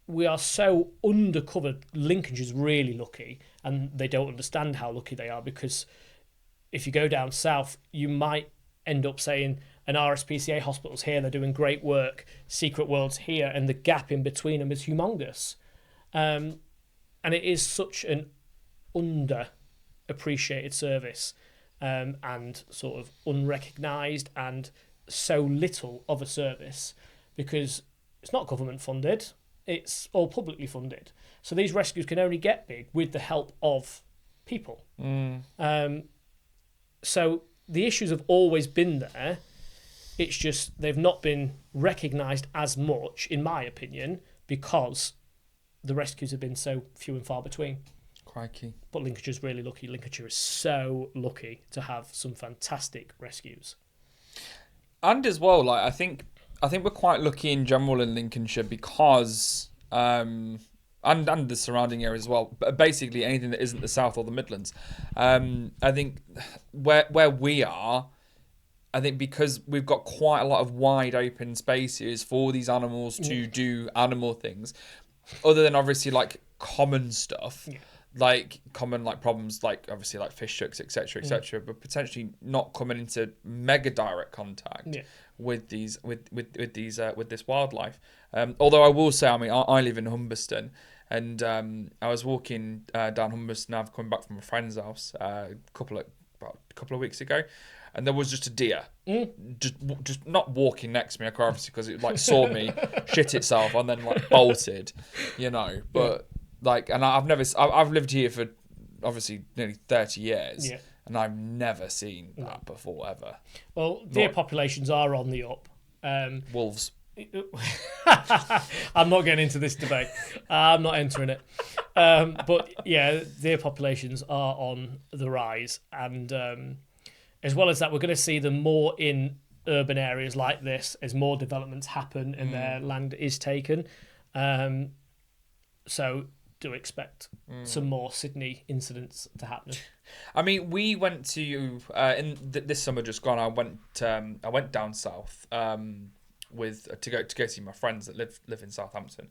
we are so undercovered. Lincolnshire's really lucky, and they don't understand how lucky they are, because if you go down south, you might end up saying an RSPCA hospital's here, they're doing great work, Secret World's here, and the gap in between them is humongous. And it is such an underappreciated service, and sort of unrecognised, and so little of a service, because it's not government funded. It's all publicly funded. So these rescues can only get big with the help of people. So the issues have always been there. It's just they've not been recognised as much, in my opinion, because the rescues have been so few and far between. Crikey. But Lincolnshire's really lucky. Lincolnshire is so lucky to have some fantastic rescues. And as well, like I think we're quite lucky in general in Lincolnshire, because and the surrounding area as well. But basically anything that isn't the South or the Midlands. I think where we are, I think because we've got quite a lot of wide open spaces for these animals to do animal things, other than obviously like common stuff, like common like problems, like obviously like fish hooks, etc., but potentially not coming into mega direct contact with these with this wildlife. Although I will say, I mean, I live in Humberston, and I was walking down Humberston. I've come back from a friend's house about a couple of weeks ago. And there was just a deer, just not walking next to me, obviously, because it like saw me, shit itself, and then like bolted, you know. But like, and I've lived here for obviously nearly 30 years, and I've never seen that before ever. Well, deer populations are on the up. Wolves. I'm not getting into this debate. I'm not entering it. But yeah, deer populations are on the rise, and as well as that, we're going to see them more in urban areas like this as more developments happen and their land is taken. So do expect some more Sydney incidents to happen. I mean, we went to this summer just gone. I went down south to go see my friends that live in Southampton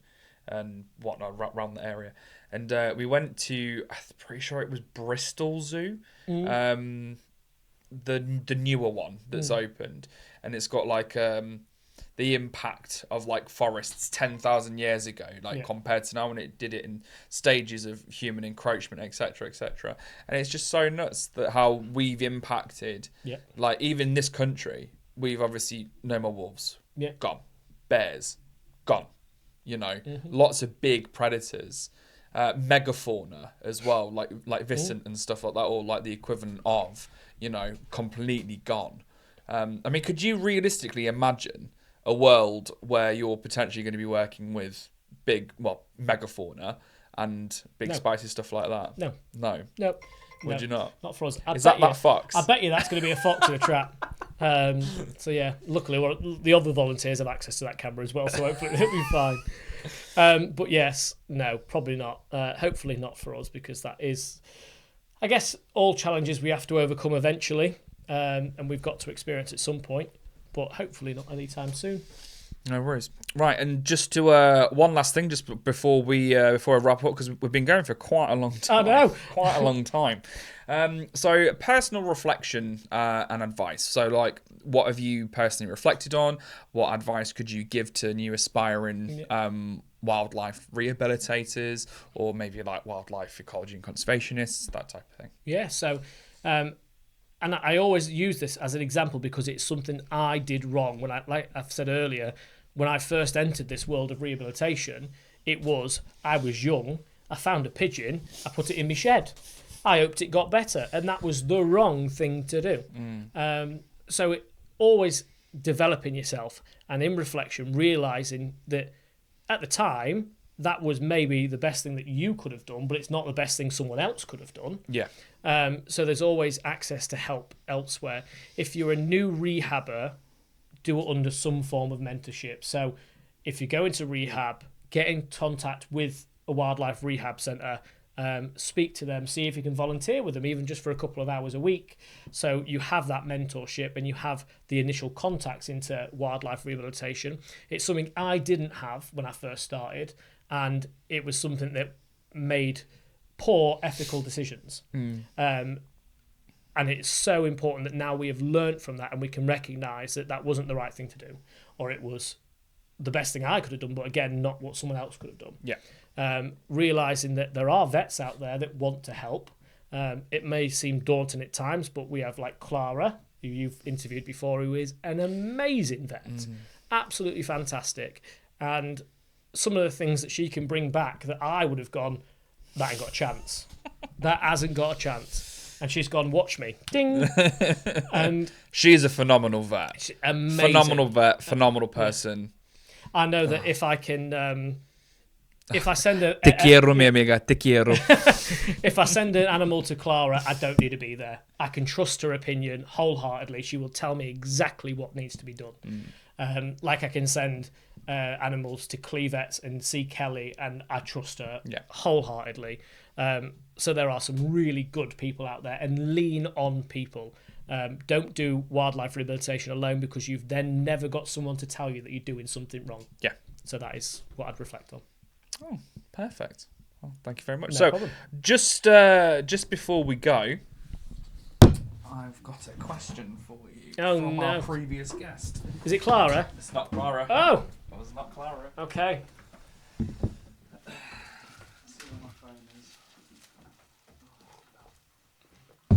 and whatnot around the area, and we went to, I'm pretty sure it was Bristol Zoo. The newer one that's opened, and it's got like the impact of like forests 10,000 years ago, like compared to now when it did it in stages of human encroachment, etc., and it's just so nuts that how we've impacted. Like even this country, we've obviously no more wolves, gone, bears, gone, you know, lots of big predators. Megafauna as well, like Vicent and stuff like that, or like the equivalent of, you know, completely gone. I mean, could you realistically imagine a world where you're potentially going to be working with megafauna and big spicy stuff like that? No. Would you not? Not for us. Is that fox? I bet you that's going to be a fox in a trap. So yeah, luckily the other volunteers have access to that camera as well, so hopefully it'll be fine. But yes, no, probably not. Hopefully not for us, because that is, I guess, all challenges we have to overcome eventually, and we've got to experience at some point, but hopefully not anytime soon. No worries. Right, and just to one last thing, just before I wrap up, because we've been going for quite a long time. I know. Quite a long time. So personal reflection and advice. So like, what have you personally reflected on? What advice could you give to new aspiring wildlife rehabilitators, or maybe like wildlife ecology and conservationists, that type of thing? Yeah, so and I always use this as an example because it's something I did wrong when like I've said earlier, when I first entered this world of rehabilitation. I was young, I found a pigeon, I put it in my shed, I hoped it got better, and that was the wrong thing to do. So it always developing yourself, and in reflection realising that at the time that was maybe the best thing that you could have done, but it's not the best thing someone else could have done. So there's always access to help elsewhere. If you're a new rehabber, do it under some form of mentorship. So if you go into rehab, get in contact with a wildlife rehab centre, speak to them, see if you can volunteer with them, even just for a couple of hours a week. So you have that mentorship and you have the initial contacts into wildlife rehabilitation. It's something I didn't have when I first started, and it was something that made poor ethical decisions. And it's so important that now we have learnt from that and we can recognise that that wasn't the right thing to do, or it was the best thing I could have done, but again, not what someone else could have done. Realising that there are vets out there that want to help. It may seem daunting at times, but we have like Clara, who you've interviewed before, who is an amazing vet, absolutely fantastic. And some of the things that she can bring back that I would have gone, that ain't got a chance. That hasn't got a chance. And she's gone, watch me. Ding. And she's a phenomenal vet. Amazing. Phenomenal vet, phenomenal person. I know that if I can... if I send Te quiero, mi amiga, te quiero. If I send an animal to Clara, I don't need to be there. I can trust her opinion wholeheartedly. She will tell me exactly what needs to be done. Like I can send animals to Cleethorpes and see Kelly, and I trust her wholeheartedly. So there are some really good people out there, and lean on people. Don't do wildlife rehabilitation alone, because you've then never got someone to tell you that you're doing something wrong. Yeah. So that is what I'd reflect on. Oh, perfect. Well, thank you very much. No problem. Just before we go, I've got a question for you from our previous guest. Is it Clara? It's not Clara. Oh! It was not Clara. Okay. Let's see where my phone is. I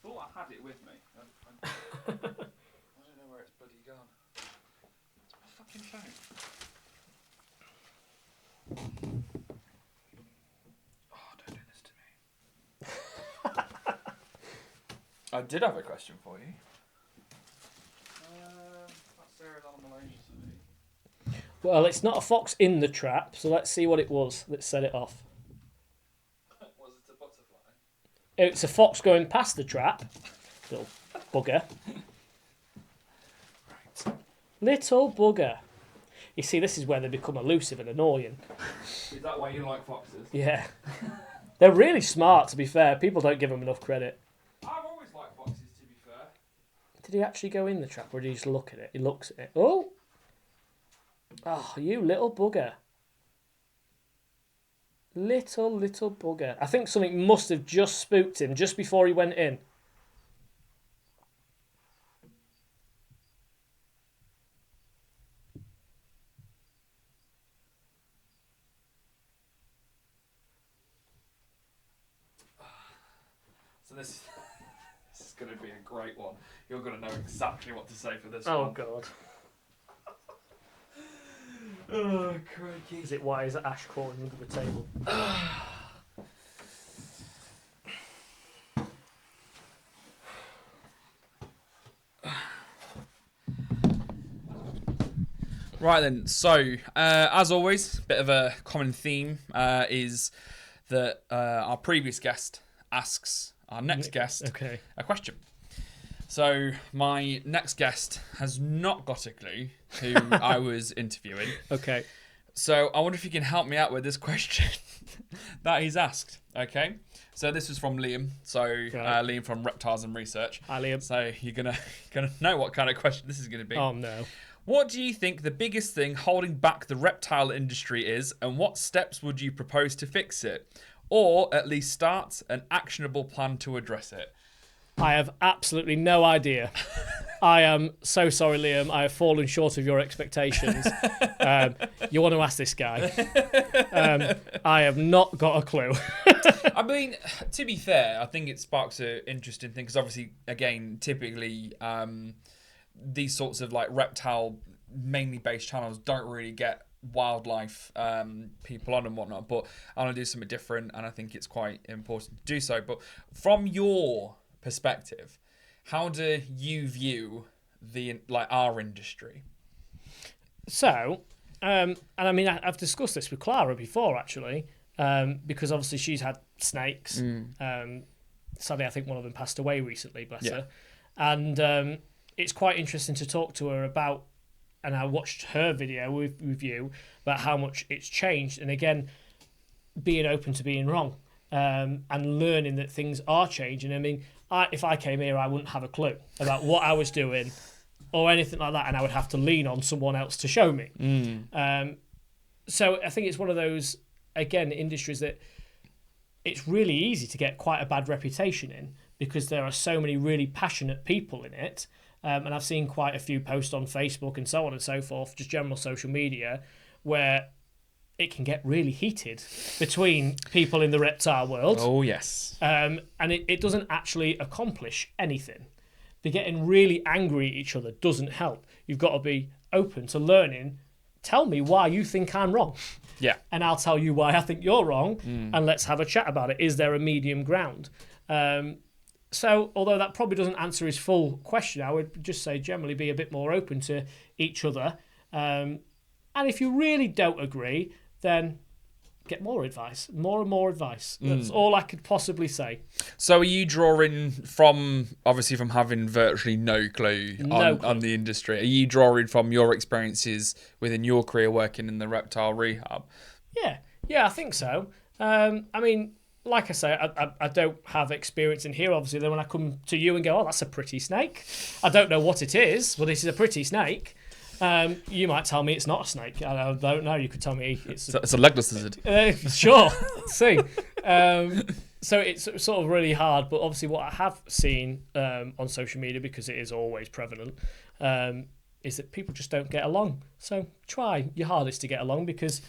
thought I had it with me. I don't know where it's bloody gone. It's my fucking phone. Oh, don't do this to me. I did have a question for you. That's Sarah's animal agency. Well, it's not a fox in the trap, so let's see what it was. Let's set it off. Was it a butterfly? It's a fox going past the trap. Little bugger. Right. Little bugger. You see, this is where they become elusive and annoying. Is that why you like foxes? Yeah. They're really smart, to be fair. People don't give them enough credit. I've always liked foxes, to be fair. Did he actually go in the trap, or did he just look at it? He looks at it. Oh! Oh, you little bugger. Little bugger. I think something must have just spooked him just before he went in. So this is going to be a great one. You're going to know exactly what to say for this Oh, one. God. Oh, crikey. Is it wise ash crawling under the table? Right then, so as always, a bit of a common theme is that our previous guest asks our next guest a question. So my next guest has not got a clue who I was interviewing. Okay. So I wonder if you can help me out with this question that he's asked. Okay. So this was from Liam. So Liam from Reptiles and Research. Hi, Liam. So you're gonna know what kind of question this is gonna be. Oh no. What do you think the biggest thing holding back the reptile industry is, and what steps would you propose to fix it? Or at least start an actionable plan to address it? I have absolutely no idea. I am so sorry, Liam. I have fallen short of your expectations. You want to ask this guy? I have not got a clue. I mean, to be fair, I think it sparks an interesting thing because obviously, again, typically these sorts of like reptile mainly based channels don't really get wildlife people on and whatnot, but I want to do something different, and I think it's quite important to do so. But from your perspective, how do you view our industry? So, and I mean, I've discussed this with Clara before, actually, because obviously she's had snakes. Sadly, I think one of them passed away recently, bless her. And it's quite interesting to talk to her about, and I watched her video with you about how much it's changed. And again, being open to being wrong and learning that things are changing. I mean, if I came here, I wouldn't have a clue about what I was doing or anything like that, and I would have to lean on someone else to show me. So I think it's one of those, again, industries that it's really easy to get quite a bad reputation in because there are so many really passionate people in it. And I've seen quite a few posts on Facebook and so on and so forth, just general social media, where it can get really heated between people in the reptile world. Oh, yes. And it doesn't actually accomplish anything. They're getting really angry at each other doesn't help. You've got to be open to learning. Tell me why you think I'm wrong. Yeah. And I'll tell you why I think you're wrong, and let's have a chat about it. Is there a medium ground? So, although that probably doesn't answer his full question, I would just say generally be a bit more open to each other. And if you really don't agree, then get more advice, more and more advice. That's all I could possibly say. So are you drawing from, obviously from having virtually no clue on the industry, are you drawing from your experiences within your career working in the reptile rehab? Yeah, I think so. I mean, like I say, I don't have experience in here. Obviously, then when I come to you and go, oh, that's a pretty snake. I don't know what it is. Well, this is a pretty snake. You might tell me it's not a snake. I don't know. You could tell me it's a legless lizard. Sure. Let's see. So it's sort of really hard. But obviously, what I have seen on social media, because it is always prevalent, is that people just don't get along. So try your hardest to get along, because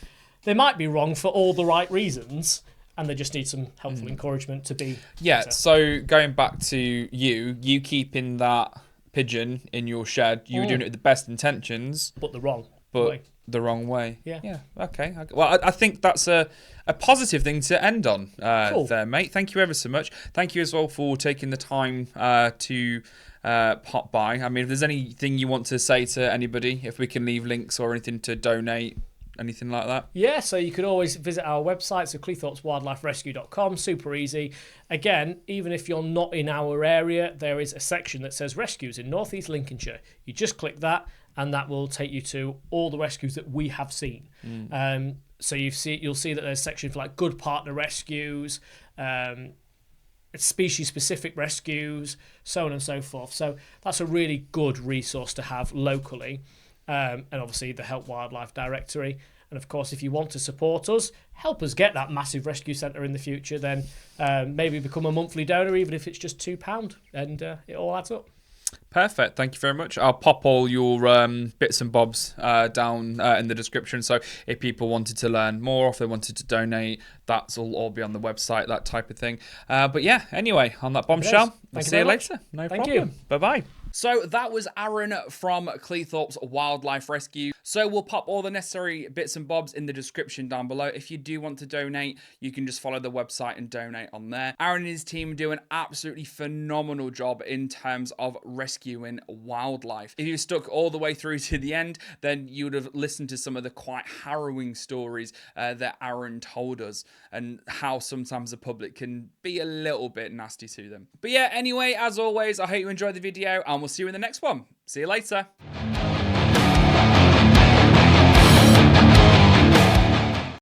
they might be wrong for all the right reasons, and they just need some helpful encouragement to be Yeah, better. so going back to you keeping that pigeon in your shed, you were doing it with the best intentions, But the wrong but way. the wrong way. Yeah. Okay. Well, I think that's a positive thing to end on Cool. there, mate. Thank you ever so much. Thank you as well for taking the time to pop by. I mean, if there's anything you want to say to anybody, if we can leave links or anything to donate, anything like that. Yeah, so you could always visit our website, so cleethorpeswildliferescue.com, super easy. Again, even if you're not in our area, there is a section that says rescues in North East Lincolnshire. You just click that, and that will take you to all the rescues that we have seen. So you'll see that there's a section for like good partner rescues, species-specific rescues, so on and so forth. So that's a really good resource to have locally. And obviously the Help Wildlife Directory. And of course, if you want to support us, help us get that massive rescue centre in the future, then maybe become a monthly donor, even if it's just £2, and it all adds up. Perfect. Thank you very much. I'll pop all your bits and bobs down in the description. So if people wanted to learn more, if they wanted to donate, that's all be on the website, that type of thing. But yeah, anyway, on that bombshell, I'll see you later. No Thank problem. you. Bye-bye. So that was Aaron from Cleethorpes Wildlife Rescue. So we'll pop all the necessary bits and bobs in the description down below. If you do want to donate, you can just follow the website and donate on there. Aaron and his team do an absolutely phenomenal job in terms of rescuing wildlife. If you stuck all the way through to the end, then you would have listened to some of the quite harrowing stories that Aaron told us, and how sometimes the public can be a little bit nasty to them. But yeah, anyway, as always, I hope you enjoyed the video, and we'll see you in the next one. See you later.